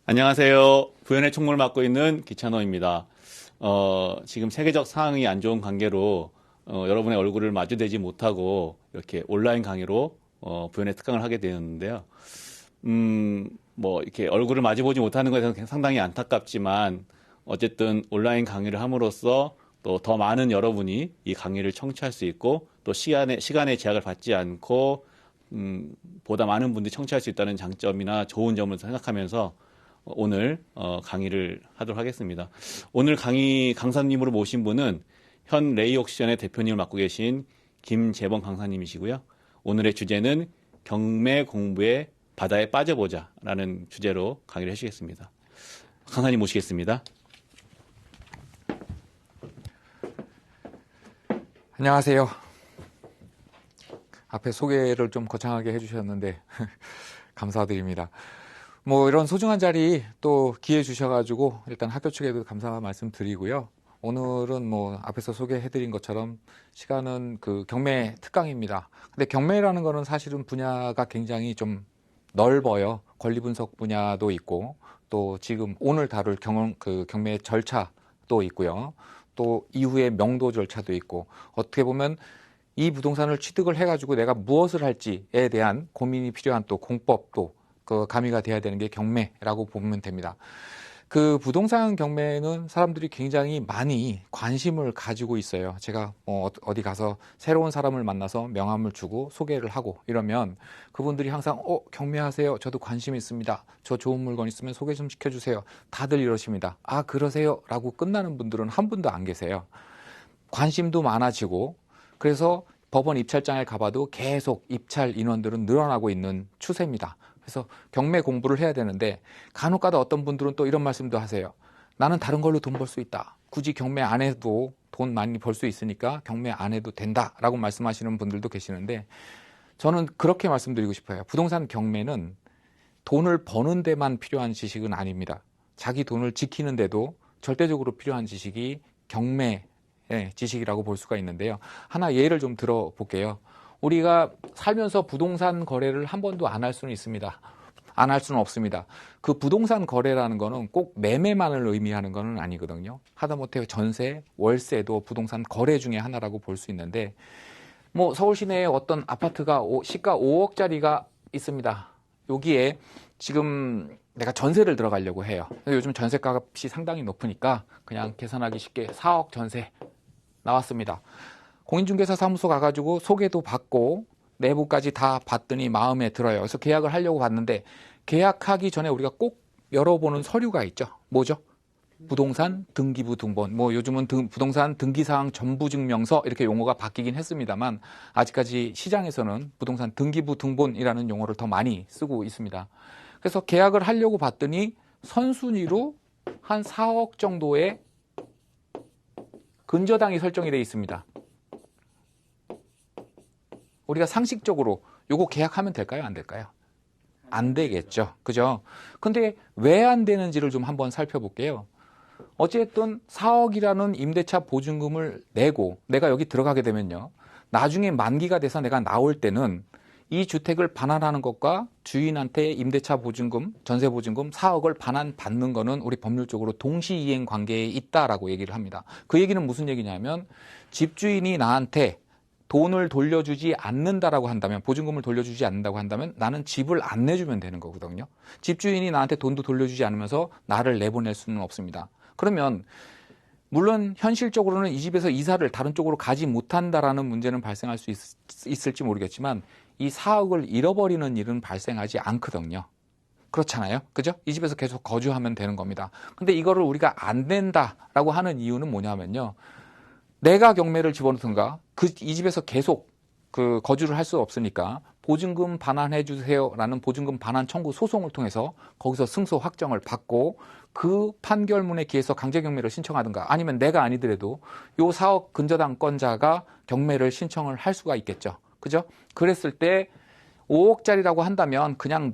안녕하세요. 부연의 총무를 맡고 있는 기찬호입니다. 지금 세계적 상황이 안 좋은 관계로 여러분의 얼굴을 마주대지 못하고 이렇게 온라인 강의로 부연의 특강을 하게 되었는데요. 이렇게 얼굴을 마주보지 못하는 것에 대해서 상당히 안타깝지만 어쨌든 온라인 강의를 함으로써 또 더 많은 여러분이 이 강의를 청취할 수 있고 또 시간의 제약을 받지 않고 보다 많은 분들이 청취할 수 있다는 장점이나 좋은 점을 생각하면서 오늘 강의를 하도록 하겠습니다. 오늘 강사님으로 모신 분은 현 레이옥시전의 대표님을 맡고 계신 김재범 강사님이시고요. 오늘의 주제는 경매 공부에 바다에 빠져보자 라는 주제로 강의를 해주시겠습니다. 강사님 모시겠습니다. 안녕하세요. 앞에 소개를 좀 거창하게 해주셨는데 감사드립니다. 이런 소중한 자리 또 기회 주셔가지고 일단 학교 측에도 감사 말씀드리고요. 오늘은 앞에서 소개해드린 것처럼 시간은 경매 특강입니다. 근데 경매라는 거는 사실은 분야가 굉장히 좀 넓어요. 권리 분석 분야도 있고 또 지금 오늘 다룰 경매 절차도 있고요. 또 이후에 명도 절차도 있고 어떻게 보면 이 부동산을 취득을 해가지고 내가 무엇을 할지에 대한 고민이 필요한 또 공법도 가미가 돼야 되는 게 경매라고 보면 됩니다. 부동산 경매는 사람들이 굉장히 많이 관심을 가지고 있어요. 제가 어디 가서 새로운 사람을 만나서 명함을 주고 소개를 하고 이러면 그분들이 항상 경매하세요. 저도 관심 있습니다. 저 좋은 물건 있으면 소개 좀 시켜주세요. 다들 이러십니다. 아, 그러세요? 라고 끝나는 분들은 한 분도 안 계세요. 관심도 많아지고 그래서 법원 입찰장에 가봐도 계속 입찰 인원들은 늘어나고 있는 추세입니다. 그래서 경매 공부를 해야 되는데 간혹가다 어떤 분들은 또 이런 말씀도 하세요. 나는 다른 걸로 돈 벌 수 있다. 굳이 경매 안 해도 돈 많이 벌 수 있으니까 경매 안 해도 된다라고 말씀하시는 분들도 계시는데 저는 그렇게 말씀드리고 싶어요. 부동산 경매는 돈을 버는 데만 필요한 지식은 아닙니다. 자기 돈을 지키는 데도 절대적으로 필요한 지식이 경매 지식이라고 볼 수가 있는데요. 하나 예를 좀 들어볼게요. 우리가 살면서 부동산 거래를 한 번도 안 할 수는 있습니다. 안 할 수는 없습니다. 부동산 거래라는 거는 꼭 매매만을 의미하는 거는 아니거든요. 하다못해 전세, 월세도 부동산 거래 중에 하나라고 볼 수 있는데 서울 시내에 어떤 아파트가 시가 5억짜리가 있습니다. 여기에 지금 내가 전세를 들어가려고 해요. 요즘 전세값이 상당히 높으니까 그냥 계산하기 쉽게 4억 전세 나왔습니다. 공인중개사 사무소 가가지고 소개도 받고 내부까지 다 봤더니 마음에 들어요. 그래서 계약을 하려고 봤는데 계약하기 전에 우리가 꼭 열어보는 서류가 있죠. 뭐죠? 부동산 등기부 등본. 요즘은 부동산 등기사항 전부증명서 이렇게 용어가 바뀌긴 했습니다만 아직까지 시장에서는 부동산 등기부 등본이라는 용어를 더 많이 쓰고 있습니다. 그래서 계약을 하려고 봤더니 선순위로 한 4억 정도의 근저당이 설정이 되어 있습니다. 우리가 상식적으로 요거 계약하면 될까요? 안 될까요? 안 되겠죠. 그죠? 근데 왜 안 되는지를 좀 한번 살펴볼게요. 어쨌든 4억이라는 임대차 보증금을 내고 내가 여기 들어가게 되면요. 나중에 만기가 돼서 내가 나올 때는 이 주택을 반환하는 것과 주인한테 임대차 보증금, 전세 보증금 4억을 반환받는 거는 우리 법률적으로 동시이행 관계에 있다라고 얘기를 합니다. 그 얘기는 무슨 얘기냐면 집주인이 나한테 돈을 돌려주지 않는다라고 한다면, 보증금을 돌려주지 않는다고 한다면 나는 집을 안 내주면 되는 거거든요. 집주인이 나한테 돈도 돌려주지 않으면서 나를 내보낼 수는 없습니다. 그러면 물론 현실적으로는 이 집에서 이사를 다른 쪽으로 가지 못한다라는 문제는 발생할 수 있을지 모르겠지만 이 4억을 잃어버리는 일은 발생하지 않거든요. 그렇잖아요. 그죠? 이 집에서 계속 거주하면 되는 겁니다. 근데 이거를 우리가 안 된다라고 하는 이유는 뭐냐면요. 내가 경매를 집어넣든가 이 집에서 계속 거주를 할 수 없으니까 보증금 반환해 주세요라는 보증금 반환 청구 소송을 통해서 거기서 승소 확정을 받고 그 판결문에 기해서 강제 경매를 신청하든가 아니면 내가 아니더라도 요 4억 근저당권자가 경매를 신청을 할 수가 있겠죠. 그죠? 그랬을 때 5억짜리라고 한다면 그냥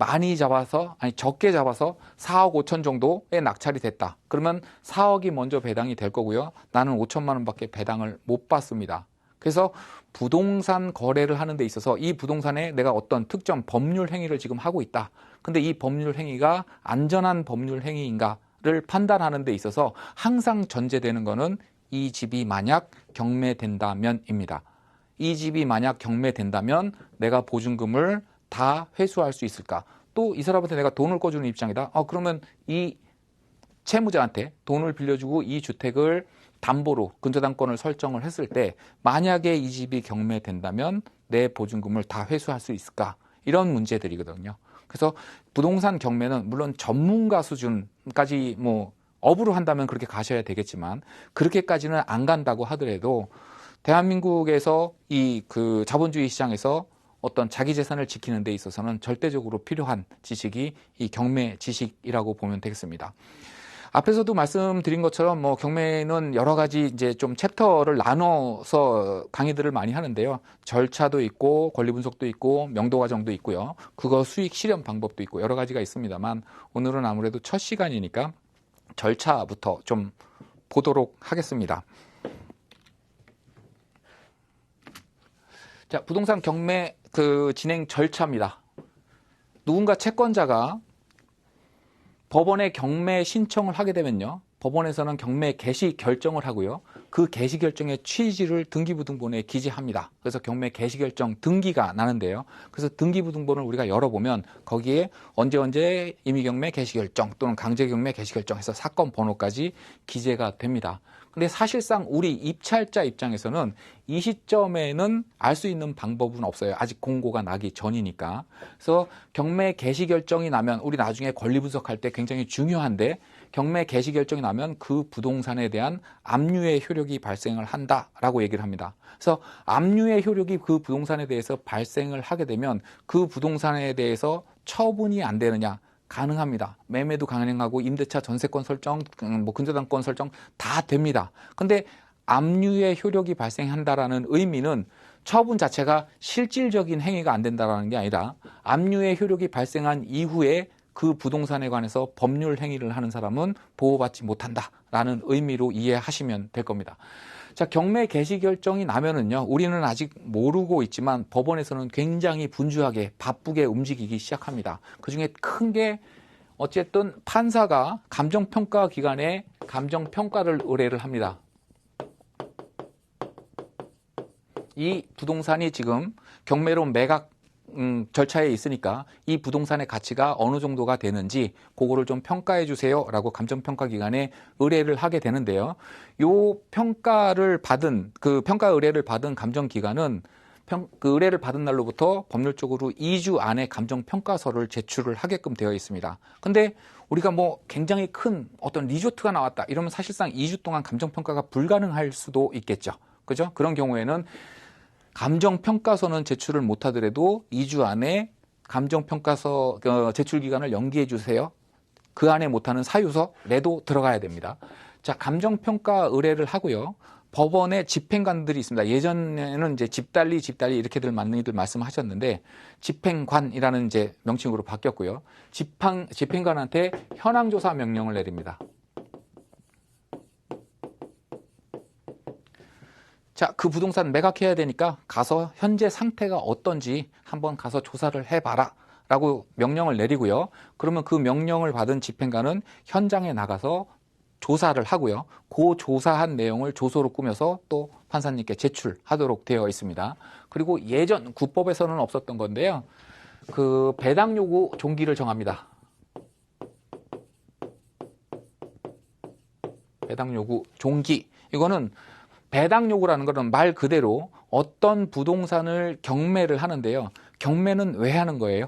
적게 잡아서 4억 5천 정도에 낙찰이 됐다. 그러면 4억이 먼저 배당이 될 거고요. 나는 5천만 원밖에 배당을 못 받습니다. 그래서 부동산 거래를 하는 데 있어서 이 부동산에 내가 어떤 특정 법률 행위를 지금 하고 있다. 근데 이 법률 행위가 안전한 법률 행위인가를 판단하는 데 있어서 항상 전제되는 거는 이 집이 만약 경매된다면입니다. 이 집이 만약 경매된다면 내가 보증금을 다 회수할 수 있을까? 또 이 사람한테 내가 돈을 꿔주는 입장이다. 그러면 이 채무자한테 돈을 빌려주고 이 주택을 담보로 근저당권을 설정을 했을 때 만약에 이 집이 경매된다면 내 보증금을 다 회수할 수 있을까? 이런 문제들이거든요. 그래서 부동산 경매는 물론 전문가 수준까지 뭐 업으로 한다면 그렇게 가셔야 되겠지만 그렇게까지는 안 간다고 하더라도 대한민국에서 이 그 자본주의 시장에서 어떤 자기 재산을 지키는 데 있어서는 절대적으로 필요한 지식이 이 경매 지식이라고 보면 되겠습니다. 앞에서도 말씀드린 것처럼 뭐 경매는 여러 가지 이제 좀 챕터를 나눠서 강의들을 많이 하는데요. 절차도 있고 권리 분석도 있고 명도 과정도 있고요. 그거 수익 실현 방법도 있고 여러 가지가 있습니다만 오늘은 아무래도 첫 시간이니까 절차부터 좀 보도록 하겠습니다. 자, 부동산 경매 그 진행 절차입니다. 누군가 채권자가 법원에 경매 신청을 하게 되면요. 법원에서는 경매 개시 결정을 하고요. 그 개시 결정의 취지를 등기부등본에 기재합니다. 그래서 경매 개시 결정 등기가 나는데요. 그래서 등기부등본을 우리가 열어보면 거기에 언제 임의경매 개시 결정 또는 강제경매 개시 결정해서 사건 번호까지 기재가 됩니다. 근데 사실상 우리 입찰자 입장에서는 이 시점에는 알 수 있는 방법은 없어요. 아직 공고가 나기 전이니까. 그래서 경매 개시 결정이 나면 우리 나중에 권리 분석할 때 굉장히 중요한데 경매 개시 결정이 나면 그 부동산에 대한 압류의 효력이 발생을 한다라고 얘기를 합니다. 그래서 압류의 효력이 그 부동산에 대해서 발생을 하게 되면 그 부동산에 대해서 처분이 안 되느냐? 가능합니다. 매매도 가능하고 임대차 전세권 설정, 뭐 근저당권 설정 다 됩니다. 근데 압류의 효력이 발생한다라는 의미는 처분 자체가 실질적인 행위가 안 된다라는 게 아니라 압류의 효력이 발생한 이후에 그 부동산에 관해서 법률 행위를 하는 사람은 보호받지 못한다라는 의미로 이해하시면 될 겁니다. 자, 경매 개시 결정이 나면은요, 우리는 아직 모르고 있지만 법원에서는 굉장히 분주하게 바쁘게 움직이기 시작합니다. 그 중에 큰 게 어쨌든 판사가 감정평가 기관에 감정평가를 의뢰를 합니다. 이 부동산이 지금 경매로 매각 절차에 있으니까 이 부동산의 가치가 어느 정도가 되는지 그거를 좀 평가해 주세요 라고 감정평가 기관에 의뢰를 하게 되는데요. 요 평가를 받은 그 평가 의뢰를 받은 감정기관은 그 의뢰를 받은 날로부터 법률적으로 2주 안에 감정평가서를 제출을 하게끔 되어 있습니다. 근데 우리가 뭐 굉장히 큰 어떤 리조트가 나왔다 이러면 사실상 2주 동안 감정평가가 불가능할 수도 있겠죠. 그죠? 그런 경우에는 감정평가서는 제출을 못하더라도 2주 안에 감정평가서 제출 기간을 연기해 주세요. 그 안에 못하는 사유서라도 들어가야 됩니다. 자, 감정평가 의뢰를 하고요. 법원에 집행관들이 있습니다. 예전에는 이제 집달리 이렇게들 많이들 말씀하셨는데 집행관이라는 이제 명칭으로 바뀌었고요. 집행관한테 현황조사 명령을 내립니다. 자, 그 부동산 매각해야 되니까 가서 현재 상태가 어떤지 한번 가서 조사를 해봐라 라고 명령을 내리고요. 그러면 그 명령을 받은 집행관은 현장에 나가서 조사를 하고요. 그 조사한 내용을 조서로 꾸며서 또 판사님께 제출하도록 되어 있습니다. 그리고 예전 구법에서는 없었던 건데요. 그 배당 요구 종기를 정합니다. 배당 요구 종기. 이거는 배당 요구라는 것은 말 그대로 어떤 부동산을 경매를 하는데요. 경매는 왜 하는 거예요?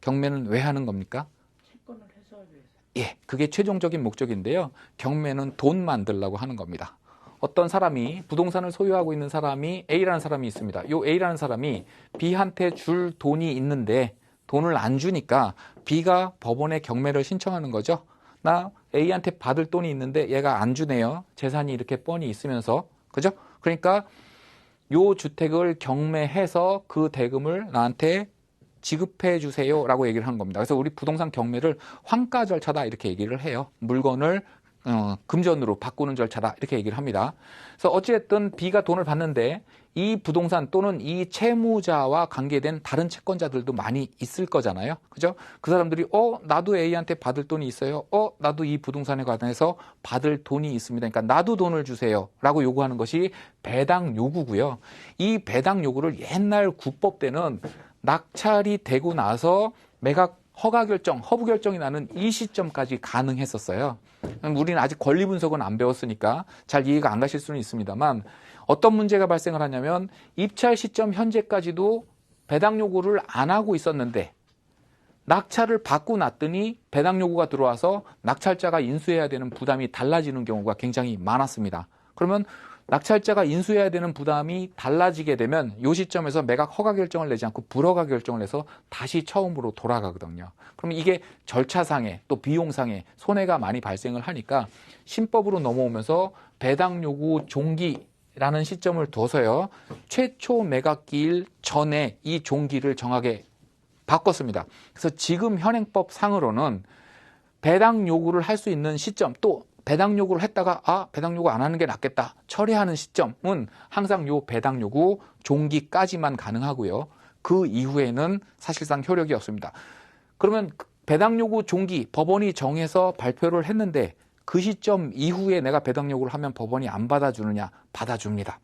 경매는 왜 하는 겁니까? 채권을 해소하기 위해서. 예, 그게 최종적인 목적인데요. 경매는 돈 만들려고 하는 겁니다. 어떤 사람이 부동산을 소유하고 있는 사람이 A라는 사람이 있습니다. 요 A라는 사람이 B한테 줄 돈이 있는데 돈을 안 주니까 B가 법원에 경매를 신청하는 거죠. 나 A한테 받을 돈이 있는데 얘가 안 주네요. 재산이 이렇게 뻔히 있으면서. 그죠? 그러니까 요 주택을 경매해서 그 대금을 나한테 지급해 주세요 라고 얘기를 하는 겁니다. 그래서 우리 부동산 경매를 환가 절차다 이렇게 얘기를 해요. 물건을 금전으로 바꾸는 절차다 이렇게 얘기를 합니다. 그래서 어찌됐든 B가 돈을 받는데 이 부동산 또는 이 채무자와 관계된 다른 채권자들도 많이 있을 거잖아요. 그죠? 그 사람들이 나도 A한테 받을 돈이 있어요. 나도 이 부동산에 관해서 받을 돈이 있습니다. 그러니까 나도 돈을 주세요 라고 요구하는 것이 배당 요구고요. 이 배당 요구를 옛날 국법 때는 낙찰이 되고 나서 매각 허가 결정, 허브 결정이 나는 이 시점까지 가능했었어요. 우리는 아직 권리 분석은 안 배웠으니까 잘 이해가 안 가실 수는 있습니다만 어떤 문제가 발생을 하냐면 입찰 시점 현재까지도 배당 요구를 안 하고 있었는데 낙찰을 받고 났더니 배당 요구가 들어와서 낙찰자가 인수해야 되는 부담이 달라지는 경우가 굉장히 많았습니다. 그러면 낙찰자가 인수해야 되는 부담이 달라지게 되면 이 시점에서 매각 허가 결정을 내지 않고 불허가 결정을 해서 다시 처음으로 돌아가거든요. 그러면 이게 절차상에 또 비용상에 손해가 많이 발생을 하니까 신법으로 넘어오면서 배당 요구 종기라는 시점을 둬서요. 최초 매각기일 전에 이 종기를 정하게 바꿨습니다. 그래서 지금 현행법 상으로는 배당 요구를 할 수 있는 시점 또 배당 요구를 했다가 배당 요구 안 하는 게 낫겠다 처리하는 시점은 항상 요 배당 요구 종기까지만 가능하고요. 그 이후에는 사실상 효력이 없습니다. 그러면 배당 요구 종기 법원이 정해서 발표를 했는데 그 시점 이후에 내가 배당 요구를 하면 법원이 안 받아주느냐? 받아줍니다.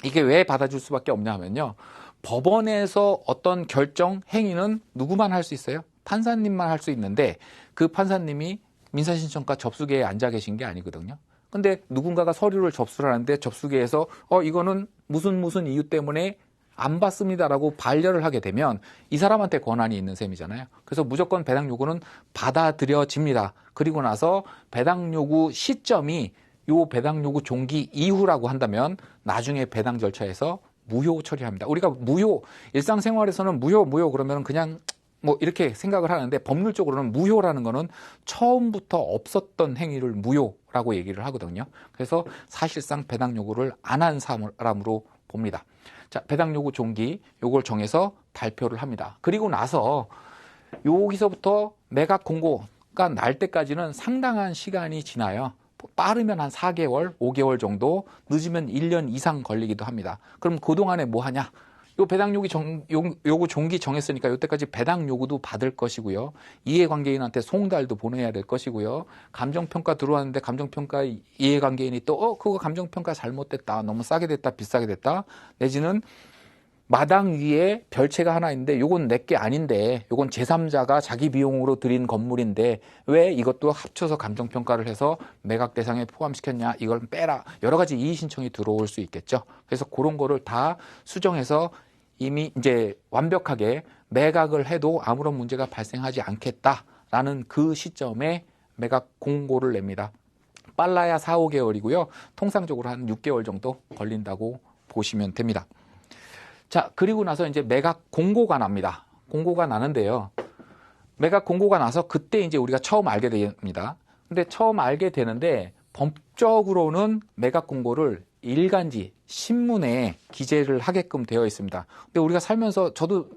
이게 왜 받아줄 수밖에 없냐 하면요. 법원에서 어떤 결정 행위는 누구만 할 수 있어요? 판사님만 할 수 있는데 그 판사님이 민사신청과 접수계에 앉아 계신 게 아니거든요. 근데 누군가가 서류를 접수를 하는데 접수계에서 이거는 무슨 이유 때문에 안 받습니다라고 반려를 하게 되면 이 사람한테 권한이 있는 셈이잖아요. 그래서 무조건 배당 요구는 받아들여집니다. 그리고 나서 배당 요구 시점이 요 배당 요구 종기 이후라고 한다면 나중에 배당 절차에서 무효 처리합니다. 우리가 무효 일상생활에서는 무효 그러면 그냥 뭐 이렇게 생각을 하는데 법률적으로는 무효라는 거는 처음부터 없었던 행위를 무효라고 얘기를 하거든요. 그래서 사실상 배당 요구를 안 한 사람으로 봅니다. 자, 배당 요구 종기 요걸 정해서 발표를 합니다. 그리고 나서 여기서부터 매각 공고가 날 때까지는 상당한 시간이 지나요. 빠르면 한 4개월, 5개월 정도, 늦으면 1년 이상 걸리기도 합니다. 그럼 그동안에 뭐 하냐? 요 배당 요구 종기 정했으니까 요때까지 배당 요구도 받을 것이고요. 이해관계인한테 송달도 보내야 될 것이고요. 감정평가 들어왔는데 감정평가 이해관계인이 또 그거 감정평가 잘못됐다. 너무 싸게 됐다. 비싸게 됐다. 내지는 마당 위에 별채가 하나 있는데 요건 내게 아닌데 요건 제3자가 자기 비용으로 들인 건물인데 왜 이것도 합쳐서 감정평가를 해서 매각 대상에 포함시켰냐 이걸 빼라 여러 가지 이의 신청이 들어올 수 있겠죠. 그래서 그런 거를 다 수정해서 이미 이제 완벽하게 매각을 해도 아무런 문제가 발생하지 않겠다라는 그 시점에 매각 공고를 냅니다. 빨라야 4, 5개월이고요. 통상적으로 한 6개월 정도 걸린다고 보시면 됩니다. 자, 그리고 나서 이제 매각 공고가 납니다. 공고가 나는데요. 매각 공고가 나서 그때 이제 우리가 처음 알게 됩니다. 근데 처음 알게 되는데 법적으로는 매각 공고를 일간지 신문에 기재를 하게끔 되어 있습니다. 근데 우리가 살면서 저도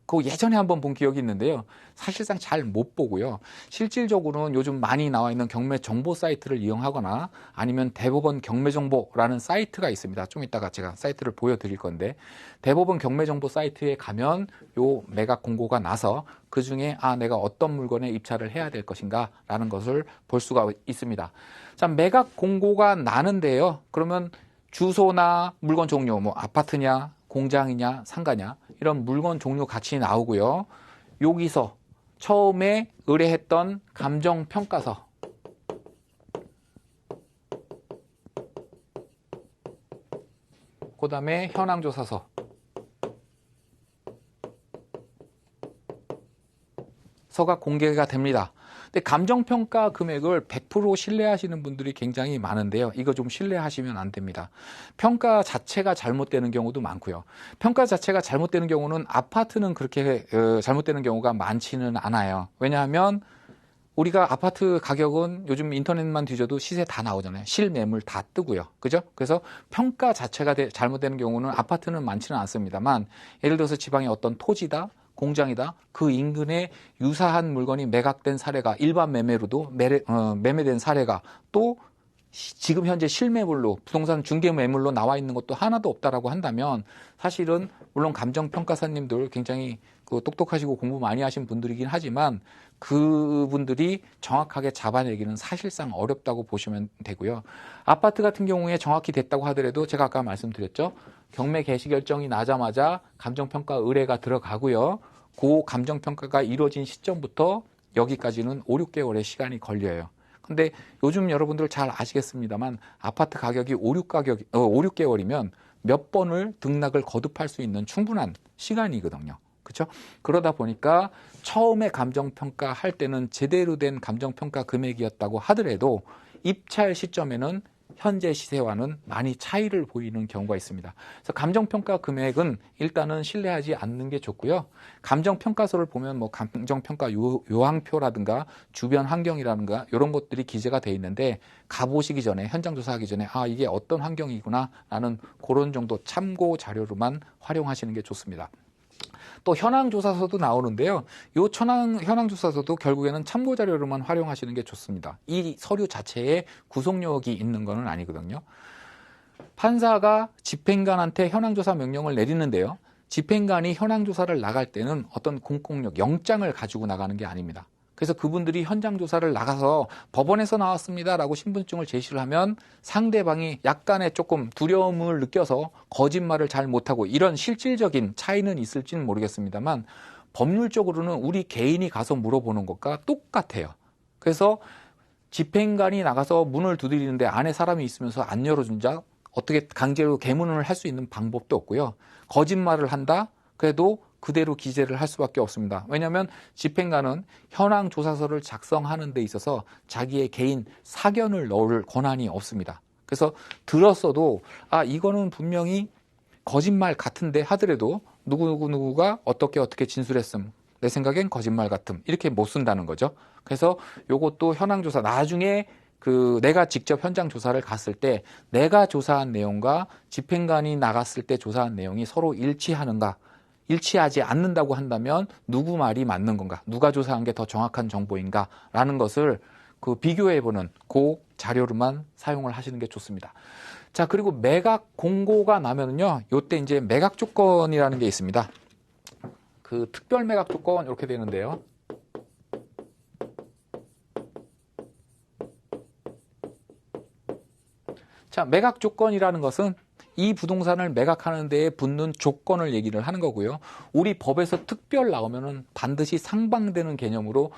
그 예전에 한번 본 기억이 있는데요. 사실상 잘 못 보고요. 실질적으로는 요즘 많이 나와 있는 경매 정보 사이트를 이용하거나 아니면 대법원 경매 정보라는 사이트가 있습니다. 좀 이따가 제가 사이트를 보여드릴 건데 대법원 경매 정보 사이트에 가면 요 매각 공고가 나서 그 중에 내가 어떤 물건에 입찰을 해야 될 것인가 라는 것을 볼 수가 있습니다. 자, 매각 공고가 나는데요. 그러면 주소나 물건 종류, 뭐 아파트냐, 공장이냐, 상가냐 이런 물건 종류 같이 나오고요. 여기서 처음에 의뢰했던 감정평가서 그 다음에 현황조사서 서가 공개가 됩니다. 근데 감정평가 금액을 100% 신뢰하시는 분들이 굉장히 많은데요. 이거 좀 신뢰하시면 안 됩니다. 평가 자체가 잘못되는 경우도 많고요. 평가 자체가 잘못되는 경우는 아파트는 그렇게 잘못되는 경우가 많지는 않아요. 왜냐하면 우리가 아파트 가격은 요즘 인터넷만 뒤져도 시세 다 나오잖아요. 실매물 다 뜨고요. 그죠? 그래서 평가 자체가 잘못되는 경우는 아파트는 많지는 않습니다만 예를 들어서 지방의 어떤 토지다, 공장이다. 그 인근에 유사한 물건이 매각된 사례가 일반 매매로도 매매된 사례가 또 지금 현재 실매물로 부동산 중개 매물로 나와 있는 것도 하나도 없다라고 한다면 사실은 물론 감정평가사님들 굉장히 똑똑하시고 공부 많이 하신 분들이긴 하지만 그분들이 정확하게 잡아내기는 사실상 어렵다고 보시면 되고요. 아파트 같은 경우에 정확히 됐다고 하더라도 제가 아까 말씀드렸죠. 경매 개시 결정이 나자마자 감정평가 의뢰가 들어가고요. 그 감정평가가 이루어진 시점부터 여기까지는 5, 6개월의 시간이 걸려요. 근데 요즘 여러분들 잘 아시겠습니다만 아파트 가격이 5, 6개월이면 몇 번을 등락을 거듭할 수 있는 충분한 시간이거든요. 그렇죠? 그러다 보니까 처음에 감정평가 할 때는 제대로 된 감정평가 금액이었다고 하더라도 입찰 시점에는 현재 시세와는 많이 차이를 보이는 경우가 있습니다. 그래서 감정평가 금액은 일단은 신뢰하지 않는 게 좋고요. 감정평가서를 보면 뭐 감정평가 요항표라든가 주변 환경이라든가 이런 것들이 기재가 돼 있는데 가보시기 전에 현장 조사하기 전에 이게 어떤 환경이구나 라는 그런 정도 참고 자료로만 활용하시는 게 좋습니다. 또 현황조사서도 나오는데요. 이 현황조사서도 결국에는 참고자료로만 활용하시는 게 좋습니다. 이 서류 자체에 구속력이 있는 것은 아니거든요. 판사가 집행관한테 현황조사 명령을 내리는데요. 집행관이 현황조사를 나갈 때는 어떤 공권력, 영장을 가지고 나가는 게 아닙니다. 그래서 그분들이 현장 조사를 나가서 법원에서 나왔습니다라고 신분증을 제시를 하면 상대방이 약간의 조금 두려움을 느껴서 거짓말을 잘 못하고 이런 실질적인 차이는 있을지는 모르겠습니다만 법률적으로는 우리 개인이 가서 물어보는 것과 똑같아요. 그래서 집행관이 나가서 문을 두드리는데 안에 사람이 있으면서 안 열어준 자 어떻게 강제로 개문을 할 수 있는 방법도 없고요. 거짓말을 한다? 그래도 그대로 기재를 할 수밖에 없습니다. 왜냐하면 집행관은 현황 조사서를 작성하는 데 있어서 자기의 개인 사견을 넣을 권한이 없습니다. 그래서 들었어도 이거는 분명히 거짓말 같은데 하더라도 누구가 어떻게 진술했음. 내 생각엔 거짓말 같음. 이렇게 못 쓴다는 거죠. 그래서 요것도 현황 조사 나중에 내가 직접 현장 조사를 갔을 때 내가 조사한 내용과 집행관이 나갔을 때 조사한 내용이 서로 일치하는가? 일치하지 않는다고 한다면 누구 말이 맞는 건가? 누가 조사한 게 더 정확한 정보인가? 라는 것을 비교해보는 그 자료로만 사용을 하시는 게 좋습니다. 자, 그리고 매각 공고가 나면은요, 요때 이제 매각 조건이라는 게 있습니다. 특별 매각 조건 이렇게 되는데요. 자, 매각 조건이라는 것은 이 부동산을 매각하는 데에 붙는 조건을 얘기를 하는 거고요. 우리 법에서 특별 나오면은 반드시 상방되는 개념으로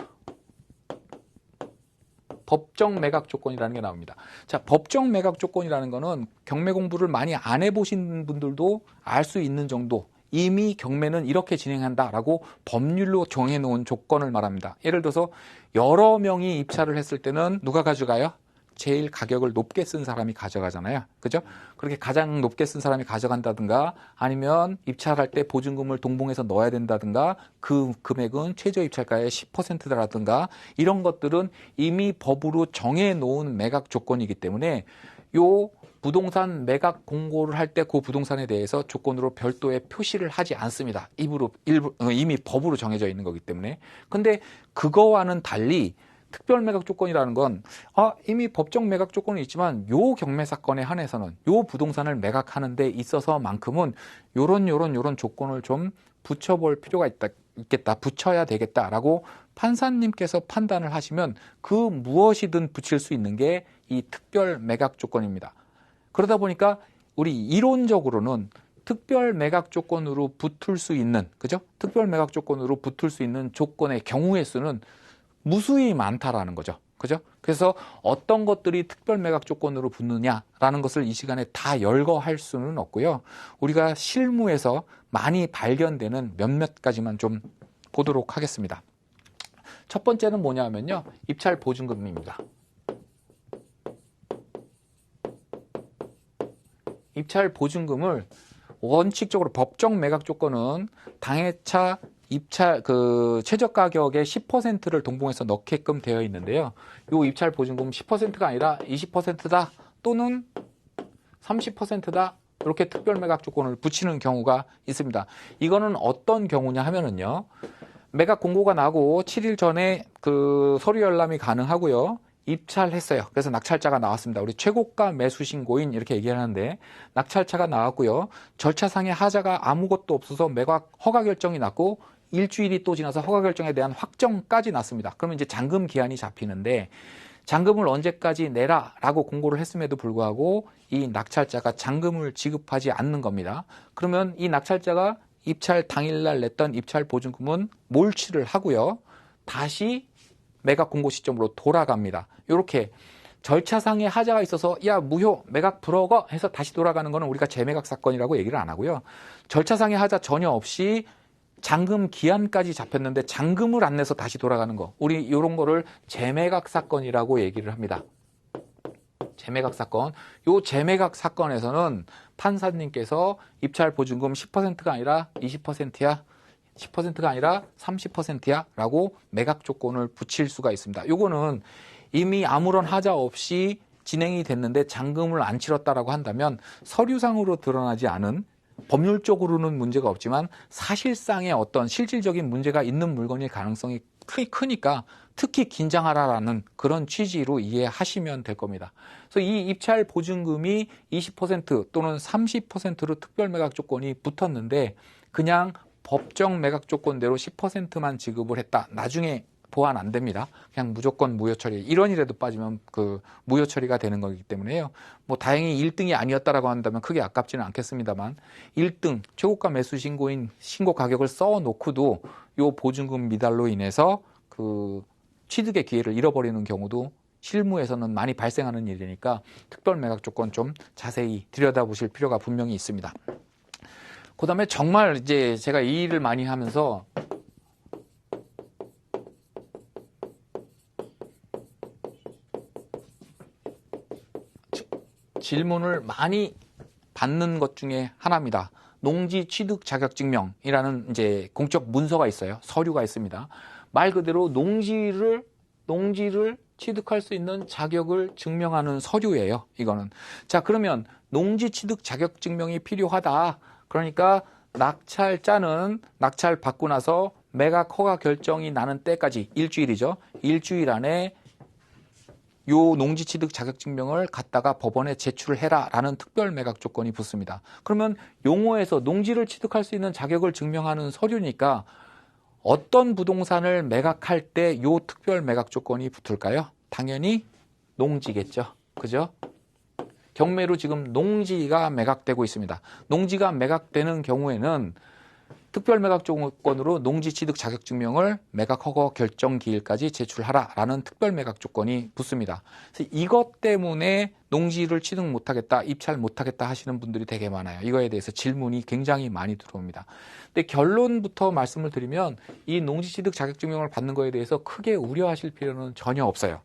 법정 매각 조건이라는 게 나옵니다. 자, 법정 매각 조건이라는 거는 경매 공부를 많이 안 해보신 분들도 알 수 있는 정도, 이미 경매는 이렇게 진행한다라고 법률로 정해놓은 조건을 말합니다. 예를 들어서 여러 명이 입찰을 했을 때는 누가 가져가요? 제일 가격을 높게 쓴 사람이 가져가잖아요. 그죠? 그렇게 가장 높게 쓴 사람이 가져간다든가 아니면 입찰할 때 보증금을 동봉해서 넣어야 된다든가 그 금액은 최저 입찰가의 10%라든가 이런 것들은 이미 법으로 정해놓은 매각 조건이기 때문에 요 부동산 매각 공고를 할 때 그 부동산에 대해서 조건으로 별도의 표시를 하지 않습니다. 이미 법으로 정해져 있는 거기 때문에. 근데 그거와는 달리 특별 매각 조건이라는 건 이미 법정 매각 조건은 있지만 요 경매 사건에 한해서는 요 부동산을 매각하는 데 있어서만큼은 요런 조건을 좀 붙여볼 필요가 있겠다. 붙여야 되겠다라고 판사님께서 판단을 하시면 그 무엇이든 붙일 수 있는 게 이 특별 매각 조건입니다. 그러다 보니까 우리 이론적으로는 특별 매각 조건으로 붙을 수 있는, 그죠? 특별 매각 조건으로 붙을 수 있는 조건의 경우의 수는 무수히 많다라는 거죠. 그죠? 그래서 어떤 것들이 특별 매각 조건으로 붙느냐라는 것을 이 시간에 다 열거할 수는 없고요. 우리가 실무에서 많이 발견되는 몇몇 가지만 좀 보도록 하겠습니다. 첫 번째는 뭐냐면요. 입찰 보증금입니다. 입찰 보증금을 원칙적으로 법정 매각 조건은 당해차 입찰 최저 가격의 10%를 동봉해서 넣게끔 되어 있는데요. 이 입찰 보증금 10%가 아니라 20%다 또는 30%다 이렇게 특별 매각 조건을 붙이는 경우가 있습니다. 이거는 어떤 경우냐 하면은요. 매각 공고가 나고 7일 전에 그 서류 열람이 가능하고요. 입찰했어요. 그래서 낙찰자가 나왔습니다. 우리 최고가 매수 신고인 이렇게 얘기하는데 낙찰자가 나왔고요. 절차상의 하자가 아무것도 없어서 매각 허가 결정이 났고 일주일이 또 지나서 허가 결정에 대한 확정까지 났습니다. 그러면 이제 잔금 기한이 잡히는데 잔금을 언제까지 내라라고 공고를 했음에도 불구하고 이 낙찰자가 잔금을 지급하지 않는 겁니다. 그러면 이 낙찰자가 입찰 당일날 냈던 입찰 보증금은 몰취를 하고요. 다시 매각 공고 시점으로 돌아갑니다. 이렇게 절차상의 하자가 있어서 야 무효 매각 불허거 해서 다시 돌아가는 거는 우리가 재매각 사건이라고 얘기를 안 하고요. 절차상의 하자 전혀 없이 잔금 기한까지 잡혔는데 잔금을 안 내서 다시 돌아가는 거. 우리 이런 거를 재매각 사건이라고 얘기를 합니다. 재매각 사건. 요 재매각 사건에서는 판사님께서 입찰 보증금 10%가 아니라 20%야. 10%가 아니라 30%야 라고 매각 조건을 붙일 수가 있습니다. 요거는 이미 아무런 하자 없이 진행이 됐는데 잔금을 안 치렀다라고 한다면 서류상으로 드러나지 않은 법률적으로는 문제가 없지만 사실상의 어떤 실질적인 문제가 있는 물건일 가능성이 크니까 특히 긴장하라라는 그런 취지로 이해하시면 될 겁니다. 그래서 이 입찰 보증금이 20% 또는 30%로 특별 매각 조건이 붙었는데 그냥 법정 매각 조건대로 10%만 지급을 했다. 나중에 보완 안 됩니다. 그냥 무조건 무효 처리. 1원이라도 빠지면 그 무효 처리가 되는 거기 때문에요. 뭐 다행히 1등이 아니었다라고 한다면 크게 아깝지는 않겠습니다만 1등 최고가 매수 신고인 신고 가격을 써 놓고도 요 보증금 미달로 인해서 그 취득의 기회를 잃어버리는 경우도 실무에서는 많이 발생하는 일이니까 특별 매각 조건 좀 자세히 들여다보실 필요가 분명히 있습니다. 그다음에 정말 이제 제가 이 일을 많이 하면서 질문을 많이 받는 것 중에 하나입니다. 농지 취득 자격 증명이라는 이제 공적 문서가 있어요. 서류가 있습니다. 말 그대로 농지를 취득할 수 있는 자격을 증명하는 서류예요. 이거는. 자, 그러면 농지 취득 자격 증명이 필요하다. 그러니까 낙찰자는 낙찰 받고 나서 매각 허가 결정이 나는 때까지 일주일이죠. 일주일 안에 요 농지 취득 자격 증명을 갖다가 법원에 제출을 해라라는 특별 매각 조건이 붙습니다. 그러면 용어에서 농지를 취득할 수 있는 자격을 증명하는 서류니까 어떤 부동산을 매각할 때 요 특별 매각 조건이 붙을까요? 당연히 농지겠죠. 그죠? 경매로 지금 농지가 매각되고 있습니다. 농지가 매각되는 경우에는 특별 매각 조건으로 농지 취득 자격 증명을 매각 허가 결정 기일까지 제출하라라는 특별 매각 조건이 붙습니다. 그래서 이것 때문에 농지를 취득 못하겠다, 입찰 못하겠다 하시는 분들이 되게 많아요. 이거에 대해서 질문이 굉장히 많이 들어옵니다. 근데 결론부터 말씀을 드리면 이 농지 취득 자격 증명을 받는 거에 대해서 크게 우려하실 필요는 전혀 없어요.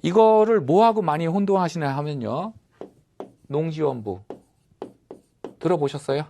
이거를 뭐하고 많이 혼동하시나 하면요. 농지원부 들어보셨어요?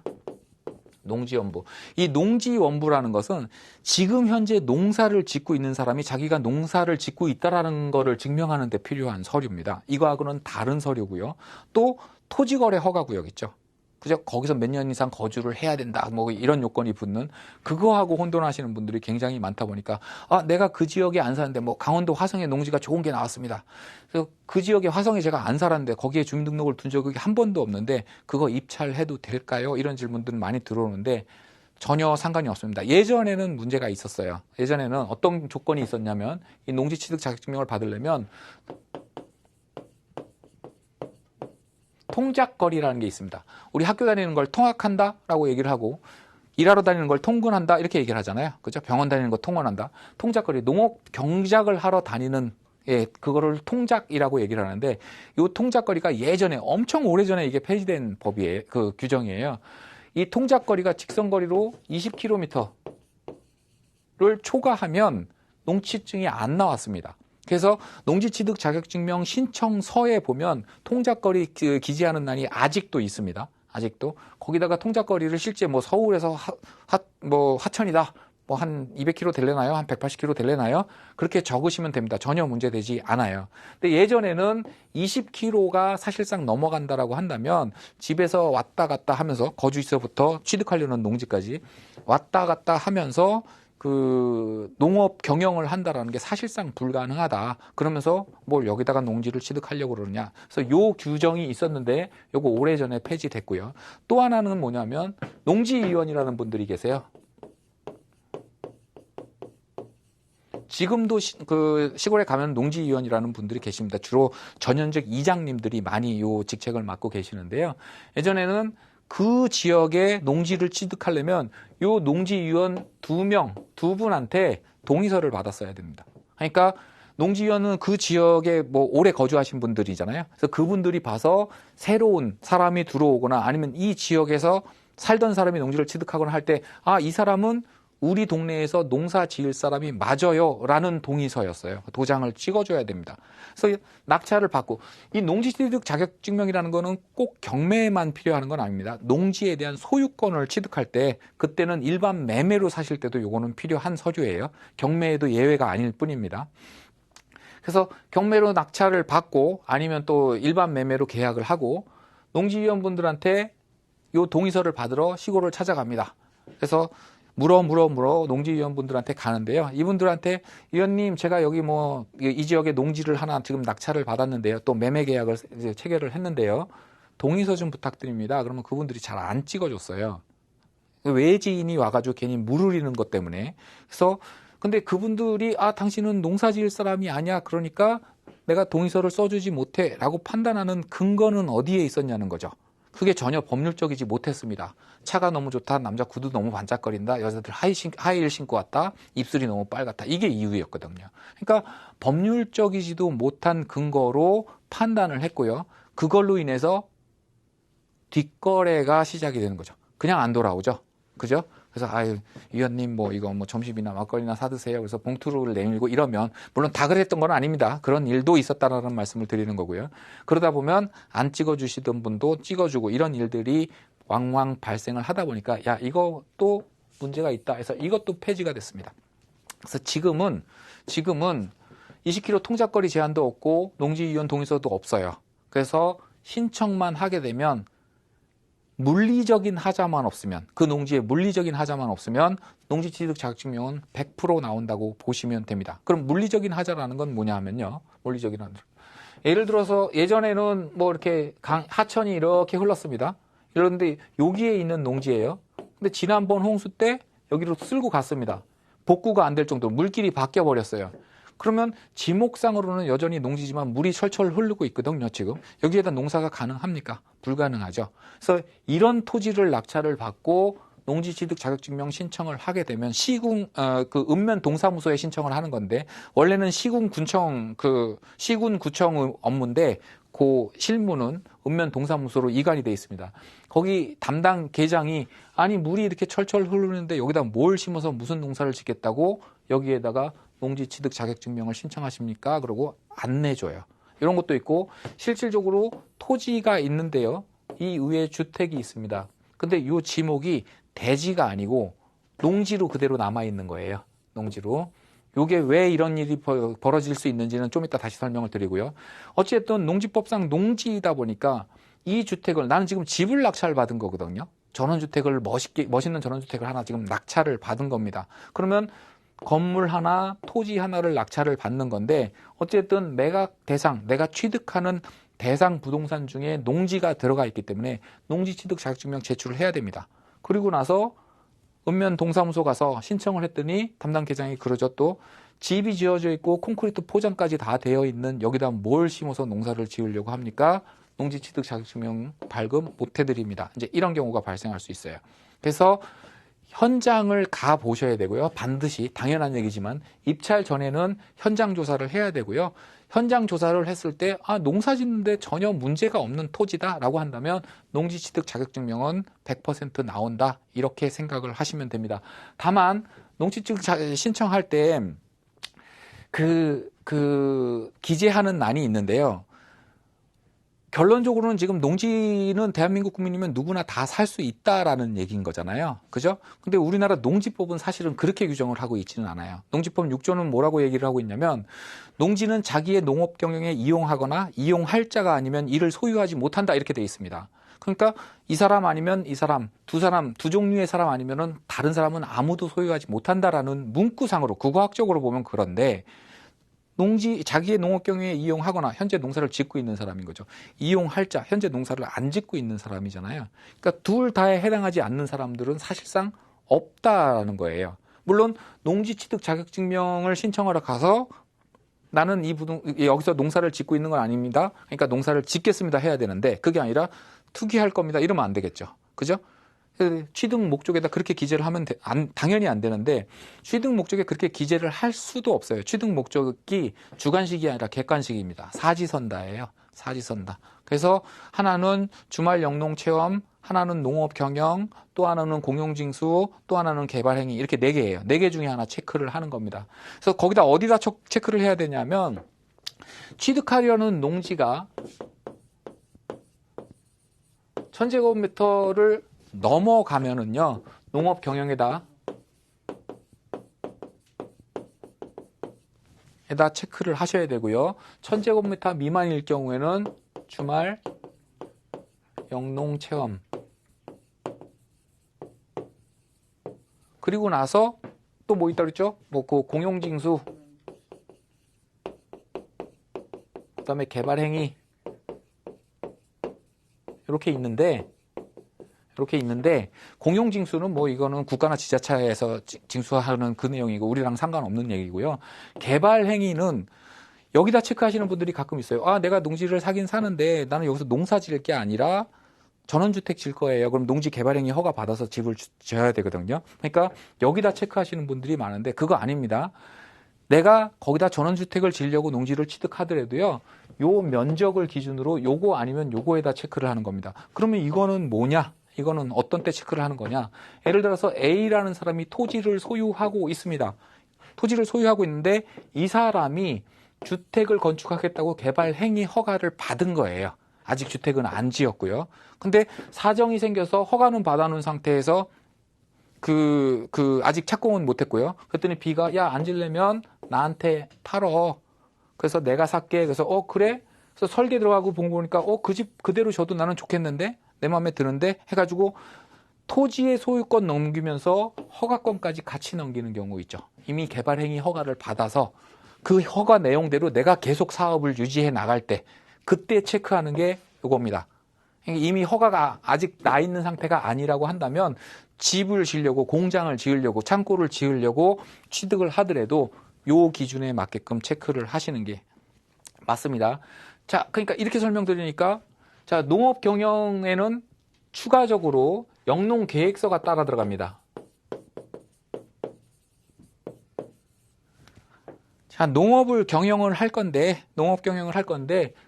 농지원부. 이 농지원부라는 것은 지금 현재 농사를 짓고 있는 사람이 자기가 농사를 짓고 있다라는 거를 증명하는 데 필요한 서류입니다. 이거하고는 다른 서류고요. 또 토지거래 허가구역 있죠. 그죠? 거기서 몇 년 이상 거주를 해야 된다. 뭐 이런 요건이 붙는 그거하고 혼돈하시는 분들이 굉장히 많다 보니까 내가 그 지역에 안 사는데 뭐 강원도 화성에 농지가 좋은 게 나왔습니다. 그래서 그 지역에 화성에 제가 안 살았는데 거기에 주민등록을 둔 적이 한 번도 없는데 그거 입찰해도 될까요? 이런 질문들은 많이 들어오는데 전혀 상관이 없습니다. 예전에는 문제가 있었어요. 예전에는 어떤 조건이 있었냐면 이 농지 취득 자격증명을 받으려면 통작거리라는 게 있습니다. 우리 학교 다니는 걸 통학한다라고 얘기를 하고 일하러 다니는 걸 통근한다 이렇게 얘기를 하잖아요. 그죠? 병원 다니는 거 통원한다. 통작거리, 농업 경작을 하러 다니는 그거를 통작이라고 얘기를 하는데 이 통작거리가 예전에 엄청 오래전에 이게 폐지된 법이에요. 그 규정이에요. 이 통작거리가 직선거리로 20km를 초과하면 농취증이 안 나왔습니다. 그래서 농지취득 자격증명 신청서에 보면 통작거리 기재하는 난이 아직도 있습니다. 아직도 거기다가 통작거리를 실제 뭐 서울에서 하천이다, 뭐 한 200kg 될래나요? 한 180kg 될래나요? 그렇게 적으시면 됩니다. 전혀 문제되지 않아요. 근데 예전에는 20kg가 사실상 넘어간다라고 한다면 집에서 왔다 갔다 하면서 거주지서부터 취득하려는 농지까지 왔다 갔다 하면서 그 농업 경영을 한다라는 게 사실상 불가능하다. 그러면서 뭘 여기다가 농지를 취득하려고 그러느냐. 그래서 요 규정이 있었는데 요거 오래전에 폐지됐고요. 또 하나는 뭐냐면 농지위원이라는 분들이 계세요. 지금도 그 시골에 가면 농지위원이라는 분들이 계십니다. 주로 전현직 이장님들이 많이 요 직책을 맡고 계시는데요. 예전에는 그 지역에 농지를 취득하려면 요 농지위원 두 분한테 동의서를 받았어야 됩니다. 그러니까 농지위원은 그 지역에 뭐 오래 거주하신 분들이잖아요. 그래서 그분들이 봐서 새로운 사람이 들어오거나 아니면 이 지역에서 살던 사람이 농지를 취득하거나 할 때, 아, 이 사람은 우리 동네에서 농사 지을 사람이 맞아요 라는 동의서였어요. 도장을 찍어줘야 됩니다. 그래서 낙찰을 받고, 이 농지취득 자격증명이라는 거는 꼭 경매에만 필요한 건 아닙니다. 농지에 대한 소유권을 취득할 때, 그때는 일반 매매로 사실 때도 요거는 필요한 서류예요. 경매에도 예외가 아닐 뿐입니다. 그래서 경매로 낙찰을 받고 아니면 또 일반 매매로 계약을 하고 농지위원분들한테 요 동의서를 받으러 시골을 찾아갑니다. 그래서 물어 농지위원분들한테 가는데요. 이분들한테 위원님 제가 여기 뭐 이 지역에 농지를 하나 지금 낙찰을 받았는데요. 또 매매 계약을 이제 체결을 했는데요. 동의서 좀 부탁드립니다. 그러면 그분들이 잘 안 찍어줬어요. 외지인이 와가지고 괜히 무르리는 것 때문에. 그래서 근데 그분들이 아 당신은 농사 지을 사람이 아니야. 그러니까 내가 동의서를 써주지 못해 라고 판단하는 근거는 어디에 있었냐는 거죠. 그게 전혀 법률적이지 못했습니다. 차가 너무 좋다. 남자 구두 너무 반짝거린다. 여자들 하이힐 신고 왔다. 입술이 너무 빨갛다. 이게 이유였거든요. 그러니까 법률적이지도 못한 근거로 판단을 했고요. 그걸로 인해서 뒷거래가 시작이 되는 거죠. 그냥 안 돌아오죠. 그죠? 그래서 아유 위원님 뭐 이거 뭐 점심이나 막걸리나 사드세요. 그래서 봉투를 내밀고 이러면 물론 다 그랬던 건 아닙니다. 그런 일도 있었다라는 말씀을 드리는 거고요. 그러다 보면 안 찍어주시던 분도 찍어주고 이런 일들이 왕왕 발생을 하다 보니까 야 이것도 문제가 있다 해서 이것도 폐지가 됐습니다. 그래서 지금은 20km 통작거리 제한도 없고 농지위원 동의서도 없어요. 그래서 신청만 하게 되면 물리적인 하자만 없으면 그 농지에 물리적인 하자만 없으면 농지취득 자격증명은 100% 나온다고 보시면 됩니다. 그럼 물리적인 하자라는 건 뭐냐 하면요. 물리적인 하자. 예를 들어서 예전에는 뭐 이렇게 하천이 이렇게 흘렀습니다. 그런데 여기에 있는 농지예요. 근데 지난번 홍수 때 여기로 쓸고 갔습니다. 복구가 안 될 정도로 물길이 바뀌어 버렸어요. 그러면 지목상으로는 여전히 농지지만 물이 철철 흐르고 있거든요, 지금. 여기에다 농사가 가능합니까? 불가능하죠. 그래서 이런 토지를 낙찰을 받고 농지취득 자격증명 신청을 하게 되면 그 읍면 동사무소에 신청을 하는 건데, 원래는 시군구청 업무인데, 그 실무는 읍면 동사무소로 이관이 돼 있습니다. 거기 담당 계장이 아니 물이 이렇게 철철 흐르는데 여기다 뭘 심어서 무슨 농사를 짓겠다고 여기에다가 농지취득 자격증명을 신청하십니까? 그러고 안 내줘요. 이런 것도 있고 실질적으로 토지가 있는데요. 이 위에 주택이 있습니다. 근데 이 지목이 대지가 아니고 농지로 그대로 남아있는 거예요. 농지로. 요게 왜 이런 일이 벌어질 수 있는지는 좀 이따 다시 설명을 드리고요. 어쨌든 농지법상 농지이다 보니까 이 주택을 나는 지금 집을 낙찰 받은 거거든요. 전원주택을 멋있는 전원주택을 하나 지금 낙찰을 받은 겁니다. 그러면 건물 하나, 토지 하나를 낙찰을 받는 건데 어쨌든 매각 대상, 내가 취득하는 대상 부동산 중에 농지가 들어가 있기 때문에 농지 취득 자격증명 제출을 해야 됩니다. 그리고 나서 읍면 동사무소 가서 신청을 했더니 담당 계장이 그러죠. 또 집이 지어져 있고 콘크리트 포장까지 다 되어 있는 여기다 뭘 심어서 농사를 지으려고 합니까? 농지 취득 자격증명 발급 못 해드립니다. 이제 이런 경우가 발생할 수 있어요. 그래서 현장을 가 보셔야 되고요. 반드시 당연한 얘기지만 입찰 전에는 현장 조사를 해야 되고요. 현장 조사를 했을 때 농사 짓는데 전혀 문제가 없는 토지다라고 한다면 농지 취득 자격증명은 100% 나온다. 이렇게 생각을 하시면 됩니다. 다만 농지 취득 신청할 때 기재하는 난이 있는데요. 결론적으로는 지금 농지는 대한민국 국민이면 누구나 다 살 수 있다라는 얘기인 거잖아요. 그죠? 근데 우리나라 농지법은 사실은 그렇게 규정을 하고 있지는 않아요. 농지법 6조는 뭐라고 얘기를 하고 있냐면 농지는 자기의 농업 경영에 이용하거나 이용할 자가 아니면 이를 소유하지 못한다 이렇게 돼 있습니다. 그러니까 이 사람 아니면 이 사람, 두 종류의 사람 아니면은 다른 사람은 아무도 소유하지 못한다라는 문구상으로 국어학적으로 보면 그런데 자기의 농업 경영에 이용하거나 현재 농사를 짓고 있는 사람인 거죠. 이용할 자, 현재 농사를 안 짓고 있는 사람이잖아요. 그러니까 둘 다에 해당하지 않는 사람들은 사실상 없다라는 거예요. 물론 농지 취득 자격증명을 신청하러 가서 나는 여기서 농사를 짓고 있는 건 아닙니다. 그러니까 농사를 짓겠습니다 해야 되는데 그게 아니라 투기할 겁니다. 이러면 안 되겠죠. 그죠? 취득 목적에다 그렇게 기재를 하면 당연히 안 되는데 취득 목적에 그렇게 기재를 할 수도 없어요. 취득 목적이 주관식이 아니라 객관식입니다. 사지선다예요. 사지선다. 그래서 하나는 주말 영농 체험, 하나는 농업 경영, 또 하나는 공용징수, 또 하나는 개발행위 이렇게 4개예요. 4개 중에 하나 체크를 하는 겁니다. 그래서 거기다 어디다 체크를 해야 되냐면 취득하려는 농지가 1000제곱미터를 넘어가면은요, 농업 경영에다 체크를 하셔야 되고요. 1000제곱미터 미만일 경우에는 주말 영농 체험. 그리고 나서 또 뭐 있다 그랬죠? 뭐 그 공용징수. 그다음에 개발행위. 이렇게 있는데 공용징수는 뭐 이거는 국가나 지자체에서 징수하는 그 내용이고 우리랑 상관없는 얘기고요. 개발행위는 여기다 체크하시는 분들이 가끔 있어요. 아, 내가 농지를 사긴 사는데 나는 여기서 농사 지을 게 아니라 전원주택 질 거예요. 그럼 농지 개발행위 허가 받아서 집을 지어야 되거든요. 그러니까 여기다 체크하시는 분들이 많은데 그거 아닙니다. 내가 거기다 전원주택을 지으려고 농지를 취득하더라도요. 요 면적을 기준으로 요거 아니면 요거에다 체크를 하는 겁니다. 그러면 이거는 뭐냐? 이거는 어떤 때 체크를 하는 거냐? 예를 들어서 A라는 사람이 토지를 소유하고 있습니다. 토지를 소유하고 있는데 이 사람이 주택을 건축하겠다고 개발 행위 허가를 받은 거예요. 아직 주택은 안 지었고요. 근데 사정이 생겨서 허가는 받아놓은 상태에서 아직 착공은 못했고요. 그랬더니 B가 야, 안 지려면 나한테 팔어. 그래서 내가 살게. 그래서 그래? 그래서 설계 들어가고 보니까 그 집 그대로 줘도 나는 좋겠는데 내 마음에 드는데 해가지고 토지의 소유권 넘기면서 허가권까지 같이 넘기는 경우 있죠. 이미 개발행위 허가를 받아서 그 허가 내용대로 내가 계속 사업을 유지해 나갈 때 그때 체크하는 게 이겁니다. 이미 허가가 아직 나 있는 상태가 아니라고 한다면 집을 지으려고 공장을 지으려고 창고를 지으려고 취득을 하더라도 요 기준에 맞게끔 체크를 하시는 게 맞습니다. 자, 그러니까 이렇게 설명드리니까 자, 농업 경영에는 추가적으로 영농 계획서가 따라 들어갑니다. 자, 농업 경영을 할 건데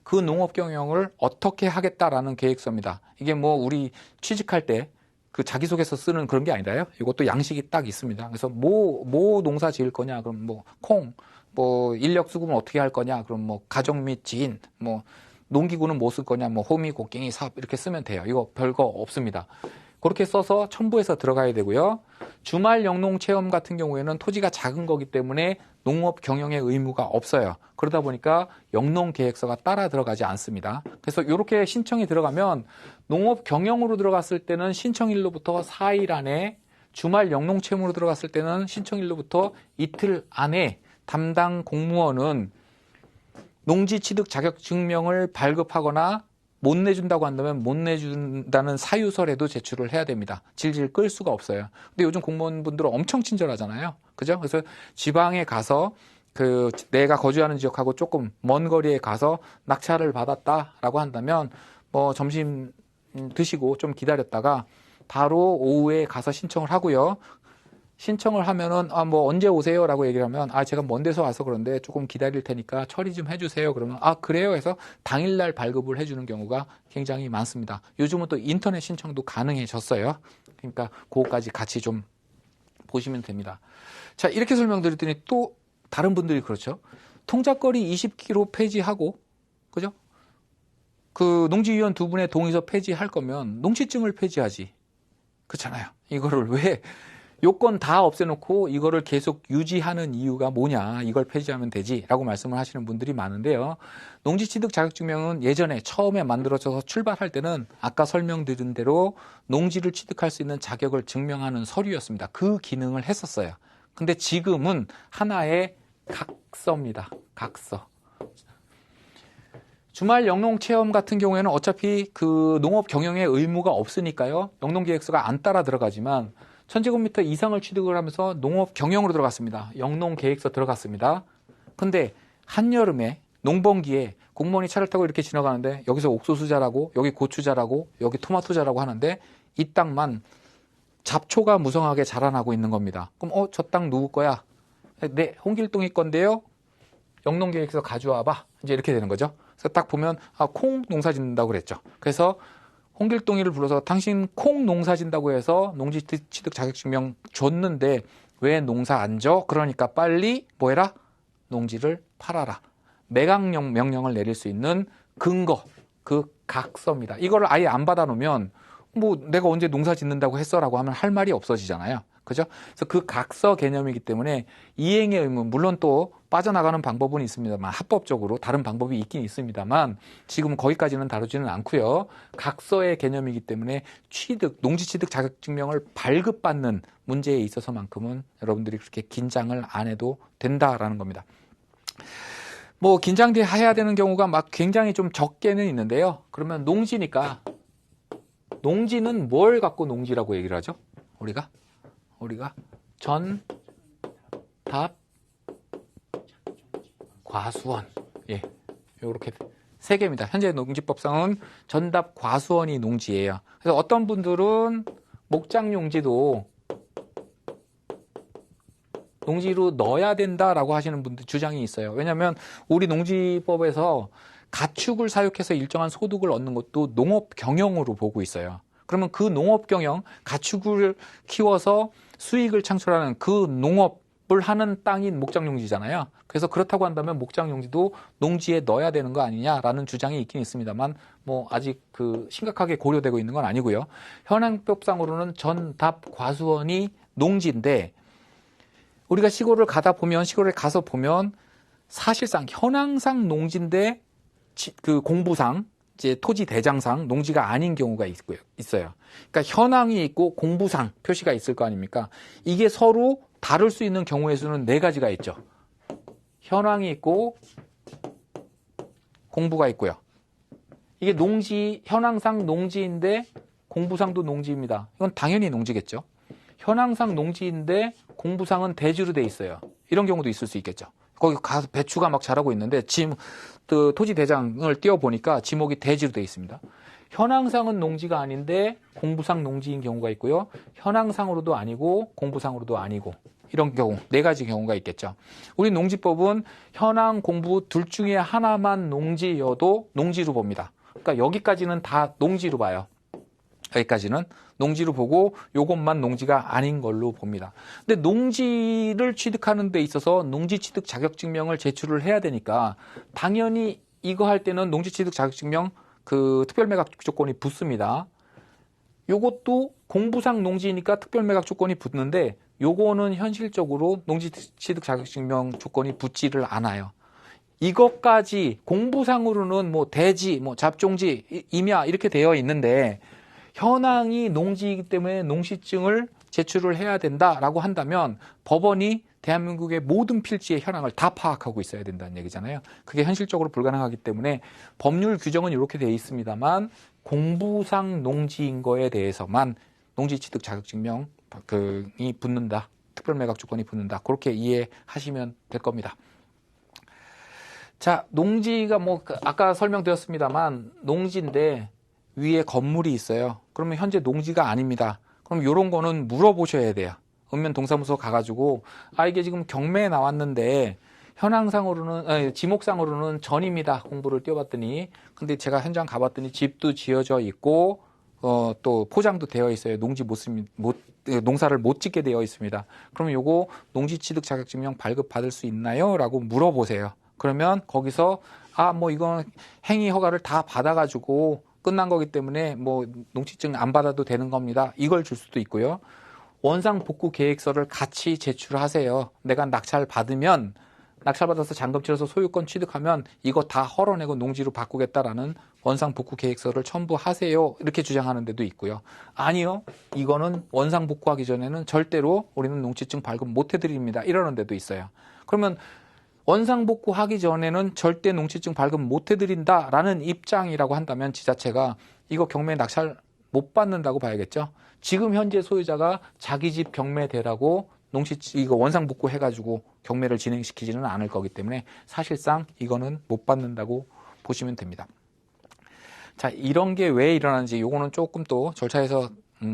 그 농업 경영을 어떻게 하겠다라는 계획서입니다. 이게 뭐 우리 취직할 때 그 자기소개서 쓰는 그런 게 아니라요. 이것도 양식이 딱 있습니다. 그래서 뭐 농사 지을 거냐? 그럼 뭐 콩, 뭐 인력 수급은 어떻게 할 거냐? 그럼 뭐 가정 및 지인, 뭐 농기구는 뭐 쓸 거냐? 뭐 호미, 곡괭이, 사업 이렇게 쓰면 돼요. 이거 별거 없습니다. 그렇게 써서 첨부해서 들어가야 되고요. 주말 영농 체험 같은 경우에는 토지가 작은 거기 때문에 농업 경영의 의무가 없어요. 그러다 보니까 영농 계획서가 따라 들어가지 않습니다. 그래서 이렇게 신청이 들어가면 농업 경영으로 들어갔을 때는 신청일로부터 4일 안에, 주말 영농 체험으로 들어갔을 때는 신청일로부터 이틀 안에 담당 공무원은 농지 취득 자격 증명을 발급하거나 못 내준다고 한다면 못 내준다는 사유서라도 제출을 해야 됩니다. 질질 끌 수가 없어요. 근데 요즘 공무원분들은 엄청 친절하잖아요. 그죠? 그래서 지방에 가서 내가 거주하는 지역하고 조금 먼 거리에 가서 낙찰을 받았다라고 한다면 뭐 점심 드시고 좀 기다렸다가 바로 오후에 가서 신청을 하고요. 신청을 하면은 뭐 언제 오세요라고 얘기를 하면 제가 먼 데서 와서 그런데 조금 기다릴 테니까 처리 좀 해주세요. 그러면 그래요 해서 당일날 발급을 해주는 경우가 굉장히 많습니다. 요즘은 또 인터넷 신청도 가능해졌어요. 그러니까 그거까지 같이 좀 보시면 됩니다. 자, 이렇게 설명드렸더니 또 다른 분들이 그렇죠. 통작거리 20km 폐지하고, 그죠? 그 농지위원 두 분의 동의서 폐지할 거면 농지증을 폐지하지. 그렇잖아요. 이거를 왜 요건 다 없애놓고 이거를 계속 유지하는 이유가 뭐냐. 이걸 폐지하면 되지라고 말씀을 하시는 분들이 많은데요. 농지취득 자격증명은 예전에 처음에 만들어져서 출발할 때는 아까 설명드린 대로 농지를 취득할 수 있는 자격을 증명하는 서류였습니다. 그 기능을 했었어요. 근데 지금은 하나의 각서입니다. 각서. 주말 영농 체험 같은 경우에는 어차피 그 농업 경영의 의무가 없으니까요. 영농계획서가 안 따라 들어가지만 1000제곱미터 이상을 취득을 하면서 농업 경영으로 들어갔습니다. 영농계획서 들어갔습니다. 근데 한여름에 농번기에 공무원이 차를 타고 이렇게 지나가는데 여기서 옥수수 자라고 여기 고추 자라고 여기 토마토 자라고 하는데 이 땅만 잡초가 무성하게 자라나고 있는 겁니다. 그럼 저 땅 누구 거야? 네, 홍길동이 건데요. 영농계획서 가져와 봐. 이제 이렇게 되는 거죠. 그래서 딱 보면 콩 농사 짓는다고 그랬죠. 그래서 홍길동이를 불러서 당신 콩 농사 짓는다고 해서 농지 취득 자격증명 줬는데 왜 농사 안 줘? 그러니까 빨리 뭐 해라? 농지를 팔아라. 매각 명령을 내릴 수 있는 근거, 그 각서입니다. 이걸 아예 안 받아놓으면 뭐 내가 언제 농사 짓는다고 했어라고 하면 할 말이 없어지잖아요. 그죠? 그래서 그 각서 개념이기 때문에 이행의 의무, 물론 또 빠져나가는 방법은 있습니다만 합법적으로 다른 방법이 있긴 있습니다만 지금은 거기까지는 다루지는 않고요. 각서의 개념이기 때문에 농지취득 자격증명을 발급받는 문제에 있어서만큼은 여러분들이 그렇게 긴장을 안 해도 된다라는 겁니다. 뭐 긴장해야 되는 경우가 막 굉장히 좀 적게는 있는데요. 그러면 농지니까 농지는 뭘 갖고 농지라고 얘기를 하죠? 우리가 전, 답, 과수원. 예. 요렇게 세 개입니다. 현재 농지법상은 전답 과수원이 농지예요. 그래서 어떤 분들은 목장 용지도 농지로 넣어야 된다라고 하시는 분들 주장이 있어요. 왜냐하면 우리 농지법에서 가축을 사육해서 일정한 소득을 얻는 것도 농업 경영으로 보고 있어요. 그러면 그 농업 경영, 가축을 키워서 수익을 창출하는 그 농업을 하는 땅인 목장용지잖아요. 그래서 그렇다고 한다면 목장용지도 농지에 넣어야 되는 거 아니냐라는 주장이 있긴 있습니다만 뭐 아직 그 심각하게 고려되고 있는 건 아니고요. 현행법상으로는 전답 과수원이 농지인데 우리가 시골을 시골에 가서 보면 사실상 현황상 농지인데 그 공부상 이제 토지 대장상 농지가 아닌 경우가 있어요. 그러니까 현황이 있고 공부상 표시가 있을 거 아닙니까? 이게 서로 다를 수 있는 경우의 수는 4가지가 있죠. 현황이 있고 공부가 있고요. 이게 현황상 농지인데 공부상도 농지입니다. 이건 당연히 농지겠죠. 현황상 농지인데 공부상은 대지로 돼 있어요. 이런 경우도 있을 수 있겠죠. 거기 가서 배추가 막 자라고 있는데 토지 대장을 띄워보니까 지목이 대지로 돼 있습니다. 현황상은 농지가 아닌데 공부상 농지인 경우가 있고요. 현황상으로도 아니고 공부상으로도 아니고 이런 경우 4가지 경우가 있겠죠. 우리 농지법은 현황, 공부 둘 중에 하나만 농지여도 농지로 봅니다. 그러니까 여기까지는 다 농지로 봐요. 여기까지는 농지로 보고 요것만 농지가 아닌 걸로 봅니다. 근데 농지를 취득하는 데 있어서 농지취득 자격증명을 제출을 해야 되니까 당연히 이거 할 때는 농지취득 자격증명 그 특별매각 조건이 붙습니다. 요것도 공부상 농지니까 특별매각 조건이 붙는데 요거는 현실적으로 농지취득 자격증명 조건이 붙지를 않아요. 이것까지 공부상으로는 뭐 대지, 뭐 잡종지, 임야 이렇게 되어 있는데 현황이 농지이기 때문에 농시증을 제출을 해야 된다라고 한다면 법원이 대한민국의 모든 필지의 현황을 다 파악하고 있어야 된다는 얘기잖아요. 그게 현실적으로 불가능하기 때문에 법률 규정은 이렇게 되어 있습니다만 공부상 농지인 거에 대해서만 농지취득 자격증명이 붙는다. 특별매각 조건이 붙는다. 그렇게 이해하시면 될 겁니다. 자, 농지가 아까 설명드렸습니다만 농지인데 위에 건물이 있어요. 그러면 현재 농지가 아닙니다. 그럼 이런 거는 물어보셔야 돼요. 읍면 동사무소 가가지고 이게 지금 경매에 나왔는데 현황상으로는 지목상으로는 전입니다. 공부를 띄워봤더니 근데 제가 현장 가봤더니 집도 지어져 있고 또 포장도 되어 있어요. 농사를 못 짓게 되어 있습니다. 그러면 요거 농지취득 자격증명 발급 받을 수 있나요? 라고 물어보세요. 그러면 거기서 아, 뭐 이건 행위 허가를 다 받아가지고 끝난 거기 때문에 뭐 농지증 안 받아도 되는 겁니다. 이걸 줄 수도 있고요. 원상 복구 계획서를 같이 제출하세요. 내가 낙찰 받으면 낙찰받아서 잔금 치러서 소유권 취득하면 이거 다 헐어내고 농지로 바꾸겠다라는 원상 복구 계획서를 첨부하세요. 이렇게 주장하는 데도 있고요. 아니요. 이거는 원상 복구하기 전에는 절대로 우리는 농지증 발급 못 해드립니다. 이러는 데도 있어요. 그러면 원상 복구하기 전에는 절대 농지증 발급 못 해드린다라는 입장이라고 한다면 지자체가 이거 경매 낙찰 못 받는다고 봐야겠죠. 지금 현재 소유자가 자기 집 경매대라고 이거 원상 복구 해가지고 경매를 진행시키지는 않을 거기 때문에 사실상 이거는 못 받는다고 보시면 됩니다. 자, 이런 게 왜 일어나는지 요거는 조금 또 절차에서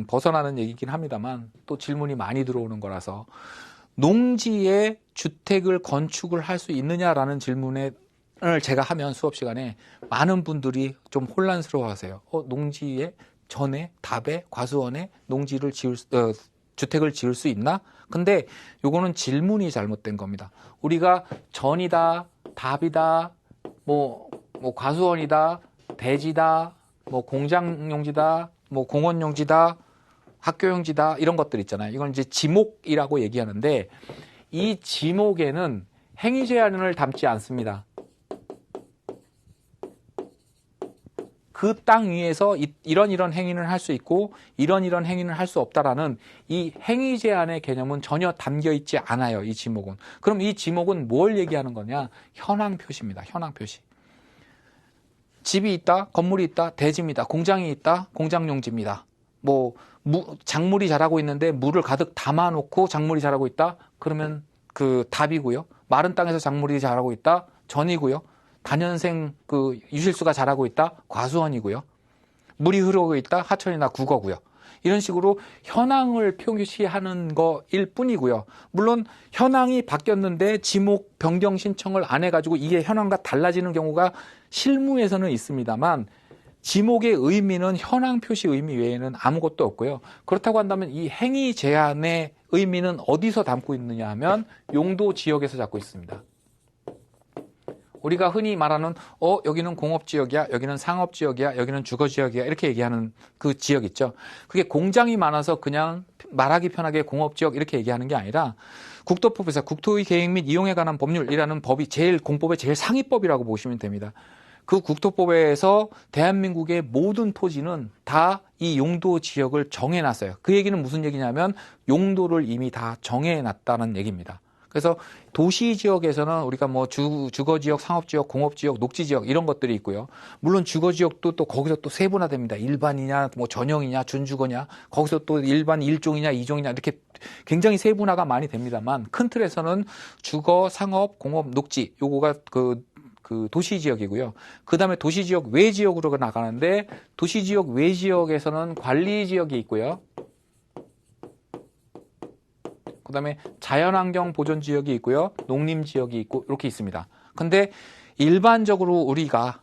벗어나는 얘기긴 합니다만 또 질문이 많이 들어오는 거라서 농지에 주택을 건축을 할 수 있느냐라는 질문을 제가 하면 수업 시간에 많은 분들이 좀 혼란스러워하세요. 농지에 전에 답에 과수원에 농지를 주택을 지을 수 있나? 근데 요거는 질문이 잘못된 겁니다. 우리가 전이다, 답이다, 뭐 과수원이다, 대지다, 뭐 공장용지다, 뭐 공원용지다, 학교용지다 이런 것들 있잖아요. 이건 이제 지목이라고 얘기하는데 이 지목에는 행위 제한을 담지 않습니다. 그 땅 위에서 이런 행위는 할 수 있고 이런 행위는 할 수 없다라는 이 행위 제한의 개념은 전혀 담겨 있지 않아요. 이 지목은. 그럼 이 지목은 뭘 얘기하는 거냐? 현황 표시입니다. 현황 표시. 집이 있다, 건물이 있다, 대지입니다. 공장이 있다, 공장용지입니다. 뭐 작물이 자라고 있는데 물을 가득 담아놓고 작물이 자라고 있다? 그러면 그 답이고요. 마른 땅에서 작물이 자라고 있다? 전이고요. 단연생 유실수가 자라고 있다? 과수원이고요. 물이 흐르고 있다? 하천이나 국어고요. 이런 식으로 현황을 표시하는 거일 뿐이고요. 물론 현황이 바뀌었는데 지목 변경 신청을 안 해가지고 이게 현황과 달라지는 경우가 실무에서는 있습니다만 지목의 의미는 현황 표시 의미 외에는 아무것도 없고요. 그렇다고 한다면 이 행위 제한의 의미는 어디서 담고 있느냐 하면 용도 지역에서 잡고 있습니다. 우리가 흔히 말하는 여기는 공업지역이야, 여기는 상업지역이야, 여기는 주거지역이야 이렇게 얘기하는 그 지역 있죠. 그게 공장이 많아서 그냥 말하기 편하게 공업지역 이렇게 얘기하는 게 아니라 국토법에서 국토의 계획 및 이용에 관한 법률이라는 법이 공법의 제일 상위법이라고 보시면 됩니다. 그 국토법에서 대한민국의 모든 토지는 다 이 용도 지역을 정해놨어요. 그 얘기는 무슨 얘기냐면 용도를 이미 다 정해놨다는 얘기입니다. 그래서 도시지역에서는 우리가 뭐 주거지역, 상업지역, 공업지역, 녹지지역 이런 것들이 있고요. 물론 주거지역도 또 거기서 또 세분화됩니다. 일반이냐, 뭐 전형이냐, 준주거냐, 거기서 또 일반 1종이냐, 2종이냐 이렇게 굉장히 세분화가 많이 됩니다만 큰 틀에서는 주거, 상업, 공업, 녹지 요거가 그 도시지역이고요. 그 다음에 도시지역 외지역으로 나가는데 도시지역 외지역에서는 관리지역이 있고요. 그 다음에 자연환경 보존지역이 있고요. 농림지역이 있고 이렇게 있습니다. 근데 일반적으로 우리가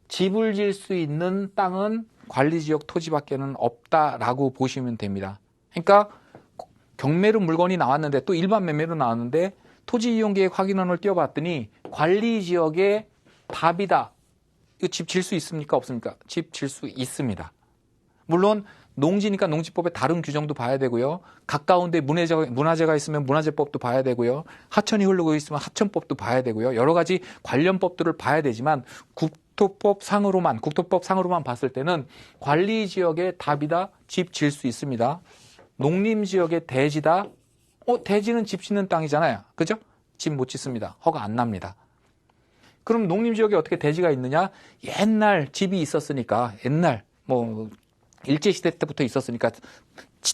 집을 지을 수 있는 땅은 관리지역 토지밖에는 없다라고 보시면 됩니다. 그러니까 경매로 물건이 나왔는데 또 일반 매매로 나왔는데 토지이용계획 확인원을 띄워봤더니 관리지역에 답이다. 이거 집 질 수 있습니까? 없습니까? 집 질 수 있습니다. 물론 농지니까 농지법의 다른 규정도 봐야 되고요. 가까운데 문화재가 있으면 문화재법도 봐야 되고요. 하천이 흐르고 있으면 하천법도 봐야 되고요. 여러 가지 관련 법들을 봐야 되지만 국토법 상으로만 봤을 때는 관리지역의 답이다. 집 질 수 있습니다. 농림지역의 대지다. 대지는 집 짓는 땅이잖아요. 그죠? 집 못 짓습니다. 허가 안 납니다. 그럼 농림지역에 어떻게 대지가 있느냐? 옛날 집이 있었으니까 옛날 일제시대 때부터 있었으니까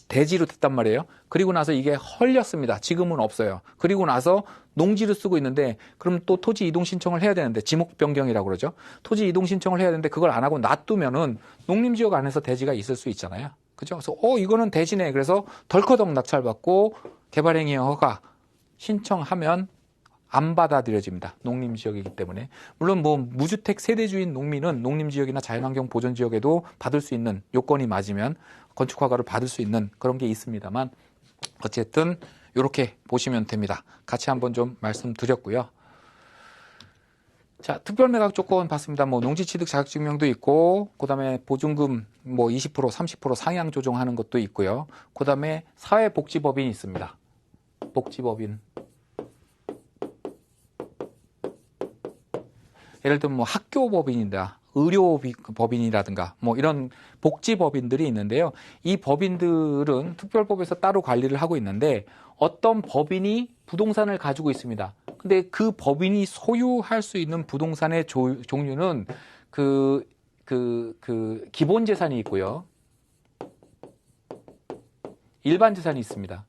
대지로 됐단 말이에요. 그리고 나서 이게 헐렸습니다. 지금은 없어요. 그리고 나서 농지를 쓰고 있는데 그럼 또 토지 이동 신청을 해야 되는데 지목 변경이라고 그러죠. 토지 이동 신청을 해야 되는데 그걸 안 하고 놔두면은 농림지역 안에서 대지가 있을 수 있잖아요. 그죠? 그래서 이거는 대지네. 그래서 덜커덕 낙찰받고 개발행위 허가 신청하면 안 받아들여집니다. 농림지역이기 때문에. 물론 무주택 세대주인 농민은 농림지역이나 자연환경 보존지역에도 받을 수 있는 요건이 맞으면 건축허가를 받을 수 있는 그런 게 있습니다만 어쨌든 이렇게 보시면 됩니다. 같이 한번 좀 말씀드렸고요. 자, 특별 매각 조건 봤습니다. 뭐 농지취득 자격증명도 있고, 그다음에 보증금 뭐 20%, 30% 상향 조정하는 것도 있고요. 그다음에 사회복지법인이 있습니다. 복지법인. 예를 들면 뭐 학교법인이다, 의료법인이라든가 뭐 이런 복지법인들이 있는데요. 이 법인들은 특별법에서 따로 관리를 하고 있는데 어떤 법인이 부동산을 가지고 있습니다. 근데 그 법인이 소유할 수 있는 부동산의 종류는 기본 재산이 있고요. 일반 재산이 있습니다.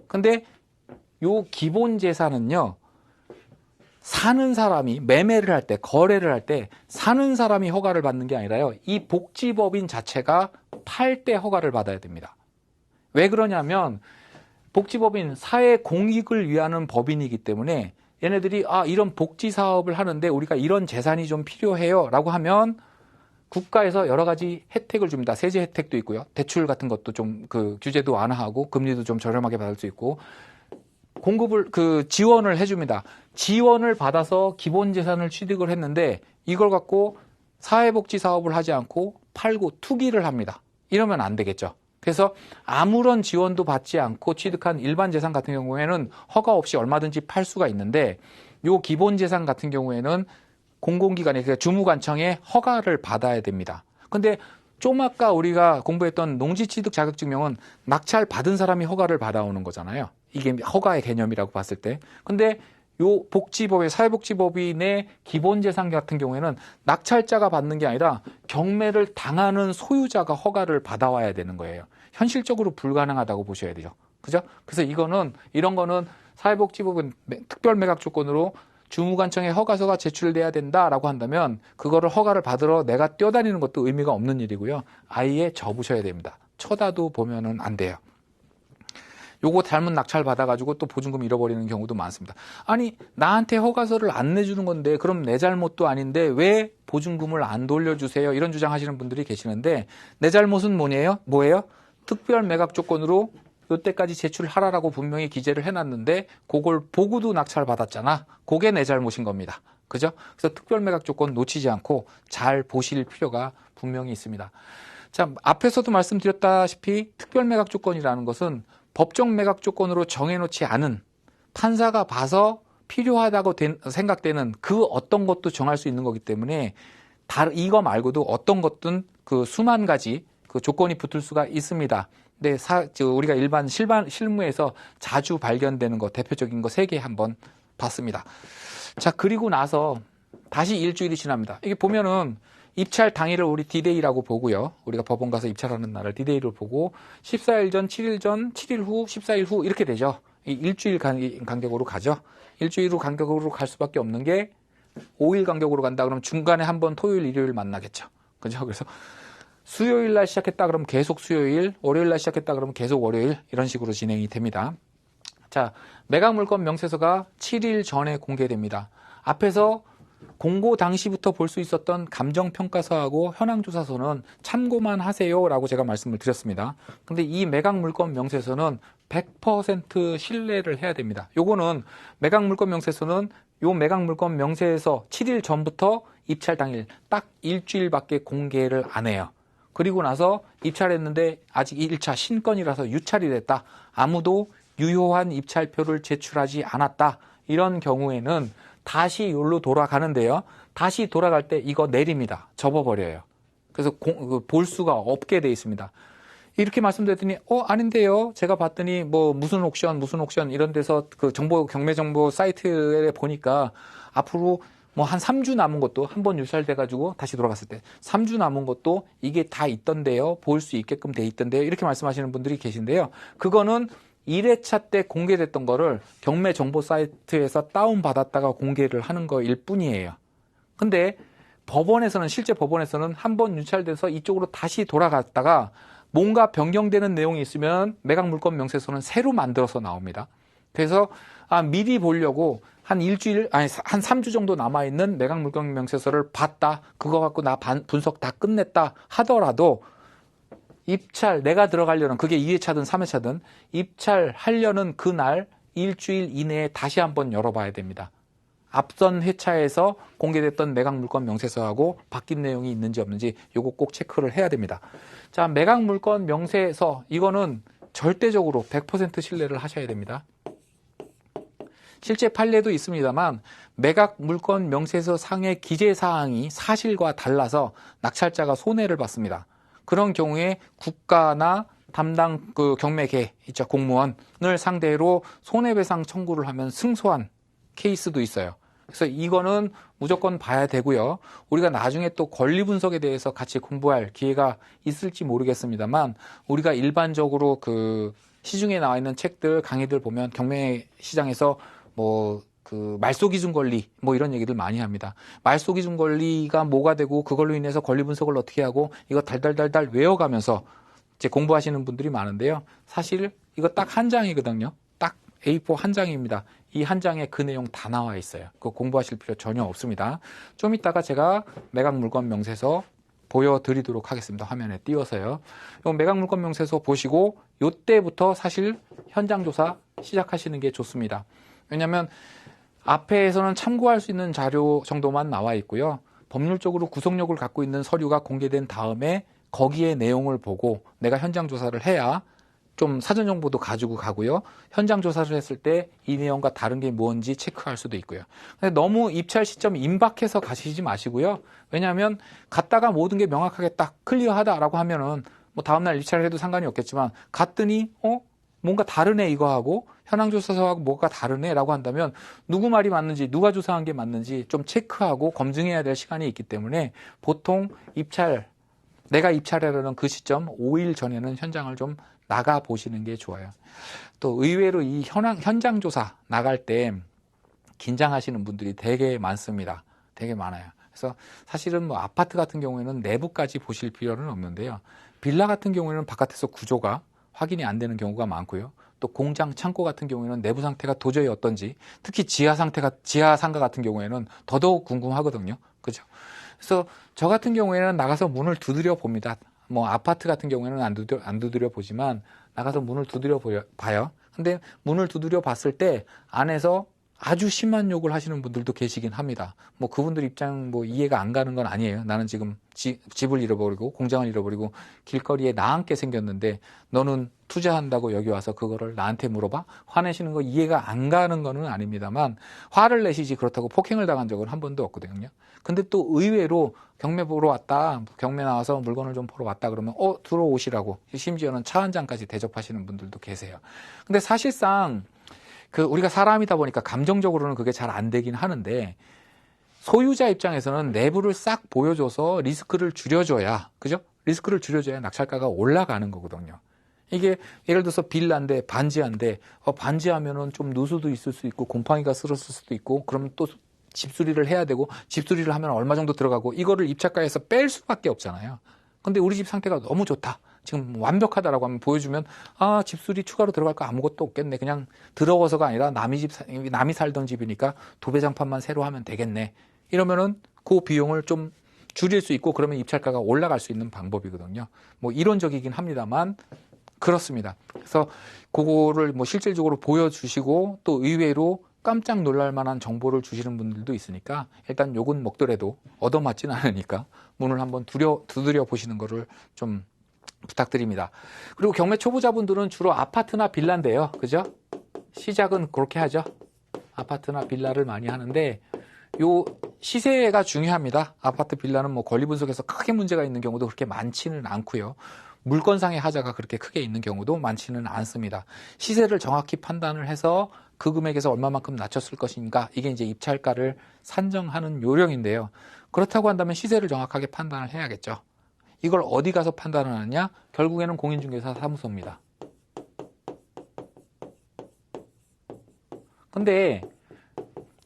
근데 요 기본 재산은요, 사는 사람이 매매를 할 때, 거래를 할 때 사는 사람이 허가를 받는 게 아니라요, 이 복지법인 자체가 팔 때 허가를 받아야 됩니다. 왜 그러냐면 복지법인 사회 공익을 위하는 법인이기 때문에 얘네들이 이런 복지 사업을 하는데 우리가 이런 재산이 좀 필요해요 라고 하면 국가에서 여러 가지 혜택을 줍니다. 세제 혜택도 있고요. 대출 같은 것도 좀 규제도 완화하고 금리도 좀 저렴하게 받을 수 있고 공급을 지원을 해줍니다. 지원을 받아서 기본 재산을 취득을 했는데 이걸 갖고 사회복지 사업을 하지 않고 팔고 투기를 합니다. 이러면 안 되겠죠. 그래서 아무런 지원도 받지 않고 취득한 일반 재산 같은 경우에는 허가 없이 얼마든지 팔 수가 있는데 요 기본 재산 같은 경우에는 공공기관에, 그러니까 주무관청에 허가를 받아야 됩니다. 근데 좀 아까 우리가 공부했던 농지취득 자격증명은 낙찰 받은 사람이 허가를 받아오는 거잖아요. 이게 허가의 개념이라고 봤을 때. 근데 요 복지법의 사회복지법인의 기본재산 같은 경우에는 낙찰자가 받는 게 아니라 경매를 당하는 소유자가 허가를 받아와야 되는 거예요. 현실적으로 불가능하다고 보셔야 되죠. 그죠? 그래서 이런 거는 사회복지법은 특별 매각 조건으로 주무관청에 허가서가 제출돼야 된다라고 한다면 그거를 허가를 받으러 내가 뛰어다니는 것도 의미가 없는 일이고요. 아예 접으셔야 됩니다. 쳐다도 보면은 안 돼요. 요거 잘못 낙찰 받아가지고 또 보증금 잃어버리는 경우도 많습니다. 아니, 나한테 허가서를 안 내주는 건데 그럼 내 잘못도 아닌데 왜 보증금을 안 돌려주세요? 이런 주장하시는 분들이 계시는데 내 잘못은 뭐예요? 특별 매각 조건으로 이때까지 제출하라라고 분명히 기재를 해놨는데 그걸 보고도 낙찰 받았잖아. 그게 내 잘못인 겁니다. 그죠? 그래서 특별 매각 조건 놓치지 않고 잘 보실 필요가 분명히 있습니다. 자, 앞에서도 말씀드렸다시피 특별 매각 조건이라는 것은 법정 매각 조건으로 정해놓지 않은 판사가 봐서 필요하다고 생각되는 그 어떤 것도 정할 수 있는 거기 때문에 이거 말고도 어떤 것든 수만 가지 조건이 붙을 수가 있습니다. 근데 우리가 일반 실무에서 자주 발견되는 거, 대표적인 거 3개 한번 봤습니다. 자, 그리고 나서 다시 일주일이 지납니다. 이게 보면은 입찰 당일을 우리 D-Day라고 보고요. 우리가 법원 가서 입찰하는 날을 D-Day로 보고 14일 전, 7일 전, 7일 후, 14일 후 이렇게 되죠. 일주일 간격으로 가죠. 일주일 후 간격으로 갈 수밖에 없는 게 5일 간격으로 간다 그러면 중간에 한번 토요일, 일요일 만나겠죠. 그죠? 그래서 수요일 날 시작했다 그러면 계속 수요일, 월요일 날 시작했다 그러면 계속 월요일 이런 식으로 진행이 됩니다. 자, 매각물건 명세서가 7일 전에 공개됩니다. 앞에서 공고 당시부터 볼 수 있었던 감정평가서하고 현황조사서는 참고만 하세요라고 제가 말씀을 드렸습니다. 근데 이 매각물건 명세서는 100% 신뢰를 해야 됩니다. 요거는 매각물건 명세서는 요 매각물건 명세에서 7일 전부터 입찰 당일 딱 일주일밖에 공개를 안 해요. 그리고 나서 입찰했는데 아직 1차 신건이라서 유찰이 됐다. 아무도 유효한 입찰표를 제출하지 않았다. 이런 경우에는 다시 여기로 돌아가는데요. 다시 돌아갈 때 이거 내립니다. 접어버려요. 그래서 볼 수가 없게 돼 있습니다. 이렇게 말씀드렸더니 아닌데요. 제가 봤더니 뭐 무슨 옥션 이런 데서 경매 정보 사이트에 보니까 앞으로 뭐 한 3주 남은 것도 한번 유찰돼 가지고 다시 돌아갔을 때 3주 남은 것도 이게 다 있던데요. 볼 수 있게끔 돼 있던데요. 이렇게 말씀하시는 분들이 계신데요. 그거는 1회차 때 공개됐던 거를 경매 정보 사이트에서 다운받았다가 공개를 하는 거일 뿐이에요. 근데 실제 법원에서는 한번 유찰돼서 이쪽으로 다시 돌아갔다가 뭔가 변경되는 내용이 있으면 매각물건 명세서는 새로 만들어서 나옵니다. 그래서 미리 보려고 한 3주 정도 남아있는 매각물건 명세서를 봤다. 그거 갖고 나 분석 다 끝냈다 하더라도 입찰 내가 들어가려는 그게 2회차든 3회차든 입찰하려는 그날 일주일 이내에 다시 한번 열어봐야 됩니다. 앞선 회차에서 공개됐던 매각물건 명세서하고 바뀐 내용이 있는지 없는지 요거 꼭 체크를 해야 됩니다. 자, 매각물건 명세서 이거는 절대적으로 100% 신뢰를 하셔야 됩니다. 실제 판례도 있습니다만 매각물건 명세서 상의 기재사항이 사실과 달라서 낙찰자가 손해를 봤습니다. 그런 경우에 국가나 담당 경매계 있죠, 공무원을 상대로 손해배상 청구를 하면 승소한 케이스도 있어요. 그래서 이거는 무조건 봐야 되고요. 우리가 나중에 또 권리 분석에 대해서 같이 공부할 기회가 있을지 모르겠습니다만 우리가 일반적으로 시중에 나와 있는 책들, 강의들 보면 경매 시장에서 말소 기준 권리 이런 얘기들 많이 합니다. 말소 기준 권리가 뭐가 되고 그걸로 인해서 권리 분석을 어떻게 하고 이거 달달달달 외워가면서 이제 공부하시는 분들이 많은데요. 사실 이거 딱 한 장이거든요. 딱 A4 한 장입니다. 이 한 장에 그 내용 다 나와 있어요. 그거 공부하실 필요 전혀 없습니다. 좀 이따가 제가 매각물건 명세서 보여드리도록 하겠습니다. 화면에 띄워서요. 이 매각물건 명세서 보시고 이때부터 사실 현장조사 시작하시는 게 좋습니다. 왜냐하면 앞에서는 참고할 수 있는 자료 정도만 나와 있고요. 법률적으로 구속력을 갖고 있는 서류가 공개된 다음에 거기에 내용을 보고 내가 현장 조사를 해야 좀 사전 정보도 가지고 가고요. 현장 조사를 했을 때 이 내용과 다른 게 뭔지 체크할 수도 있고요. 근데 너무 입찰 시점 임박해서 가시지 마시고요. 왜냐하면 갔다가 모든 게 명확하게 딱 클리어하다라고 하면은 다음날 입찰을 해도 상관이 없겠지만 갔더니 뭔가 다르네 이거하고 현황 조사서하고 뭐가 다르네라고 한다면 누구 말이 맞는지 누가 조사한 게 맞는지 좀 체크하고 검증해야 될 시간이 있기 때문에 보통 내가 입찰하려는 그 시점 5일 전에는 현장을 좀 나가 보시는 게 좋아요. 또 의외로 이 현장 조사 나갈 때 긴장하시는 분들이 되게 많습니다. 되게 많아요. 그래서 사실은 아파트 같은 경우에는 내부까지 보실 필요는 없는데요. 빌라 같은 경우에는 바깥에서 구조가 확인이 안 되는 경우가 많고요. 또 공장, 창고 같은 경우에는 내부 상태가 도저히 어떤지, 특히 지하 상가 같은 경우에는 더더욱 궁금하거든요. 그죠? 그래서 저 같은 경우에는 나가서 문을 두드려 봅니다. 아파트 같은 경우에는 안 두드려 보지만 나가서 문을 두드려 봐요. 근데 문을 두드려 봤을 때 안에서 아주 심한 욕을 하시는 분들도 계시긴 합니다. 그분들 입장 이해가 안 가는 건 아니에요. 나는 지금 집을 잃어버리고 공장을 잃어버리고 길거리에 나앉게 생겼는데 너는 투자한다고 여기 와서 그거를 나한테 물어봐? 화내시는 거 이해가 안 가는 거는 아닙니다만 화를 내시지 그렇다고 폭행을 당한 적은 한 번도 없거든요. 근데 또 의외로 경매 보러 왔다, 경매 나와서 물건을 좀 보러 왔다 그러면 들어오시라고 심지어는 차 한 잔까지 대접하시는 분들도 계세요. 근데 사실상 우리가 사람이다 보니까 감정적으로는 그게 잘 안 되긴 하는데 소유자 입장에서는 내부를 싹 보여줘서 리스크를 줄여줘야, 그죠? 리스크를 줄여줘야 낙찰가가 올라가는 거거든요. 이게 예를 들어서 빌라인데 반지하인데 반지하면은 좀 누수도 있을 수 있고 곰팡이가 쓸었을 수도 있고 그러면 또 집수리를 해야 되고 집수리를 하면 얼마 정도 들어가고 이거를 입찰가에서 뺄 수밖에 없잖아요. 근데 우리 집 상태가 너무 좋다. 지금 완벽하다라고 하면 보여주면 집수리 추가로 들어갈 거 아무것도 없겠네. 그냥 더러워서가 아니라 남이 살던 집이니까 도배장판만 새로 하면 되겠네. 이러면은 그 비용을 좀 줄일 수 있고 그러면 입찰가가 올라갈 수 있는 방법이거든요. 이론적이긴 합니다만 그렇습니다. 그래서 그거를 실질적으로 보여주시고 또 의외로 깜짝 놀랄 만한 정보를 주시는 분들도 있으니까 일단 욕은 먹더라도 얻어맞지는 않으니까 문을 한번 두드려 보시는 거를 좀 부탁드립니다. 그리고 경매 초보자분들은 주로 아파트나 빌라인데요. 그죠? 시작은 그렇게 하죠. 아파트나 빌라를 많이 하는데 요 시세가 중요합니다. 아파트 빌라는 권리 분석에서 크게 문제가 있는 경우도 그렇게 많지는 않고요. 물건상의 하자가 그렇게 크게 있는 경우도 많지는 않습니다. 시세를 정확히 판단을 해서 그 금액에서 얼마만큼 낮췄을 것인가, 이게 이제 입찰가를 산정하는 요령인데요. 그렇다고 한다면 시세를 정확하게 판단을 해야겠죠. 이걸 어디 가서 판단을 하느냐? 결국에는 공인중개사 사무소입니다. 근데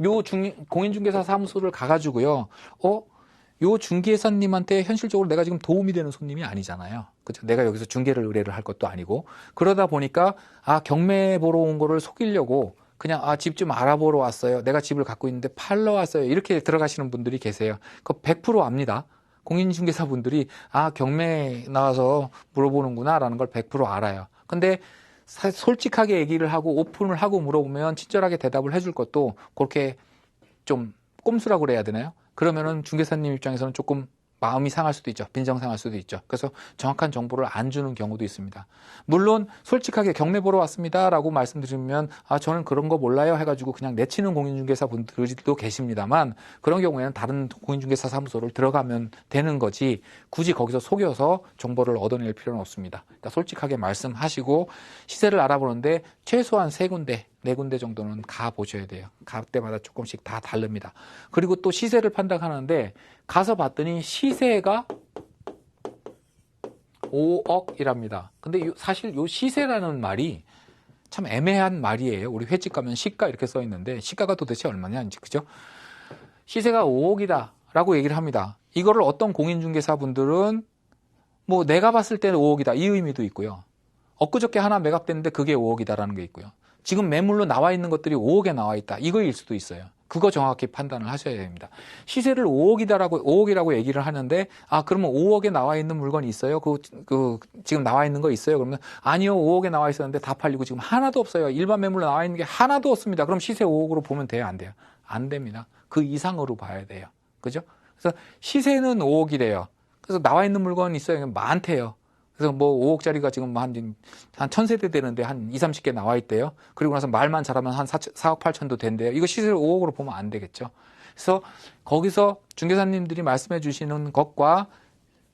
요 공인중개사 사무소를 가가지고요, 요 중개사님한테 현실적으로 내가 지금 도움이 되는 손님이 아니잖아요. 그죠? 내가 여기서 중개를 의뢰를 할 것도 아니고. 그러다 보니까, 경매 보러 온 거를 속이려고 그냥, 집 좀 알아보러 왔어요. 내가 집을 갖고 있는데 팔러 왔어요. 이렇게 들어가시는 분들이 계세요. 그거 100% 압니다. 공인중개사분들이, 경매 나와서 물어보는구나 라는 걸 100% 알아요. 근데 솔직하게 얘기를 하고 오픈을 하고 물어보면 친절하게 대답을 해줄 것도 그렇게 좀 꼼수라고 그래야 되나요? 그러면은 중개사님 입장에서는 조금 마음이 상할 수도 있죠. 빈정 상할 수도 있죠. 그래서 정확한 정보를 안 주는 경우도 있습니다. 물론 솔직하게 경매 보러 왔습니다라고 말씀드리면 저는 그런 거 몰라요 해가지고 그냥 내치는 공인중개사 분들도 계십니다만 그런 경우에는 다른 공인중개사 사무소를 들어가면 되는 거지 굳이 거기서 속여서 정보를 얻어낼 필요는 없습니다. 그러니까 솔직하게 말씀하시고 시세를 알아보는데 최소한 3군데 4군데 정도는 가보셔야 돼요. 갈 때마다 조금씩 다 다릅니다. 그리고 또 시세를 판단하는데 가서 봤더니 시세가 5억이랍니다. 근데 사실 요 시세라는 말이 참 애매한 말이에요. 우리 횟집 가면 시가 이렇게 써 있는데 시가가 도대체 얼마냐 이제 그죠? 시세가 5억이다 라고 얘기를 합니다. 이거를 어떤 공인중개사분들은 뭐 내가 봤을 때는 5억이다 이 의미도 있고요. 엊그저께 하나 매각됐는데 그게 5억이다라는 게 있고요. 지금 매물로 나와 있는 것들이 5억에 나와 있다. 이거일 수도 있어요. 그거 정확히 판단을 하셔야 됩니다. 시세를 5억이라고 얘기를 하는데, 그러면 5억에 나와 있는 물건이 있어요? 지금 나와 있는 거 있어요? 그러면, 아니요, 5억에 나와 있었는데 다 팔리고 지금 하나도 없어요. 일반 매물로 나와 있는 게 하나도 없습니다. 그럼 시세 5억으로 보면 돼요? 안 돼요? 안 됩니다. 그 이상으로 봐야 돼요. 그죠? 그래서 시세는 5억이래요. 그래서 나와 있는 물건이 있어요? 많대요. 그래서 뭐 5억짜리가 지금 한 1000세대 되는데 한 20, 30개 나와 있대요. 그리고 나서 말만 잘하면 한 4억 8천도 된대요. 이거 시세를 5억으로 보면 안 되겠죠. 그래서 거기서 중개사님들이 말씀해 주시는 것과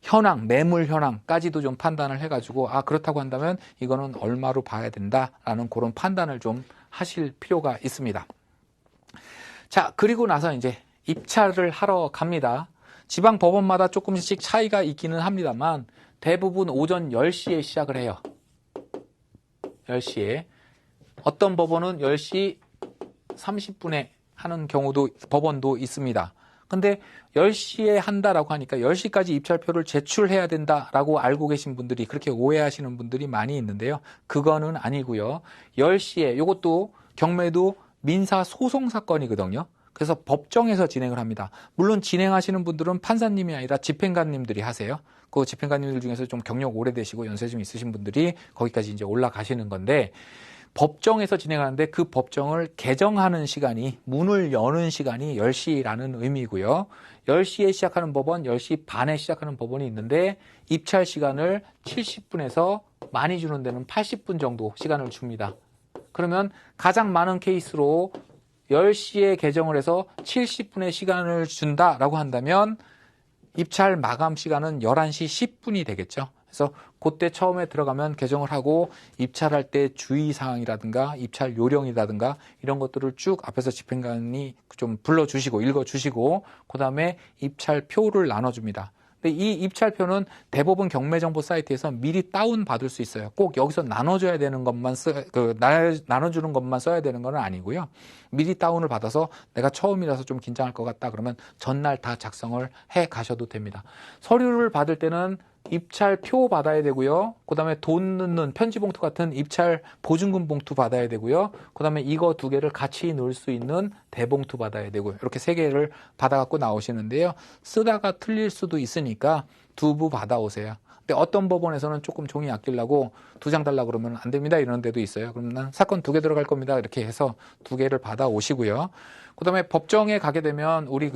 현황, 매물 현황까지도 좀 판단을 해가지고 그렇다고 한다면 이거는 얼마로 봐야 된다라는 그런 판단을 좀 하실 필요가 있습니다. 자, 그리고 나서 이제 입찰을 하러 갑니다. 지방 법원마다 조금씩 차이가 있기는 합니다만 대부분 오전 10시에 시작을 해요. 10시에. 어떤 법원은 10시 30분에 하는 경우도, 법원도 있습니다. 근데 10시에 한다라고 하니까 10시까지 입찰표를 제출해야 된다라고 알고 계신 분들이 그렇게 오해하시는 분들이 많이 있는데요. 그거는 아니고요. 10시에, 이것도 경매도 민사 소송 사건이거든요. 그래서 법정에서 진행을 합니다. 물론 진행하시는 분들은 판사님이 아니라 집행관님들이 하세요. 그 집행관님들 중에서 좀 경력 오래되시고 연세 좀 있으신 분들이 거기까지 이제 올라가시는 건데 법정에서 진행하는데 그 법정을 개정하는 시간이 문을 여는 시간이 10시라는 의미고요. 10시에 시작하는 법원, 10시 반에 시작하는 법원이 있는데 입찰 시간을 70분에서 많이 주는 데는 80분 정도 시간을 줍니다. 그러면 가장 많은 케이스로 10시에 개정을 해서 70분의 시간을 준다라고 한다면 입찰 마감 시간은 11시 10분이 되겠죠. 그래서 그때 처음에 들어가면 개정을 하고 입찰할 때 주의사항이라든가 입찰 요령이라든가 이런 것들을 쭉 앞에서 집행관이 좀 불러주시고 읽어주시고 그 다음에 입찰표를 나눠줍니다. 근데 이 입찰표는 대법원 경매정보 사이트에서 미리 다운받을 수 있어요. 꼭 여기서 나눠줘야 되는 것만 나눠주는 것만 써야 되는 건 아니고요. 미리 다운을 받아서 내가 처음이라서 좀 긴장할 것 같다 그러면 전날 다 작성을 해 가셔도 됩니다. 서류를 받을 때는 입찰표 받아야 되고요. 그 다음에 돈 넣는 편지봉투 같은 입찰 보증금 봉투 받아야 되고요. 그 다음에 이거 2개를 같이 넣을 수 있는 대봉투 받아야 되고요. 이렇게 3개를 받아갖고 나오시는데요. 쓰다가 틀릴 수도 있으니까 2부 받아오세요. 근데 어떤 법원에서는 조금 종이 아끼려고 2장 달라고 그러면 안 됩니다. 이런 데도 있어요. 그럼 난 사건 2개 들어갈 겁니다. 이렇게 해서 2개를 받아오시고요. 그 다음에 법정에 가게 되면 우리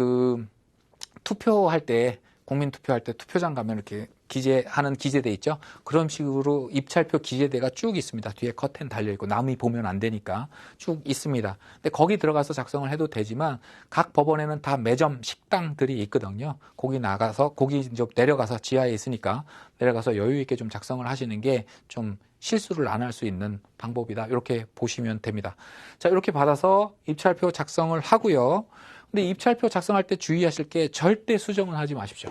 투표할 때 국민투표할 때 투표장 가면 이렇게 기재하는 기재대 있죠. 그런 식으로 입찰표 기재대가 쭉 있습니다. 뒤에 커튼 달려있고 남이 보면 안 되니까 쭉 있습니다. 근데 거기 들어가서 작성을 해도 되지만 각 법원에는 다 매점 식당들이 있거든요. 거기 이제 내려가서 지하에 있으니까 내려가서 여유 있게 좀 작성을 하시는 게 좀 실수를 안 할 수 있는 방법이다. 이렇게 보시면 됩니다. 자, 이렇게 받아서 입찰표 작성을 하고요. 근데 입찰표 작성할 때 주의하실 게 절대 수정은 하지 마십시오.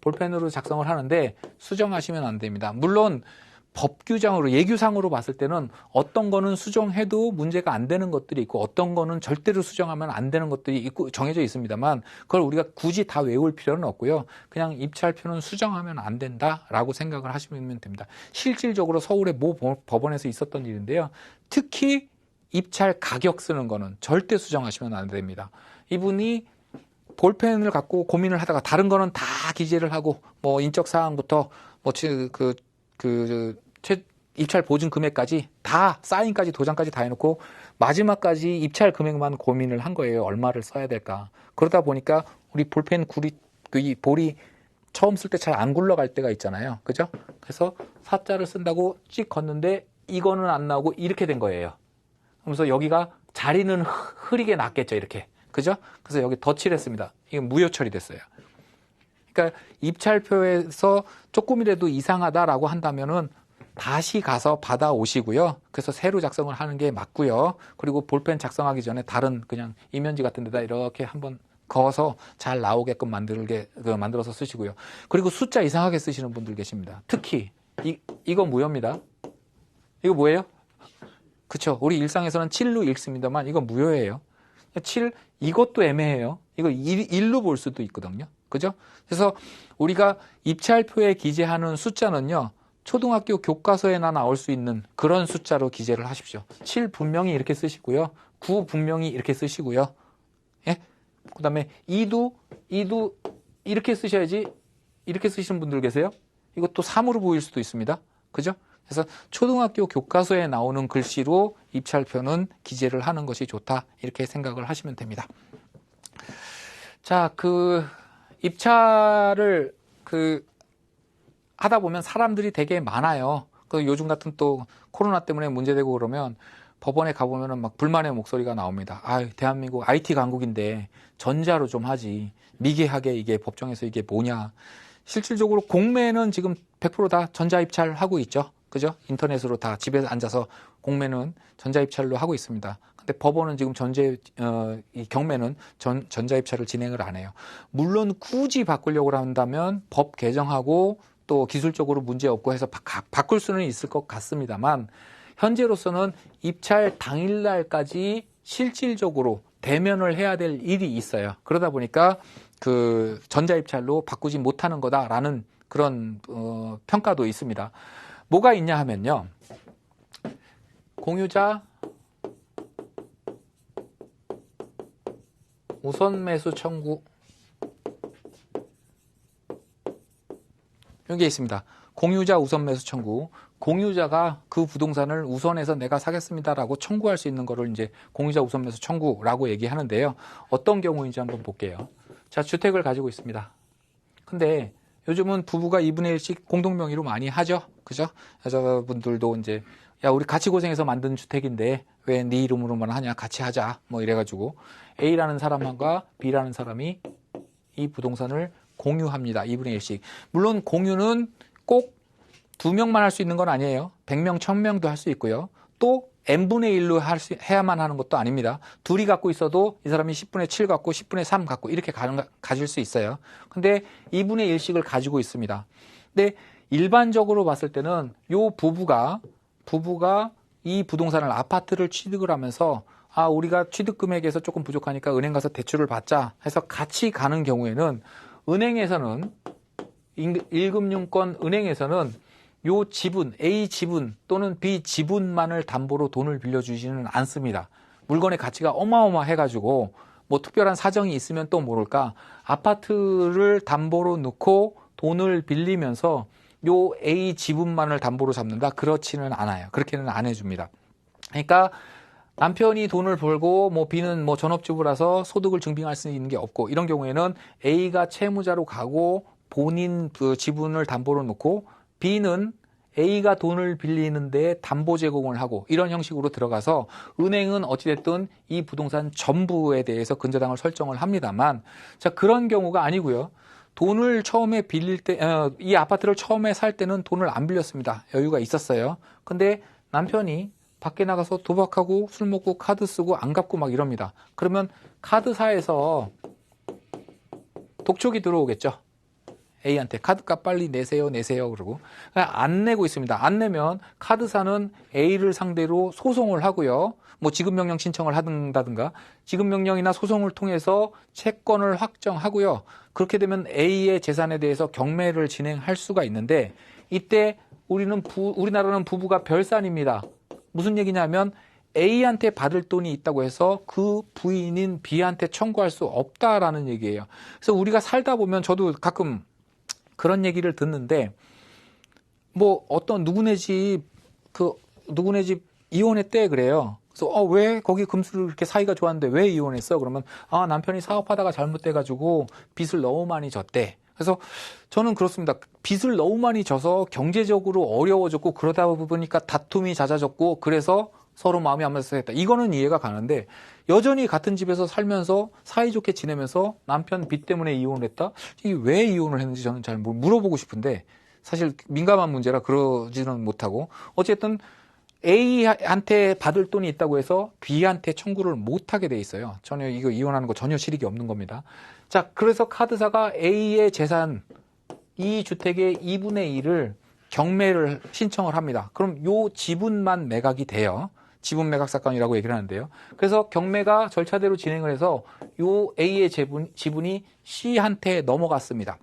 볼펜으로 작성을 하는데 수정하시면 안 됩니다. 물론 법규정으로 예규상으로 봤을 때는 어떤 거는 수정해도 문제가 안 되는 것들이 있고 어떤 거는 절대로 수정하면 안 되는 것들이 있고 정해져 있습니다만 그걸 우리가 굳이 다 외울 필요는 없고요. 그냥 입찰표는 수정하면 안 된다라고 생각을 하시면 됩니다. 실질적으로 서울의 모 법원에서 있었던 일인데요. 특히 입찰 가격 쓰는 거는 절대 수정하시면 안 됩니다. 이분이 볼펜을 갖고 고민을 하다가 다른 거는 다 기재를 하고 뭐 인적 사항부터 뭐 입찰 보증 금액까지 다 사인까지 도장까지 다 해놓고 마지막까지 입찰 금액만 고민을 한 거예요. 얼마를 써야 될까. 그러다 보니까 우리 볼펜 이 볼이 처음 쓸 때 잘 안 굴러갈 때가 있잖아요. 그죠? 그래서 사자를 쓴다고 찍 걷는데 이거는 안 나오고 이렇게 된 거예요. 그러면서 여기가 자리는 흐리게 났겠죠. 이렇게. 그죠? 그래서 여기 덧칠을 했습니다. 이게 무효 처리됐어요. 그러니까 입찰표에서 조금이라도 이상하다라고 한다면은 다시 가서 받아오시고요. 그래서 새로 작성을 하는 게 맞고요. 그리고 볼펜 작성하기 전에 다른 그냥 이면지 같은 데다 이렇게 한번 그어서 잘 나오게끔 만들어서 쓰시고요. 그리고 숫자 이상하게 쓰시는 분들 계십니다. 특히 이거 무효입니다. 이거 뭐예요? 그쵸. 우리 일상에서는 7로 읽습니다만 이거 무효예요. 7 이것도 애매해요. 이거 1로 볼 수도 있거든요. 그죠? 그래서 우리가 입찰표에 기재하는 숫자는요. 초등학교 교과서에나 나올 수 있는 그런 숫자로 기재를 하십시오. 7 분명히 이렇게 쓰시고요. 9 분명히 이렇게 쓰시고요. 예? 그 다음에 2도 이렇게 쓰셔야지. 이렇게 쓰시는 분들 계세요? 이것도 3으로 보일 수도 있습니다. 그죠? 그래서 초등학교 교과서에 나오는 글씨로 입찰표는 기재를 하는 것이 좋다. 이렇게 생각을 하시면 됩니다. 자, 입찰을 하다 보면 사람들이 되게 많아요. 요즘 같은 또 코로나 때문에 문제되고 그러면 법원에 가보면은 막 불만의 목소리가 나옵니다. 아, 대한민국 IT 강국인데 전자로 좀 하지. 미개하게 이게 법정에서 이게 뭐냐. 실질적으로 공매는 지금 100% 다 전자 입찰하고 있죠. 그죠? 인터넷으로 다 집에 앉아서 공매는 전자 입찰로 하고 있습니다. 근데 법원은 지금 이 경매는 전자 입찰을 진행을 안 해요. 물론 굳이 바꾸려고 한다면 법 개정하고 또 기술적으로 문제 없고 해서 바꿀 수는 있을 것 같습니다만 현재로서는 입찰 당일날까지 실질적으로 대면을 해야 될 일이 있어요. 그러다 보니까 전자입찰로 바꾸지 못하는 거다라는 그런 평가도 있습니다. 뭐가 있냐 하면요. 공유자 우선 매수 청구 여기에 있습니다. 공유자 우선 매수 청구. 공유자가 그 부동산을 우선해서 내가 사겠습니다라고 청구할 수 있는 거를 이제 공유자 우선 매수 청구라고 얘기하는데요. 어떤 경우인지 한번 볼게요. 자, 주택을 가지고 있습니다. 근데 요즘은 부부가 2분의 1씩 공동명의로 많이 하죠. 그죠? 여자분들도 이제 야, 우리 같이 고생해서 만든 주택인데 왜 네 이름으로만 하냐? 같이 하자. 뭐 이래가지고 A라는 사람과 B라는 사람이 이 부동산을 공유합니다. 2분의 1씩. 물론 공유는 꼭 2명만 할 수 있는 건 아니에요. 100명, 1000명도 할 수 있고요. 또 n분의 1로 해야만 하는 것도 아닙니다. 둘이 갖고 있어도 이 사람이 10분의 7 갖고 10분의 3 갖고 이렇게 가질 수 있어요. 근데 2분의 1씩을 가지고 있습니다. 근데 일반적으로 봤을 때는 요 부부가 이 부동산을 아파트를 취득을 하면서 아, 우리가 취득 금액에서 조금 부족하니까 은행 가서 대출을 받자 해서 같이 가는 경우에는 은행에서는 1금융권 은행에서는 요 지분, A 지분 또는 B 지분만을 담보로 돈을 빌려주지는 않습니다. 물건의 가치가 어마어마해가지고 뭐 특별한 사정이 있으면 또 모를까 아파트를 담보로 넣고 돈을 빌리면서 요 A 지분만을 담보로 잡는다? 그렇지는 않아요. 그렇게는 안 해줍니다. 그러니까 남편이 돈을 벌고 뭐 B는 뭐 전업주부라서 소득을 증빙할 수 있는 게 없고 이런 경우에는 A가 채무자로 가고 본인 그 지분을 담보로 놓고 B는 A가 돈을 빌리는데 담보 제공을 하고 이런 형식으로 들어가서 은행은 어찌됐든 이 부동산 전부에 대해서 근저당을 설정을 합니다만 자 그런 경우가 아니고요. 돈을 처음에 빌릴 때, 이 아파트를 처음에 살 때는 돈을 안 빌렸습니다. 여유가 있었어요. 근데 남편이 밖에 나가서 도박하고 술 먹고 카드 쓰고 안 갚고 막 이럽니다. 그러면 카드사에서 독촉이 들어오겠죠. A한테 카드값 빨리 내세요 그러고 안 내고 있습니다. 안 내면 카드사는 A를 상대로 소송을 하고요. 뭐 지급명령 신청을 한다든가 지급명령이나 소송을 통해서 채권을 확정하고요. 그렇게 되면 A의 재산에 대해서 경매를 진행할 수가 있는데 이때 우리나라는 부부가 별산입니다. 무슨 얘기냐면 A한테 받을 돈이 있다고 해서 그 부인인 B한테 청구할 수 없다라는 얘기예요. 그래서 우리가 살다 보면 저도 가끔 그런 얘기를 듣는데 뭐 어떤 누구네 집 그 누구네 집 이혼했대 그래요. 그래서 왜 거기 금수를 그렇게 사이가 좋았는데 왜 이혼했어? 그러면 남편이 사업하다가 잘못돼가지고 빚을 너무 많이 졌대. 그래서 저는 그렇습니다. 빚을 너무 많이 져서 경제적으로 어려워졌고 그러다 보니까 다툼이 잦아졌고 그래서 서로 마음이 안 맞아서 했다. 이거는 이해가 가는데 여전히 같은 집에서 살면서 사이좋게 지내면서 남편 빚 때문에 이혼을 했다? 이게 왜 이혼을 했는지 저는 잘 물어보고 싶은데 사실 민감한 문제라 그러지는 못하고 어쨌든 A한테 받을 돈이 있다고 해서 B한테 청구를 못하게 돼 있어요. 전혀 이거 이혼하는 거 전혀 실익이 없는 겁니다. 자, 그래서 카드사가 A의 재산 이 주택의 2분의 1을 경매를 신청을 합니다. 그럼 요 지분만 매각이 돼요. 지분 매각 사건이라고 얘기를 하는데요. 그래서 경매가 절차대로 진행을 해서 요 A의 지분이 C한테 넘어갔습니다.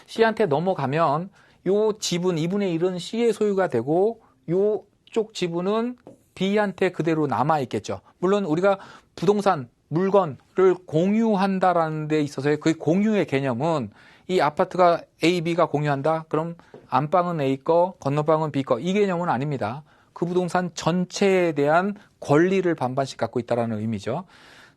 C한테 넘어가면 요 지분 2분의 1은 C의 소유가 되고 요쪽 지분은 B한테 그대로 남아있겠죠. 물론 우리가 부동산, 물건을 공유한다라는 데 있어서의 그 공유의 개념은 이 아파트가 A, B가 공유한다? 그럼 안방은 A 거, 건너방은 B 거. 이 개념은 아닙니다. 그 부동산 전체에 대한 권리를 반반씩 갖고 있다는 의미죠.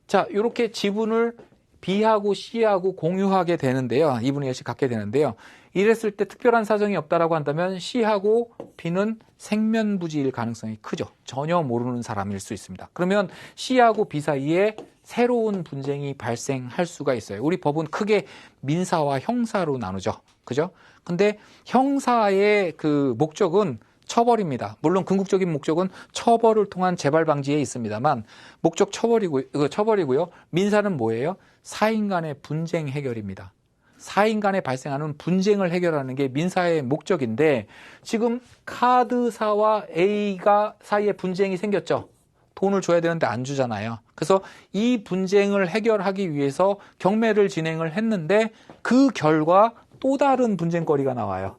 자, 이렇게 지분을 B하고 C하고 공유하게 되는데요. 2분의 1씩 갖게 되는데요. 이랬을 때 특별한 사정이 없다라고 한다면 C하고 B는 생면부지일 가능성이 크죠. 전혀 모르는 사람일 수 있습니다. 그러면 C하고 B 사이에 새로운 분쟁이 발생할 수가 있어요. 우리 법은 크게 민사와 형사로 나누죠. 그죠? 근데 형사의 그 목적은 처벌입니다. 물론 궁극적인 목적은 처벌을 통한 재발 방지에 있습니다만 목적 처벌이고요. 민사는 뭐예요? 사인 간의 분쟁 해결입니다. 사인 간에 발생하는 분쟁을 해결하는 게 민사의 목적인데 지금 카드사와 A가 사이에 분쟁이 생겼죠. 돈을 줘야 되는데 안 주잖아요. 그래서 이 분쟁을 해결하기 위해서 경매를 진행을 했는데 그 결과 또 다른 분쟁거리가 나와요.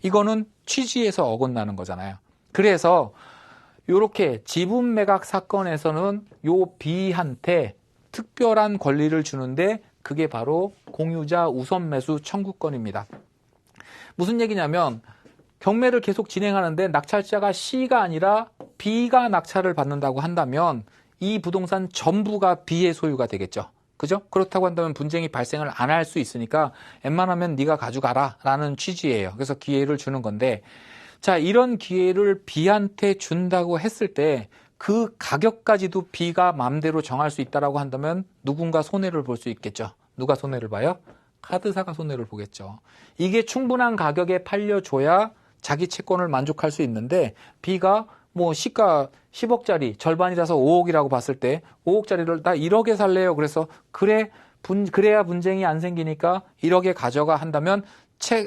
이거는 취지에서 어긋나는 거잖아요. 그래서 이렇게 지분 매각 사건에서는 요 B한테 특별한 권리를 주는데 그게 바로 공유자 우선 매수 청구권입니다. 무슨 얘기냐면 경매를 계속 진행하는데 낙찰자가 C가 아니라 B가 낙찰을 받는다고 한다면 이 부동산 전부가 B의 소유가 되겠죠. 그죠? 그렇다고 한다면 분쟁이 발생을 안 할 수 있으니까 웬만하면 네가 가져가라 라는 취지예요. 그래서 기회를 주는 건데 자, 이런 기회를 B한테 준다고 했을 때 그 가격까지도 B가 마음대로 정할 수 있다라고 한다면 누군가 손해를 볼 수 있겠죠. 누가 손해를 봐요? 카드사가 손해를 보겠죠. 이게 충분한 가격에 팔려줘야 자기 채권을 만족할 수 있는데 B가 뭐 시가 10억짜리 절반이라서 5억이라고 봤을 때 5억짜리를 나 1억에 살래요. 그래서 그래야 분쟁이 안 생기니까 1억에 가져가 한다면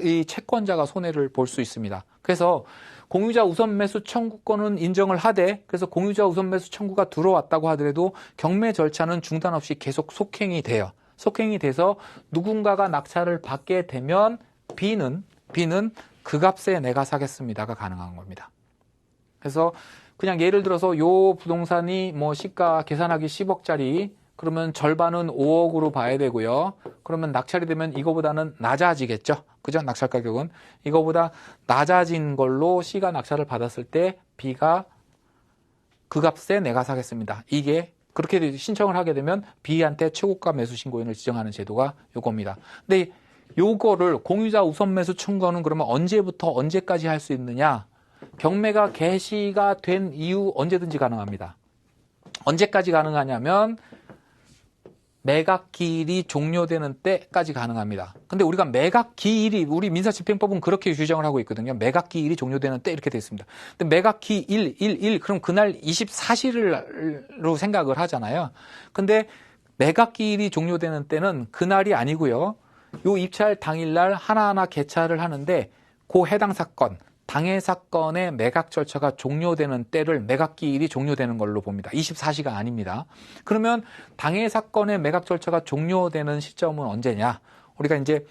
이 채권자가 손해를 볼 수 있습니다. 그래서 공유자 우선 매수 청구권은 인정을 하되 그래서 공유자 우선 매수 청구가 들어왔다고 하더라도 경매 절차는 중단 없이 계속 속행이 돼요. 속행이 돼서 누군가가 낙찰을 받게 되면 B는 그 값에 내가 사겠습니다가 가능한 겁니다. 그래서 그냥 예를 들어서 요 부동산이 뭐 시가 계산하기 10억짜리 그러면 절반은 5억으로 봐야 되고요. 그러면 낙찰이 되면 이거보다는 낮아지겠죠. 그죠? 낙찰 가격은. 이거보다 낮아진 걸로 C가 낙찰을 받았을 때 B가 그 값에 내가 사겠습니다. 이게 그렇게 신청을 하게 되면 B한테 최고가 매수 신고인을 지정하는 제도가 요겁니다. 근데 요거를 공유자 우선 매수 청구는 그러면 언제부터 언제까지 할 수 있느냐? 경매가 개시가 된 이후 언제든지 가능합니다. 언제까지 가능하냐면 매각 기일이 종료되는 때까지 가능합니다. 근데 우리가 매각 기일이 우리 민사집행법은 그렇게 규정을 하고 있거든요. 매각 기일이 종료되는 때 이렇게 되어 있습니다. 근데 매각 기일 그럼 그날 24시를로 생각을 하잖아요. 근데 매각 기일이 종료되는 때는 그날이 아니고요. 요 입찰 당일날 하나하나 개찰을 하는데 그 해당 사건 당해 사건의 매각 절차가 종료되는 때를 매각 기일이 종료되는 걸로 봅니다. 24시가 아닙니다. 그러면 당해 사건의 매각 절차가 종료되는 시점은 언제냐? 우리가 이제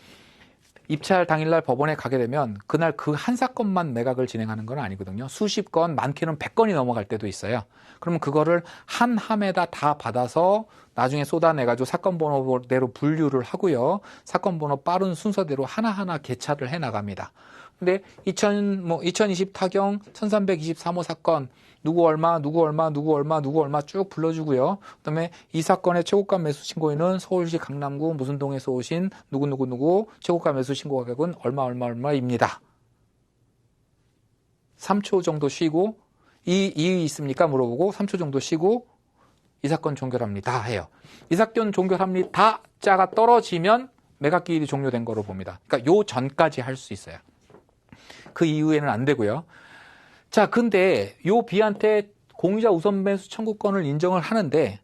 입찰 당일날 법원에 가게 되면 그날 그 한 사건만 매각을 진행하는 건 아니거든요. 수십 건, 많게는 100건이 넘어갈 때도 있어요. 그러면 그거를 한 함에다 다 받아서 나중에 쏟아내가지고 사건 번호대로 분류를 하고요. 사건 번호 빠른 순서대로 하나하나 개찰을 해나갑니다. 근데 2020 타경 1323호 사건 누구 얼마 쭉 불러주고요. 그다음에 이 사건의 최고가 매수 신고인은 서울시 강남구 무슨 동에서 오신 누구 최고가 매수 신고 가격은 얼마입니다. 3초 정도 쉬고 이의 있습니까? 물어보고 3초 정도 쉬고 이 사건 종결합니다 해요. 이 사건 종결합니다 자가 떨어지면 매각기일이 종료된 거로 봅니다. 그러니까 요 전까지 할 수 있어요. 그 이후에는 안 되고요. 자, 근데 요 B한테 공유자 우선 매수 청구권을 인정을 하는데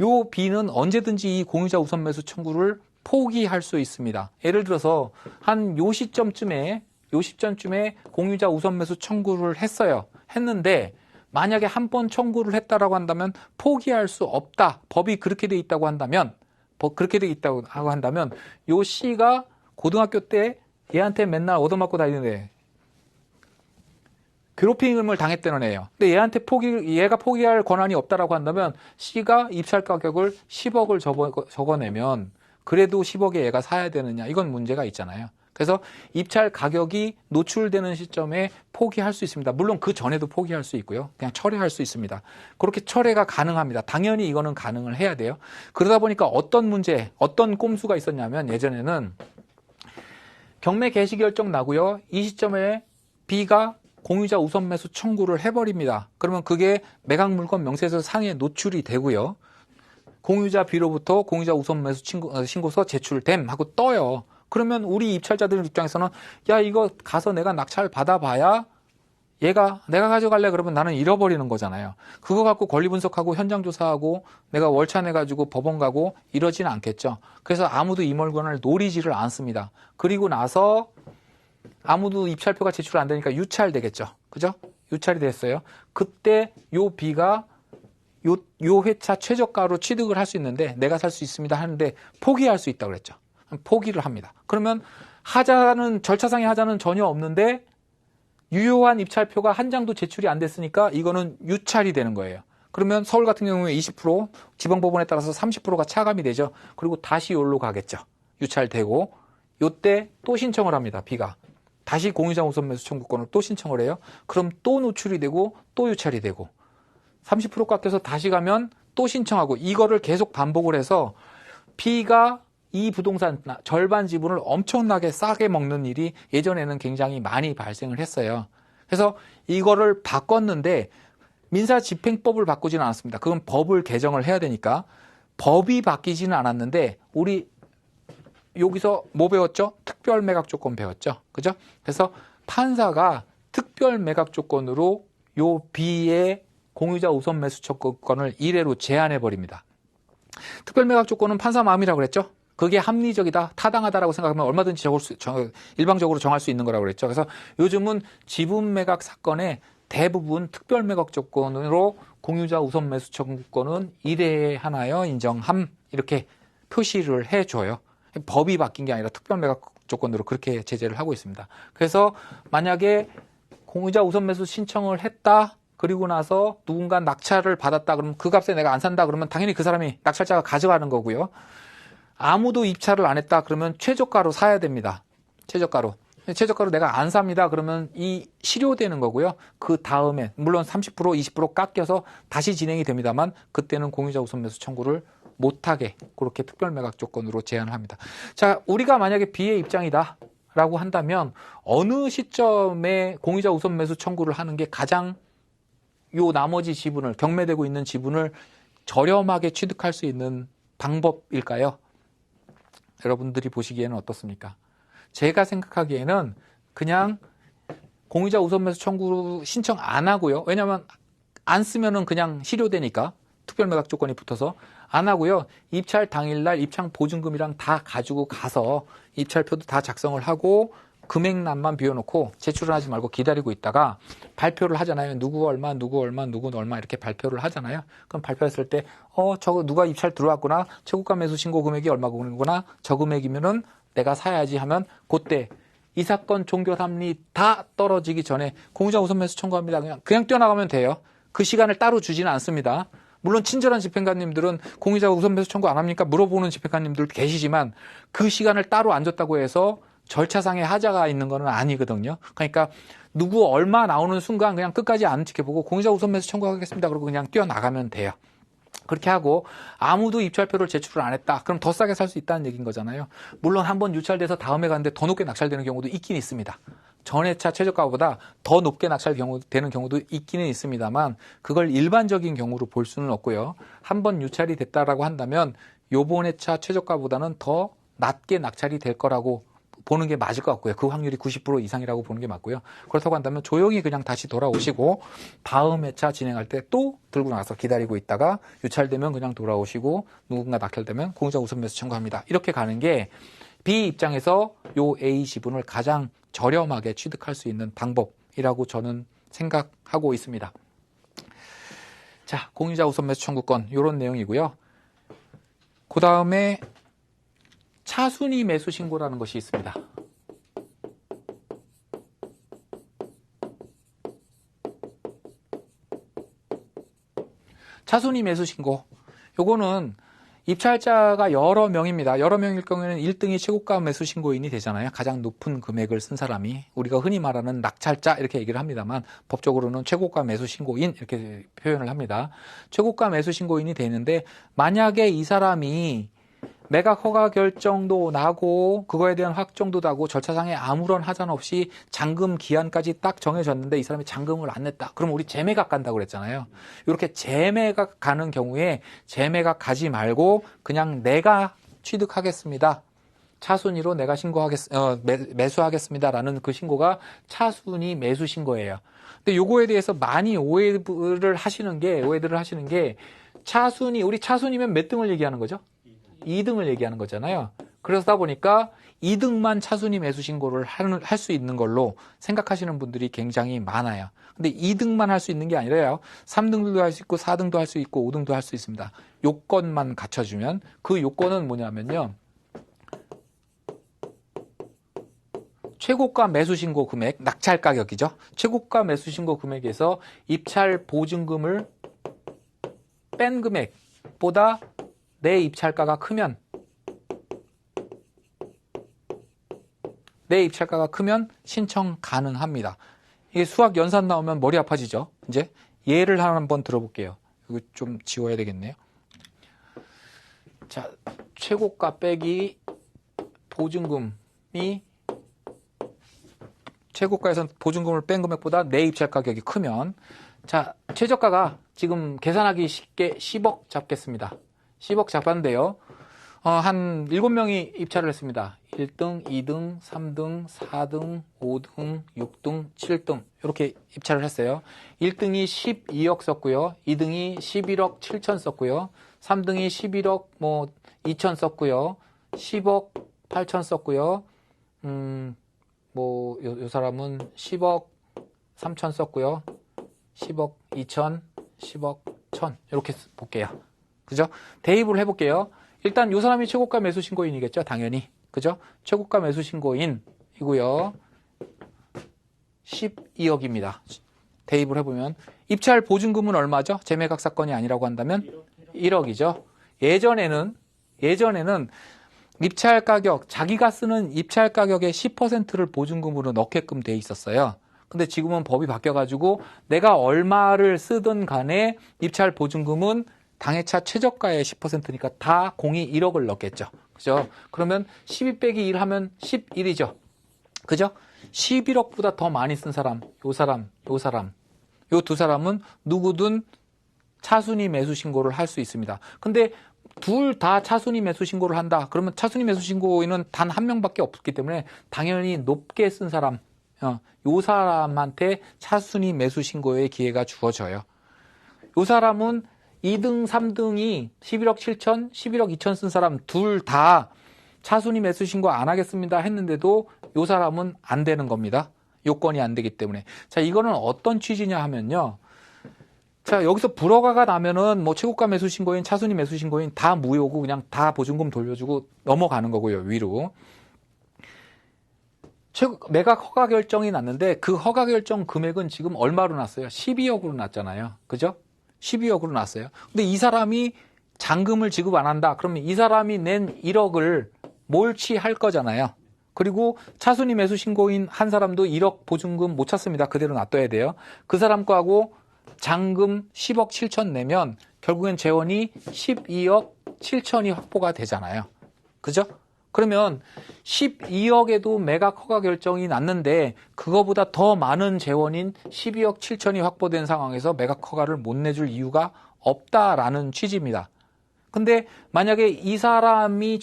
요 B는 언제든지 이 공유자 우선 매수 청구를 포기할 수 있습니다. 예를 들어서 한 요 시점쯤에 공유자 우선 매수 청구를 했는데 만약에 한 번 청구를 했다라고 한다면 포기할 수 없다. 법이 그렇게 돼 있다고 한다면 요 C가 고등학교 때 얘한테 맨날 얻어맞고 다니는데 괴롭힘을 당했다는 애예요. 근데 얘가 포기할 권한이 없다라고 한다면 C가 입찰 가격을 10억을 적어내면 그래도 10억에 얘가 사야 되느냐? 이건 문제가 있잖아요. 그래서 입찰 가격이 노출되는 시점에 포기할 수 있습니다. 물론 그 전에도 포기할 수 있고요. 그냥 철회할 수 있습니다. 그렇게 철회가 가능합니다. 당연히 이거는 가능을 해야 돼요. 그러다 보니까 어떤 꼼수가 있었냐면 예전에는 경매 개시 결정 나고요. 이 시점에 B가 공유자 우선 매수 청구를 해버립니다. 그러면 그게 매각 물건 명세서 상에 노출이 되고요. 공유자 B로부터 공유자 우선 매수 신고서 제출됨 하고 떠요. 그러면 우리 입찰자들 입장에서는 야 이거 가서 내가 낙찰 받아봐야 내가 가져갈래 그러면 나는 잃어버리는 거잖아요. 그거 갖고 권리 분석하고 현장 조사하고 내가 월차 내가지고 법원 가고 이러지는 않겠죠. 그래서 아무도 이 물건을 노리지를 않습니다. 그리고 나서 아무도 입찰표가 제출 안 되니까 유찰되겠죠. 그죠? 유찰이 됐어요. 그때 요 B가 요 회차 최저가로 취득을 할 수 있는데 내가 살 수 있습니다 하는데 포기할 수 있다고 그랬죠. 포기를 합니다. 그러면 절차상의 하자는 전혀 없는데 유효한 입찰표가 한 장도 제출이 안 됐으니까 이거는 유찰이 되는 거예요. 그러면 서울 같은 경우에 20%, 지방법원에 따라서 30%가 차감이 되죠. 그리고 다시 여기로 가겠죠. 유찰되고 요때 또 신청을 합니다. B가. 다시 공유자 우선 매수 청구권을 또 신청을 해요. 그럼 또 노출이 되고 또 유찰이 되고 30% 깎여서 다시 가면 또 신청하고 이거를 계속 반복을 해서 B가 이 부동산 절반 지분을 엄청나게 싸게 먹는 일이 예전에는 굉장히 많이 발생을 했어요. 그래서 이거를 바꿨는데 민사집행법을 바꾸지는 않았습니다. 그건 법을 개정을 해야 되니까 법이 바뀌지는 않았는데 우리 여기서 뭐 배웠죠? 특별 매각 조건 배웠죠. 그죠? 그래서 판사가 특별 매각 조건으로 요 B의 공유자 우선 매수 청구권을 이례로 제한해 버립니다. 특별 매각 조건은 판사 마음이라고 그랬죠? 그게 합리적이다, 타당하다라고 생각하면 얼마든지 일방적으로 정할 수 있는 거라고 그랬죠. 그래서 요즘은 지분 매각 사건에 대부분 특별 매각 조건으로 공유자 우선 매수 청구권은 이례하나요? 인정함 이렇게 표시를 해줘요. 법이 바뀐 게 아니라 특별 매각 조건으로 그렇게 제재를 하고 있습니다. 그래서 만약에 공유자 우선 매수 신청을 했다. 그리고 나서 누군가 낙찰을 받았다. 그러면 그 값에 내가 안 산다. 그러면 당연히 그 사람이 낙찰자가 가져가는 거고요. 아무도 입찰을 안 했다. 그러면 최저가로 사야 됩니다. 최저가로 내가 안 삽니다. 그러면 이 실효되는 거고요. 그 다음에 물론 30%, 20% 깎여서 다시 진행이 됩니다만 그때는 공유자 우선 매수 청구를 못하게 그렇게 특별 매각 조건으로 제한을 합니다. 자, 우리가 만약에 B의 입장이다 라고 한다면 어느 시점에 공유자 우선 매수 청구를 하는 게 가장 요 나머지 지분을 경매되고 있는 지분을 저렴하게 취득할 수 있는 방법일까요? 여러분들이 보시기에는 어떻습니까? 제가 생각하기에는 그냥 공유자 우선 매수 청구 신청 안 하고요. 왜냐하면 안 쓰면은 그냥 실효되니까 특별 매각 조건이 붙어서 안 하고요. 입찰 당일날 입찰 보증금이랑 다 가지고 가서 입찰표도 다 작성을 하고 금액란만 비워놓고 제출을 하지 말고 기다리고 있다가 발표를 하잖아요. 누구 얼마 이렇게 발표를 하잖아요. 그럼 발표했을 때 저거 누가 입찰 들어왔구나. 최고가 매수 신고 금액이 얼마구나. 저 금액이면은 내가 사야지 하면 그때 이 사건 종결합리 다 떨어지기 전에 공유자 우선 매수 청구합니다. 그냥 뛰어나가면 돼요. 그 시간을 따로 주지는 않습니다. 물론 친절한 집행관님들은 공유자 우선 매수 청구 안 합니까? 물어보는 집행관님들 계시지만 그 시간을 따로 안 줬다고 해서 절차상의 하자가 있는 거는 아니거든요. 그러니까 누구 얼마 나오는 순간 그냥 끝까지 안 지켜보고 공유자 우선 매수 청구하겠습니다. 그러고 그냥 뛰어나가면 돼요. 그렇게 하고 아무도 입찰표를 제출을 안 했다. 그럼 더 싸게 살 수 있다는 얘기인 거잖아요. 물론 한번 유찰돼서 다음에 갔는데 더 높게 낙찰되는 경우도 있긴 있습니다. 전회차 최저가보다 더 높게 낙찰되는 경우도 있기는 있습니다만 그걸 일반적인 경우로 볼 수는 없고요. 한번 유찰이 됐다라고 한다면 요번 회차 최저가보다는 더 낮게 낙찰이 될 거라고 보는 게 맞을 것 같고요. 그 확률이 90% 이상이라고 보는 게 맞고요. 그렇다고 한다면 조용히 그냥 다시 돌아오시고 다음 회차 진행할 때 또 들고 나서 기다리고 있다가 유찰되면 그냥 돌아오시고 누군가 낙찰되면 공유자 우선 매수 청구합니다. 이렇게 가는 게 B 입장에서 요 A 지분을 가장 저렴하게 취득할 수 있는 방법이라고 저는 생각하고 있습니다. 자, 공유자 우선 매수 청구권 이런 내용이고요. 그 다음에 차순위 매수 신고라는 것이 있습니다. 차순위 매수 신고. 요거는 입찰자가 여러 명입니다. 여러 명일 경우에는 1등이 최고가 매수 신고인이 되잖아요. 가장 높은 금액을 쓴 사람이. 우리가 흔히 말하는 낙찰자 이렇게 얘기를 합니다만 법적으로는 최고가 매수 신고인 이렇게 표현을 합니다. 최고가 매수 신고인이 되는데 만약에 이 사람이 매각 허가 결정도 나고 그거에 대한 확정도 나고 절차상에 아무런 하전 없이 잔금 기한까지 딱 정해졌는데 이 사람이 잔금을 안 냈다. 그럼 우리 재매각 간다고 그랬잖아요. 이렇게 재매각 가는 경우에 재매각 가지 말고 그냥 내가 취득하겠습니다. 차순위로 내가 매수하겠습니다라는 그 신고가 차순위 매수 신고예요. 근데 요거에 대해서 많이 오해들을 하시는 게 차순위, 우리 차순위면 몇 등을 얘기하는 거죠? 2등을 얘기하는 거잖아요. 그러다 보니까 2등만 차순위 매수 신고를 할 수 있는 걸로 생각하시는 분들이 굉장히 많아요. 근데 2등만 할 수 있는 게 아니라요. 3등도 할 수 있고 4등도 할 수 있고 5등도 할 수 있습니다. 요건만 갖춰주면 그 요건은 뭐냐면요. 최고가 매수 신고 금액, 낙찰 가격이죠. 최고가 매수 신고 금액에서 입찰 보증금을 뺀 금액보다 내 입찰가가 크면 신청 가능합니다. 이게 수학 연산 나오면 머리 아파지죠. 이제 예를 하나 한번 들어볼게요. 이거 좀 지워야 되겠네요. 자, 최고가 빼기 보증금이 최고가에서 보증금을 뺀 금액보다 내 입찰 가격이 크면 자, 최저가가 지금 계산하기 쉽게 10억 잡겠습니다. 10억 잡았는데요. 한 7명이 입찰을 했습니다. 1등, 2등, 3등, 4등, 5등, 6등, 7등 이렇게 입찰을 했어요. 1등이 12억 썼고요. 2등이 11억 7천 썼고요. 3등이 11억 2천 썼고요. 10억 8천 썼고요. 요 사람은 10억 3천 썼고요. 10억 2천, 10억 1천 이렇게 볼게요. 그죠? 대입을 해볼게요. 일단 이 사람이 최고가 매수 신고인이겠죠, 당연히. 그죠? 최고가 매수 신고인이고요. 12억입니다. 대입을 해보면 입찰 보증금은 얼마죠? 재매각 사건이 아니라고 한다면 1억이죠. 예전에는 입찰 가격, 자기가 쓰는 입찰 가격의 10%를 보증금으로 넣게끔 돼 있었어요. 근데 지금은 법이 바뀌어가지고 내가 얼마를 쓰든 간에 입찰 보증금은 당해차 최저가의 10%니까 다 공이 1억을 넣겠죠. 그죠? 그러면 12 빼기 1 하면 11이죠. 그죠? 11억보다 더 많이 쓴 사람, 요 두 사람은 누구든 차순위 매수 신고를 할 수 있습니다. 근데 둘 다 차순위 매수 신고를 한다. 그러면 차순위 매수 신고인은 단 한 명밖에 없기 때문에 당연히 높게 쓴 사람, 요 사람한테 차순위 매수 신고의 기회가 주어져요. 요 사람은 2등, 3등이 11억 7천, 11억 2천 쓴 사람 둘 다 차순위 매수 신고 안 하겠습니다 했는데도 요 사람은 안 되는 겁니다. 요건이 안 되기 때문에. 자, 이거는 어떤 취지냐 하면요. 자, 여기서 불허가가 나면은 최고가 매수 신고인, 차순위 매수 신고인 다 무효고 그냥 다 보증금 돌려주고 넘어가는 거고요, 위로. 매각 허가 결정이 났는데 그 허가 결정 금액은 지금 얼마로 났어요? 12억으로 났잖아요. 그죠? 12억으로 났어요. 근데 이 사람이 잔금을 지급 안 한다. 그러면 이 사람이 낸 1억을 몰취할 거잖아요. 그리고 차순위 매수 신고인 한 사람도 1억 보증금 못 찾습니다. 그대로 놔둬야 돼요. 그 사람 거하고 잔금 10억 7천 내면 결국엔 재원이 12억 7천이 확보가 되잖아요. 그죠? 그러면 12억에도 매각 허가 결정이 났는데 그거보다 더 많은 재원인 12억 7천이 확보된 상황에서 매각 허가를 못 내줄 이유가 없다라는 취지입니다. 근데 만약에 이 사람이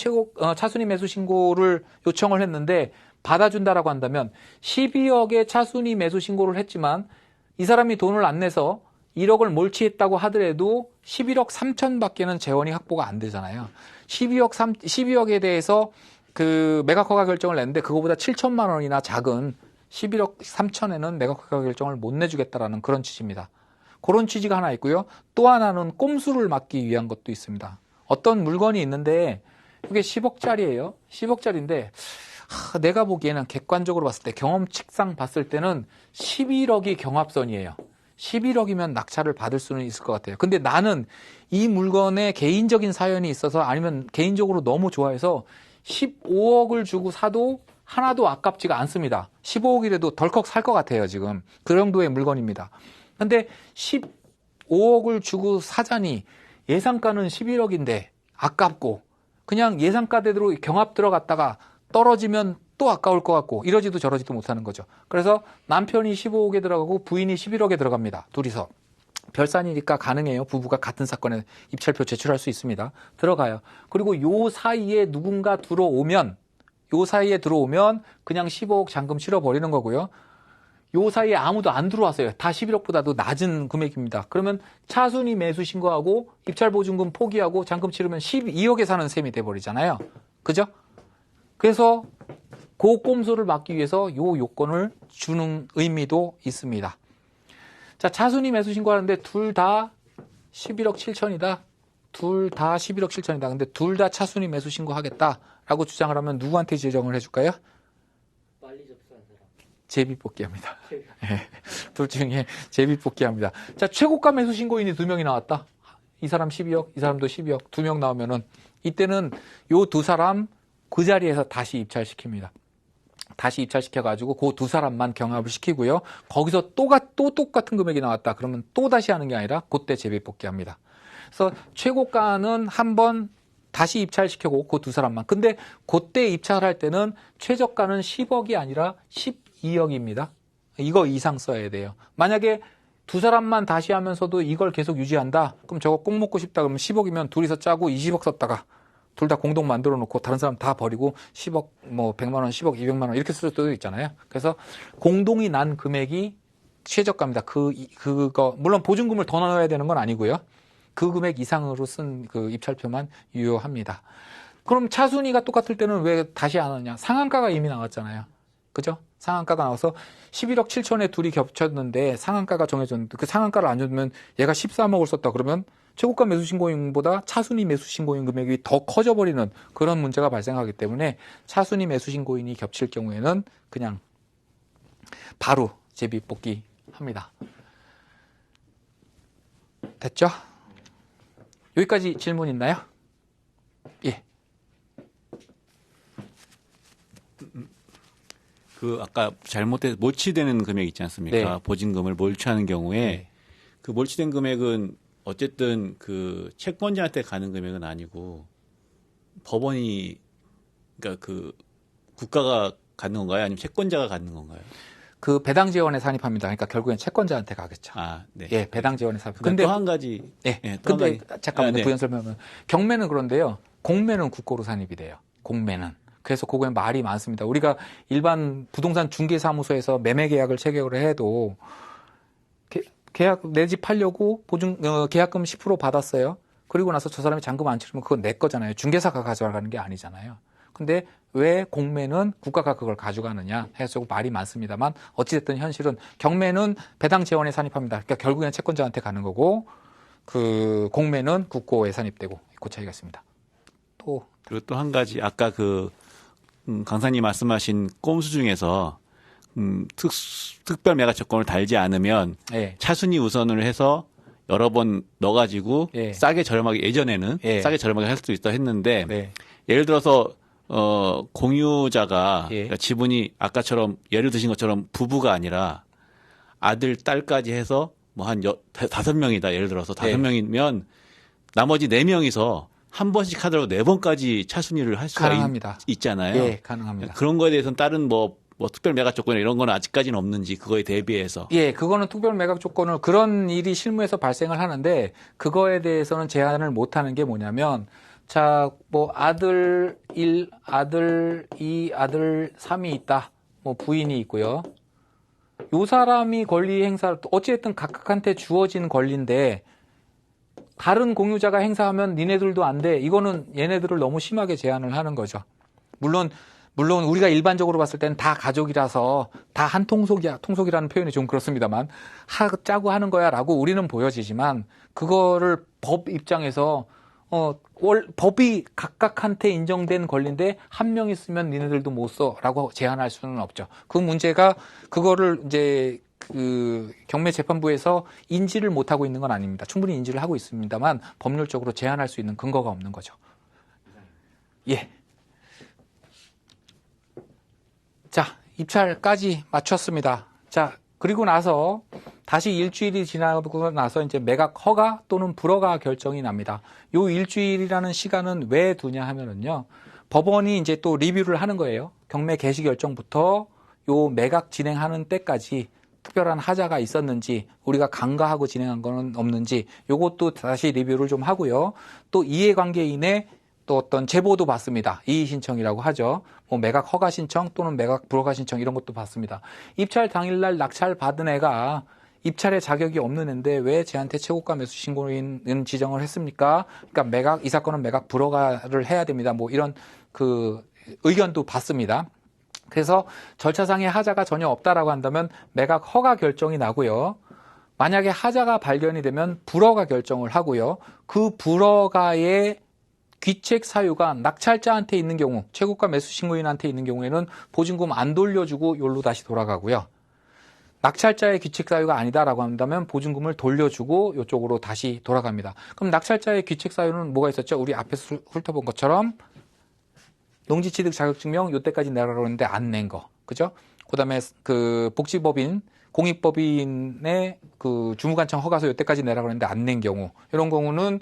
차순위 매수 신고를 요청을 했는데 받아준다라고 한다면 12억의 차순위 매수 신고를 했지만 이 사람이 돈을 안 내서 1억을 몰취했다고 하더라도 11억 3천밖에는 재원이 확보가 안 되잖아요. 12억에 대해서 그 매각 허가 결정을 냈는데 그거보다 7천만 원이나 작은 11억 3천에는 매각 허가 결정을 못 내주겠다라는 그런 취지입니다. 그런 취지가 하나 있고요. 또 하나는 꼼수를 막기 위한 것도 있습니다. 어떤 물건이 있는데 이게 10억짜리예요. 10억짜리인데 내가 보기에는 객관적으로 봤을 때 경험칙상 봤을 때는 11억이 경합선이에요. 11억이면 낙찰을 받을 수는 있을 것 같아요. 근데 나는 이 물건에 개인적인 사연이 있어서 아니면 개인적으로 너무 좋아해서 15억을 주고 사도 하나도 아깝지가 않습니다. 15억이라도 덜컥 살 것 같아요, 지금. 그 정도의 물건입니다. 근데 15억을 주고 사자니 예상가는 11억인데 아깝고 그냥 예상가대로 경합 들어갔다가 떨어지면 또 아까울 것 같고 이러지도 저러지도 못하는 거죠. 그래서 남편이 15억에 들어가고 부인이 11억에 들어갑니다. 둘이서. 별산이니까 가능해요. 부부가 같은 사건에 입찰표 제출할 수 있습니다. 들어가요. 그리고 요 사이에 누군가 들어오면 그냥 15억 잔금 치러버리는 거고요. 요 사이에 아무도 안 들어왔어요. 다 11억보다도 낮은 금액입니다. 그러면 차순위 매수 신고하고 입찰 보증금 포기하고 잔금 치르면 12억에 사는 셈이 돼버리잖아요. 그죠? 그래서 그 꼼수를 막기 위해서 요 요건을 주는 의미도 있습니다. 자, 차순위 매수 신고하는데 둘 다 11억 7천이다. 둘 다 11억 7천이다. 근데 둘 다 차순위 매수 신고하겠다라고 주장을 하면 누구한테 제정을 해줄까요? 빨리 접수한 사람. 제비뽑기합니다. 네, 둘 중에 제비뽑기합니다. 자, 최고가 매수 신고인이 2명이 나왔다. 이 사람 12억, 이 사람도 12억, 2명 나오면은 이때는 요 두 사람 그 자리에서 다시 입찰시킵니다. 다시 입찰시켜가지고 그 두 사람만 경합을 시키고요. 거기서 또 똑같은 금액이 나왔다. 그러면 또 다시 하는 게 아니라 그때 재비뽑기합니다. 그래서 최고가는 한번 다시 입찰시키고 그 두 사람만. 근데 그때 입찰할 때는 최저가는 10억이 아니라 12억입니다. 이거 이상 써야 돼요. 만약에 두 사람만 다시 하면서도 이걸 계속 유지한다. 그럼 저거 꼭 먹고 싶다. 그러면 10억이면 둘이서 짜고 20억 썼다가 둘 다 공동 만들어 놓고 다른 사람 다 버리고 10억, 뭐 100만 원, 10억, 200만 원 이렇게 쓸 수도 있잖아요. 그래서 공동이 난 금액이 최저가입니다. 그거 물론 보증금을 더 넣어야 되는 건 아니고요. 그 금액 이상으로 쓴 그 입찰표만 유효합니다. 그럼 차순위가 똑같을 때는 왜 다시 안 하냐? 상한가가 이미 나왔잖아요. 그죠? 상한가가 나와서 11억 7천에 둘이 겹쳤는데 상한가가 정해졌는데 그 상한가를 안 주면 얘가 13억을 썼다 그러면 최고가 매수 신고인보다 차순위 매수 신고인 금액이 더 커져버리는 그런 문제가 발생하기 때문에 차순위 매수 신고인이 겹칠 경우에는 그냥 바로 제비뽑기 합니다. 됐죠? 여기까지 질문 있나요? 예. 그 아까 몰치되는 금액 있지 않습니까? 네. 보증금을 몰취하는 경우에 네. 그 몰치된 금액은 어쨌든 그 채권자한테 가는 금액은 아니고 법원이 그러니까 그 국가가 갖는 건가요? 아니면 채권자가 갖는 건가요? 그 배당 지원에 산입합니다. 그러니까 결국엔 채권자한테 가겠죠. 아, 네. 예, 배당 지원에 산입. 근데 또 한 가지. 예. 네, 또 한 근데 가지. 잠깐만요. 네. 부연 설명은 경매는 그런데요. 공매는 국고로 산입이 돼요. 공매는. 그래서 그거에 말이 많습니다. 우리가 일반 부동산 중개사무소에서 매매 계약을 체결을 해도 계약 내 집 팔려고 계약금 10% 받았어요. 그리고 나서 저 사람이 잔금 안 치르면 그건 내 거잖아요. 중개사가 가져가는 게 아니잖아요. 근데 왜 공매는 국가가 그걸 가져가느냐 해서 말이 많습니다만 어찌됐든 현실은 경매는 배당 재원에 산입합니다. 그러니까 결국엔 채권자한테 가는 거고 그 공매는 국고에 산입되고 그 차이가 있습니다. 그리고 또 한 가지 아까 그 강사님 말씀하신 꼼수 중에서 특별 매각 조건을 달지 않으면 예. 차순위 우선을 해서 여러 번 넣어가지고 예. 싸게 저렴하게 예전에는 예. 싸게 저렴하게 할 수도 있다 했는데 네. 예를 들어서 공유자가 예. 그러니까 지분이 아까처럼 예를 드신 것처럼 부부가 아니라 아들, 딸까지 해서 뭐 한 5명이다. 예를 들어서 5명이면 나머지 4명이서 한 번씩 하더라도 4번까지 차순위를 할 수가 가능합니다. 있잖아요. 예, 가능합니다. 그런 거에 대해서는 다른 뭐 특별 매각 조건이나 이런 거는 아직까지는 없는지 그거에 대비해서. 예, 그거는 특별 매각 조건을 그런 일이 실무에서 발생을 하는데 그거에 대해서는 제한을 못 하는 게 뭐냐면 자, 뭐 아들 1, 아들 2, 아들 3이 있다. 뭐 부인이 있고요. 요 사람이 권리 행사를 어찌됐든 각각한테 주어진 권리인데 다른 공유자가 행사하면 니네들도 안 돼. 이거는 얘네들을 너무 심하게 제한을 하는 거죠. 물론 우리가 일반적으로 봤을 때는 다 가족이라서 다 한 통속이야. 통속이라는 표현이 좀 그렇습니다만 짜고 하는 거야라고 우리는 보여지지만 그거를 법 입장에서 법이 각각한테 인정된 권리인데 한 명 있으면 니네들도 못 써라고 제한할 수는 없죠. 그 문제가 그거를 이제 그 경매재판부에서 인지를 못하고 있는 건 아닙니다. 충분히 인지를 하고 있습니다만 법률적으로 제한할 수 있는 근거가 없는 거죠. 예. 자, 입찰까지 마쳤습니다. 자, 그리고 나서 다시 일주일이 지나고 나서 이제 매각 허가 또는 불허가 결정이 납니다. 요 일주일이라는 시간은 왜 두냐 하면은요. 법원이 이제 또 리뷰를 하는 거예요. 경매 개시 결정부터 요 매각 진행하는 때까지 특별한 하자가 있었는지 우리가 간과하고 진행한 거는 없는지 요것도 다시 리뷰를 좀 하고요. 또 이해관계인의 또 어떤 제보도 받습니다. 이의 신청이라고 하죠. 뭐 매각 허가 신청 또는 매각 불허가 신청 이런 것도 받습니다. 입찰 당일날 낙찰 받은 애가 입찰에 자격이 없는 애인데 왜 쟤한테 최고가 매수 신고인 지정을 했습니까? 그러니까 이 사건은 매각 불허가를 해야 됩니다. 뭐 이런 그 의견도 받습니다. 그래서 절차상의 하자가 전혀 없다라고 한다면 매각 허가 결정이 나고요. 만약에 하자가 발견이 되면 불허가 결정을 하고요. 그 불허가의 귀책 사유가 낙찰자한테 있는 경우, 최고가 매수 신고인한테 있는 경우에는 보증금 안 돌려주고 요로 다시 돌아가고요. 낙찰자의 귀책 사유가 아니다라고 한다면 보증금을 돌려주고 이쪽으로 다시 돌아갑니다. 그럼 낙찰자의 귀책 사유는 뭐가 있었죠? 우리 앞에서 훑어본 것처럼 농지취득 자격증명 요때까지 내라고 했는데 안 낸 거. 그죠? 그다음에 그 복지법인, 공익법인의 그 주무관청 허가서 요때까지 내라고 했는데 안 낸 경우. 이런 경우는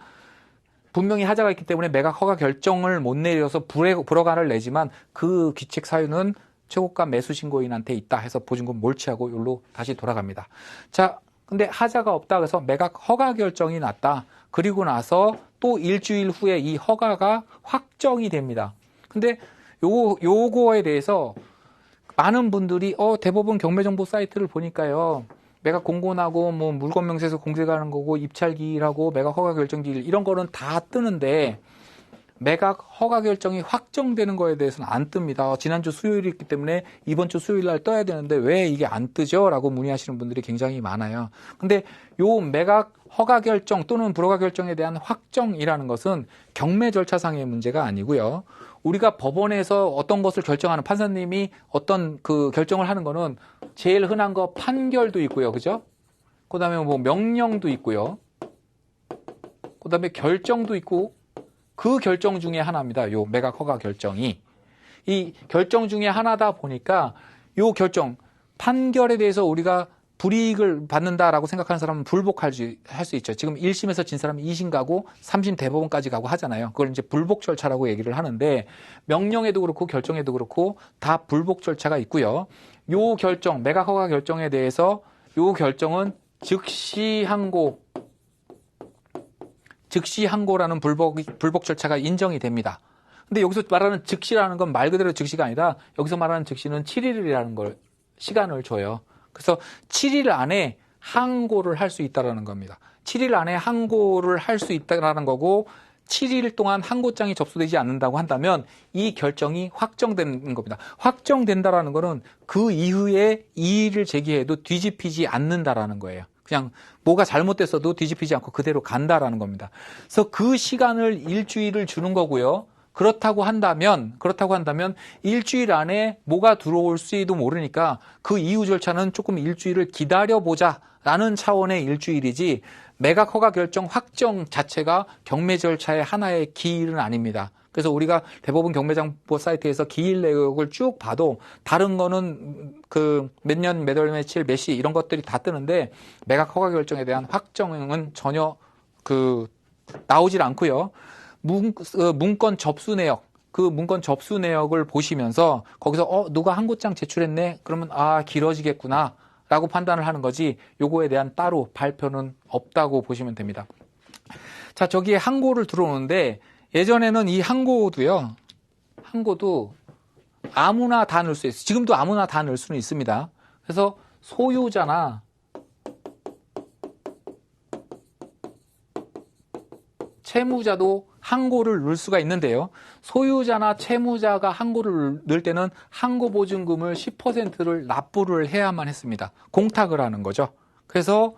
분명히 하자가 있기 때문에 매각 허가 결정을 못 내려서 불허가를 내지만 그 귀책 사유는 최고가 매수 신고인한테 있다 해서 보증금 몰취하고 여기로 다시 돌아갑니다. 자, 근데 하자가 없다 그래서 매각 허가 결정이 났다. 그리고 나서 또 일주일 후에 이 허가가 확정이 됩니다. 근데 요거에 대해서 많은 분들이 대법원 경매정보 사이트를 보니까요. 매각 공고나고 뭐 물건 명세서 공제가는 거고 입찰 기일하고 매각 허가 결정 기일 이런 거는 다 뜨는데 매각 허가 결정이 확정되는 거에 대해서는 안 뜹니다. 지난주 수요일이 있기 때문에 이번 주 수요일 날 떠야 되는데 왜 이게 안 뜨죠? 라고 문의하시는 분들이 굉장히 많아요. 근데 요 매각 허가 결정 또는 불허가 결정에 대한 확정이라는 것은 경매 절차상의 문제가 아니고요. 우리가 법원에서 어떤 것을 결정하는 판사님이 어떤 그 결정을 하는 거는 제일 흔한 거 판결도 있고요. 그죠? 그 다음에 뭐 명령도 있고요. 그 다음에 결정도 있고 그 결정 중에 하나입니다. 요 매각 허가 결정이. 이 결정 중에 하나다 보니까 요 결정, 판결에 대해서 우리가 불이익을 받는다라고 생각하는 사람은 불복할 수 있죠. 지금 1심에서 진 사람이 2심 가고 3심 대법원까지 가고 하잖아요. 그걸 이제 불복 절차라고 얘기를 하는데 명령에도 그렇고 결정에도 그렇고 다 불복 절차가 있고요. 요 결정, 매각 허가 결정에 대해서 요 결정은 즉시 항고라는 불복 절차가 인정이 됩니다. 근데 여기서 말하는 즉시라는 건 말 그대로 즉시가 아니라 여기서 말하는 즉시는 7일이라는 걸 시간을 줘요. 그래서 7일 안에 항고를 할 수 있다라는 겁니다. 7일 안에 항고를 할 수 있다라는 거고 7일 동안 항고장이 접수되지 않는다고 한다면 이 결정이 확정되는 겁니다. 확정된다라는 거는 그 이후에 이의를 제기해도 뒤집히지 않는다라는 거예요. 그냥 뭐가 잘못됐어도 뒤집히지 않고 그대로 간다라는 겁니다. 그래서 그 시간을 일주일을 주는 거고요. 그렇다고 한다면 일주일 안에 뭐가 들어올 수도 모르니까 그 이후 절차는 조금 일주일을 기다려보자라는 차원의 일주일이지 매각 허가 결정 확정 자체가 경매 절차의 하나의 기일은 아닙니다. 그래서 우리가 대법원 경매장부 사이트에서 기일 내역을 쭉 봐도 다른 거는 그 몇 년, 몇 월, 며칠, 몇 시 이런 것들이 다 뜨는데 매각 허가 결정에 대한 확정은 전혀 나오질 않고요. 문건 접수 내역, 그 문건 접수 내역을 보시면서 거기서 누가 항고장 제출했네? 그러면 길어지겠구나 라고 판단을 하는 거지 요거에 대한 따로 발표는 없다고 보시면 됩니다. 자, 저기에 항고를 들어오는데 예전에는 이 항고도 아무나 다 넣을 수 있어요. 지금도 아무나 다 넣을 수는 있습니다. 그래서 소유자나 채무자도 항고를 넣을 수가 있는데요. 소유자나 채무자가 항고를 넣을 때는 항고보증금을 10%를 납부를 해야만 했습니다. 공탁을 하는 거죠. 그래서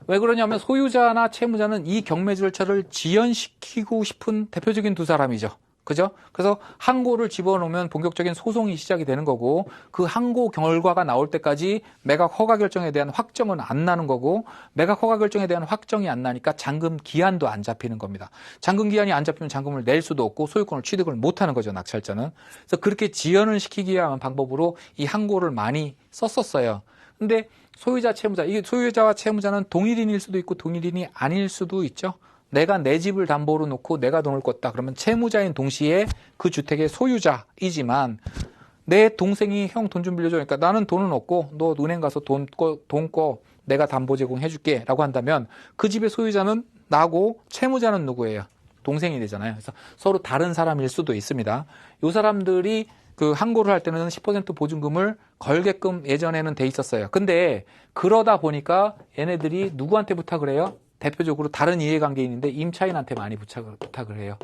왜 그러냐면 소유자나 채무자는 이 경매 절차를 지연시키고 싶은 대표적인 두 사람이죠. 그죠? 그래서 항고를 집어넣으면 본격적인 소송이 시작이 되는 거고 그 항고 결과가 나올 때까지 매각 허가 결정에 대한 확정은 안 나는 거고 매각 허가 결정에 대한 확정이 안 나니까 잔금 기한도 안 잡히는 겁니다. 잔금 기한이 안 잡히면 잔금을 낼 수도 없고 소유권을 취득을 못 하는 거죠, 낙찰자는. 그래서 그렇게 지연을 시키기 위한 방법으로 이 항고를 많이 썼었어요. 근데 소유자, 채무자, 이게 소유자와 채무자는 동일인일 수도 있고 동일인이 아닐 수도 있죠. 내가 내 집을 담보로 놓고 내가 돈을 꿨다. 그러면 채무자인 동시에 그 주택의 소유자이지만 내 동생이 형 돈 좀 빌려줘. 그러니까 나는 돈은 없고 너 은행 가서 돈 꿔 내가 담보 제공해줄게 라고 한다면 그 집의 소유자는 나고 채무자는 누구예요? 동생이 되잖아요. 그래서 서로 다른 사람일 수도 있습니다. 이 사람들이 그 항고를 할 때는 10% 보증금을 걸게끔 예전에는 돼 있었어요. 근데 그러다 보니까 얘네들이 누구한테 부탁을 해요? 대표적으로 다른 이해관계인인데 임차인한테 많이 부탁을 해요.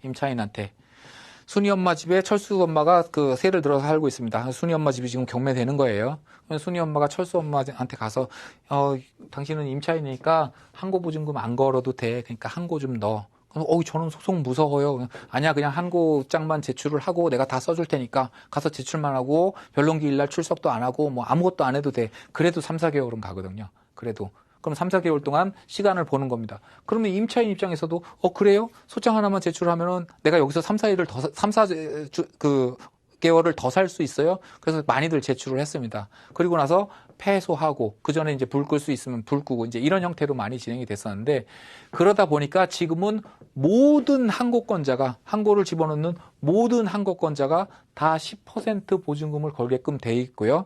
임차인한테. 순이 엄마 집에 철수 엄마가 그 세를 들어서 살고 있습니다. 순이 엄마 집이 지금 경매되는 거예요. 순이 엄마가 철수 엄마한테 가서 당신은 임차인이니까 항고 보증금 안 걸어도 돼. 그러니까 항고 좀 넣어. 저는 소송 무서워요. 아니야, 그냥 항고장만 제출을 하고 내가 다 써줄 테니까 가서 제출만 하고 변론기일날 출석도 안 하고 뭐 아무것도 안 해도 돼. 그래도 3, 4개월은 가거든요. 그래도. 그럼 3, 4개월 동안 시간을 보는 겁니다. 그러면 임차인 입장에서도 그래요? 소장 하나만 제출하면은 내가 여기서 3, 4일을 더 3, 4개월을 더 살 수 있어요? 그래서 많이들 제출을 했습니다. 그리고 나서 패소하고 그 전에 이제 불 끌 수 있으면 불 끄고 이제 이런 형태로 많이 진행이 됐었는데 그러다 보니까 지금은 모든 항고권자가 항고를 집어넣는 모든 항고권자가 다 10% 보증금을 걸게끔 돼 있고요.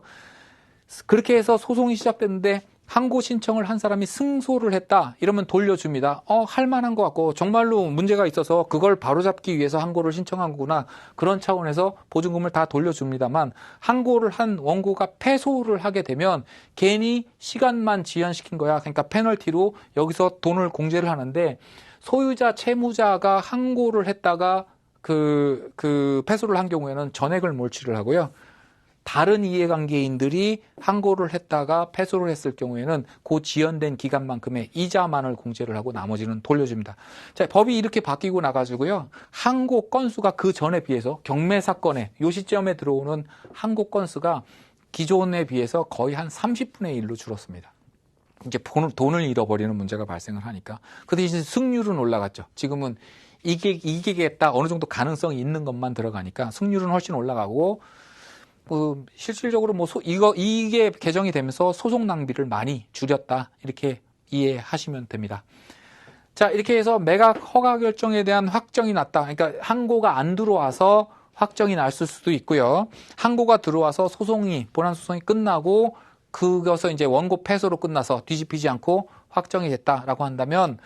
그렇게 해서 소송이 시작됐는데 항고 신청을 한 사람이 승소를 했다 이러면 돌려줍니다. 할 만한 것 같고 정말로 문제가 있어서 그걸 바로잡기 위해서 항고를 신청한 거구나 그런 차원에서 보증금을 다 돌려줍니다만 항고를 한 원고가 패소를 하게 되면 괜히 시간만 지연시킨 거야. 그러니까 페널티로 여기서 돈을 공제를 하는데 소유자 채무자가 항고를 했다가 그 패소를 한 경우에는 전액을 몰취를 하고요. 다른 이해관계인들이 항고를 했다가 패소를 했을 경우에는 그 지연된 기간만큼의 이자만을 공제를 하고 나머지는 돌려줍니다. 자, 법이 이렇게 바뀌고 나가지고요. 항고 건수가 그 전에 비해서 경매 사건에 요 시점에 들어오는 항고 건수가 기존에 비해서 거의 한 30분의 1로 줄었습니다. 이제 돈을 잃어버리는 문제가 발생을 하니까. 그 대신 승률은 올라갔죠. 지금은 이기겠다 어느 정도 가능성이 있는 것만 들어가니까 승률은 훨씬 올라가고 실질적으로 이게 개정이 되면서 소송 낭비를 많이 줄였다. 이렇게 이해하시면 됩니다. 자, 이렇게 해서 매각 허가 결정에 대한 확정이 났다. 그러니까 항고가 안 들어와서 확정이 났을 수도 있고요. 항고가 들어와서 본안 소송이 끝나고 그것을 이제 원고 패소로 끝나서 뒤집히지 않고 확정이 됐다라고 한다면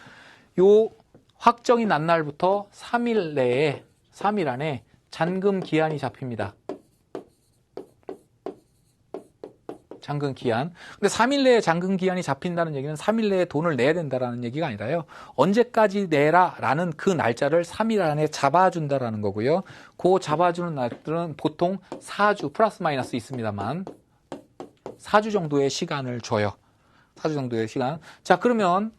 요 확정이 난 날부터 3일 안에 잔금 기한이 잡힙니다. 잔금 기한. 근데 3일 내에 잔금 기한이 잡힌다는 얘기는 3일 내에 돈을 내야 된다라는 얘기가 아니라요. 언제까지 내라라는 그 날짜를 3일 안에 잡아준다라는 거고요. 그 잡아주는 날들은 보통 4주 플러스 마이너스 있습니다만 4주 정도의 시간을 줘요. 4주 정도의 시간. 자, 그러면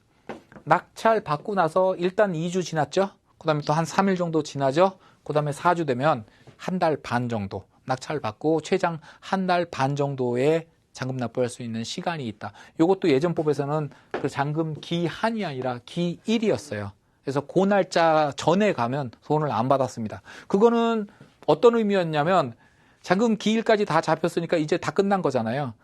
낙찰 받고 나서 일단 2주 지났죠. 그 다음에 또 한 3일 정도 지나죠. 그 다음에 4주 되면 한 달 반 정도 낙찰 받고 최장 한 달 반 정도의 잔금 납부할 수 있는 시간이 있다. 이것도 예전 법에서는 그 잔금 기한이 아니라 기일이었어요. 그래서 그 날짜 전에 가면 돈을 안 받았습니다. 그거는 어떤 의미였냐면 잔금 기일까지 다 잡혔으니까 이제 다 끝난 거잖아요.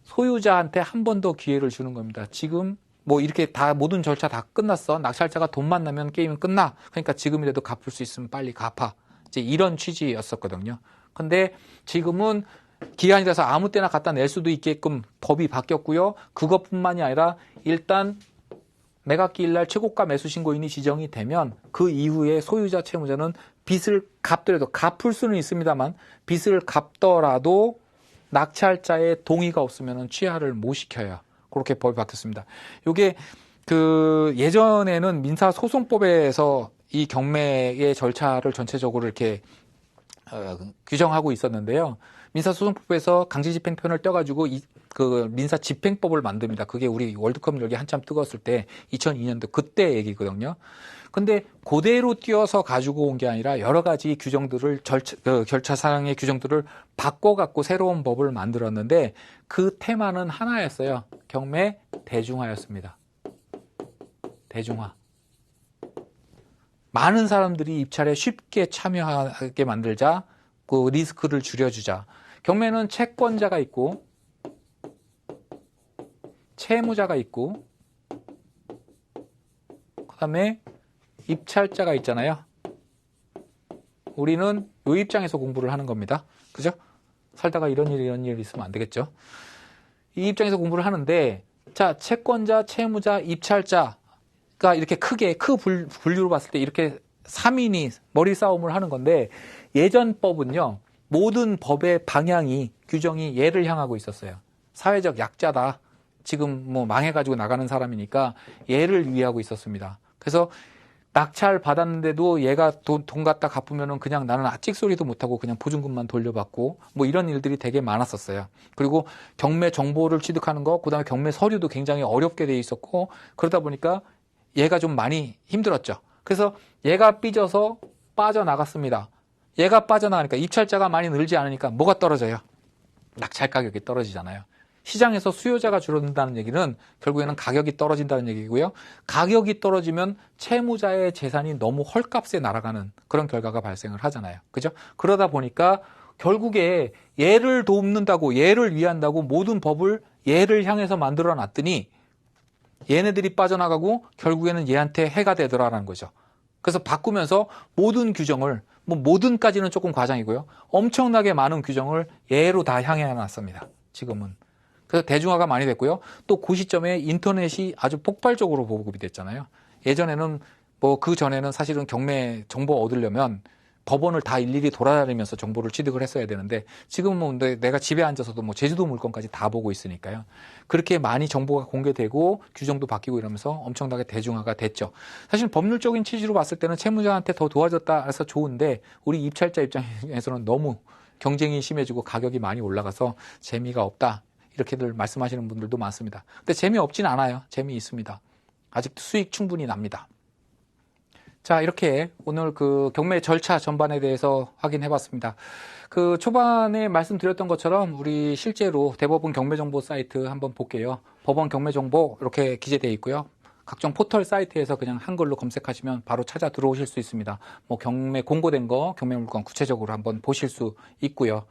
소유자한테 한 번 더 기회를 주는 겁니다. 지금 뭐 이렇게 다 모든 절차 다 끝났어. 낙찰자가 돈만 내면 게임은 끝나. 그러니까 지금이라도 갚을 수 있으면 빨리 갚아. 이제 이런 취지였었거든요. 근데 지금은 기한이 돼서 아무 때나 갖다 낼 수도 있게끔 법이 바뀌었고요. 그것뿐만이 아니라 일단 매각기일 날 최고가 매수 신고인이 지정이 되면 그 이후에 소유자 채무자는 빚을 갚더라도 갚을 수는 있습니다만 빚을 갚더라도 낙찰자의 동의가 없으면 취하를 못 시켜요. 그렇게 법이 바뀌었습니다. 이게 그 예전에는 민사소송법에서 이 경매의 절차를 전체적으로 이렇게 규정하고 있었는데요. 민사소송법에서 강제집행편을 떼가지고 그 민사집행법을 만듭니다. 그게 우리 월드컵 열기 한참 뜨거웠을 때 2002년도 그때 얘기거든요. 근데 그대로 띄어서 가지고 온 게 아니라 여러 가지 규정들을 절차상의 규정들을 바꿔갖고 새로운 법을 만들었는데 그 테마는 하나였어요. 경매 대중화였습니다. 대중화. 많은 사람들이 입찰에 쉽게 참여하게 만들자, 그 리스크를 줄여주자. 경매는 채권자가 있고, 채무자가 있고, 그 다음에 입찰자가 있잖아요. 우리는 이 입장에서 공부를 하는 겁니다. 그죠? 살다가 이런 일 있으면 안 되겠죠. 이 입장에서 공부를 하는데, 자, 채권자, 채무자, 입찰자가 이렇게 크게, 분류로 봤을 때 이렇게 3인이 머리 싸움을 하는 건데, 예전 법은요, 모든 법의 방향이, 규정이 얘를 향하고 있었어요. 사회적 약자다. 지금 뭐 망해가지고 나가는 사람이니까 얘를 위하고 있었습니다. 그래서 낙찰 받았는데도 얘가 돈 갖다 갚으면은 그냥 나는 찍소리도 못하고 그냥 보증금만 돌려받고 뭐 이런 일들이 되게 많았었어요. 그리고 경매 정보를 취득하는 거, 그 다음에 경매 서류도 굉장히 어렵게 돼 있었고 그러다 보니까 얘가 좀 많이 힘들었죠. 그래서 얘가 삐져서 빠져나갔습니다. 얘가 빠져나가니까 입찰자가 많이 늘지 않으니까 뭐가 떨어져요? 낙찰 가격이 떨어지잖아요. 시장에서 수요자가 줄어든다는 얘기는 결국에는 가격이 떨어진다는 얘기고요. 가격이 떨어지면 채무자의 재산이 너무 헐값에 날아가는 그런 결과가 발생을 하잖아요. 그죠? 그러다 보니까 결국에 얘를 돕는다고, 얘를 위한다고 모든 법을 얘를 향해서 만들어 놨더니 얘네들이 빠져나가고 결국에는 얘한테 해가 되더라라는 거죠. 그래서 바꾸면서 모든 규정을, 뭐 모든까지는 조금 과장이고요. 엄청나게 많은 규정을 얘로 다 향해 놨습니다. 지금은. 그래서 대중화가 많이 됐고요. 또 그 시점에 인터넷이 아주 폭발적으로 보급이 됐잖아요. 예전에는 뭐 그 전에는 사실은 경매 정보 얻으려면 법원을 다 일일이 돌아다니면서 정보를 취득을 했어야 되는데 지금은 뭐 내가 집에 앉아서도 뭐 제주도 물건까지 다 보고 있으니까요. 그렇게 많이 정보가 공개되고 규정도 바뀌고 이러면서 엄청나게 대중화가 됐죠. 사실 법률적인 취지로 봤을 때는 채무자한테 더 도와줬다 해서 좋은데 우리 입찰자 입장에서는 너무 경쟁이 심해지고 가격이 많이 올라가서 재미가 없다. 이렇게들 말씀하시는 분들도 많습니다. 근데 재미없진 않아요. 재미있습니다. 아직도 수익 충분히 납니다. 자, 이렇게 오늘 그 경매 절차 전반에 대해서 확인해 봤습니다. 그 초반에 말씀드렸던 것처럼 우리 실제로 대법원 경매정보 사이트 한번 볼게요. 법원 경매정보 이렇게 기재되어 있고요. 각종 포털 사이트에서 그냥 한글로 검색하시면 바로 찾아 들어오실 수 있습니다. 뭐 경매 공고된 거, 경매 물건 구체적으로 한번 보실 수 있고요.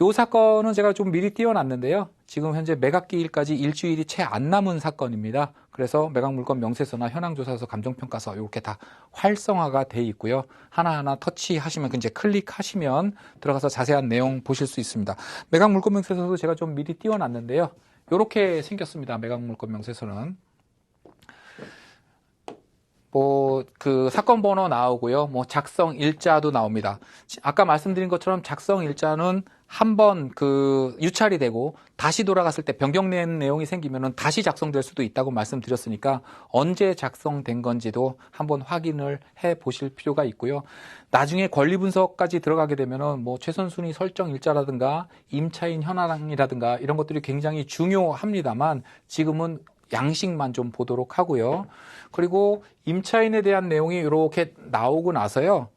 이 사건은 제가 좀 미리 띄워놨는데요. 지금 현재 매각기일까지 일주일이 채 안 남은 사건입니다. 그래서 매각물건 명세서나 현황조사서, 감정평가서 이렇게 다 활성화가 돼 있고요. 하나하나 터치하시면, 이제 클릭하시면 들어가서 자세한 내용 보실 수 있습니다. 매각물건 명세서도 제가 좀 미리 띄워놨는데요. 이렇게 생겼습니다. 매각물건 명세서는. 뭐, 그, 사건 번호 나오고요. 뭐, 작성 일자도 나옵니다. 아까 말씀드린 것처럼 작성 일자는 한번 그, 유찰이 되고, 다시 돌아갔을 때 변경된 내용이 생기면은 다시 작성될 수도 있다고 말씀드렸으니까, 언제 작성된 건지도 한번 확인을 해 보실 필요가 있고요. 나중에 권리 분석까지 들어가게 되면은 뭐, 최선순위 설정 일자라든가, 임차인 현황이라든가, 이런 것들이 굉장히 중요합니다만, 지금은 양식만 좀 보도록 하고요. 그리고 임차인에 대한 내용이 이렇게 나오고 나서요.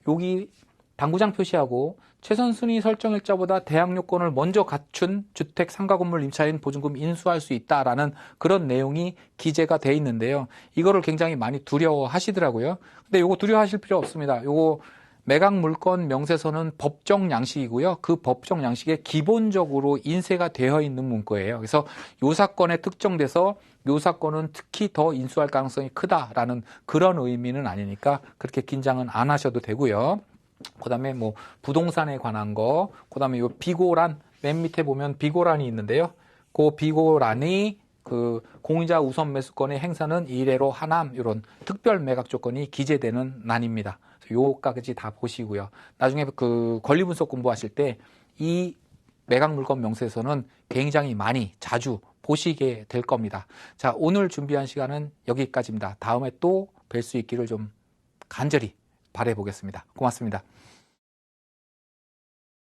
여기 당구장 표시하고 최선 순위 설정 일자보다 대항 요건을 먼저 갖춘 주택 상가 건물 임차인 보증금 인수할 수 있다라는 그런 내용이 기재가 돼 있는데요. 이거를 굉장히 많이 두려워하시더라고요. 근데 요거 두려워하실 필요 없습니다. 요거 매각 물건 명세서는 법정 양식이고요. 그 법정 양식에 기본적으로 인쇄가 되어 있는 문구예요. 그래서 요 사건에 특정돼서 요 사건은 특히 더 인수할 가능성이 크다라는 그런 의미는 아니니까 그렇게 긴장은 안 하셔도 되고요. 그다음에 뭐 부동산에 관한 거, 그다음에 요 비고란 맨 밑에 보면 비고란이 있는데요. 그 비고란이 그 공유자 우선 매수권의 행사는 이래로 하남 이런 특별 매각 조건이 기재되는 난입니다. 요까지 다 보시고요. 나중에 그 권리분석 공부하실 때 이 매각 물건 명세서는 굉장히 많이 자주 보시게 될 겁니다. 자, 오늘 준비한 시간은 여기까지입니다. 다음에 또 뵐 수 있기를 좀 간절히 바라보겠습니다. 고맙습니다.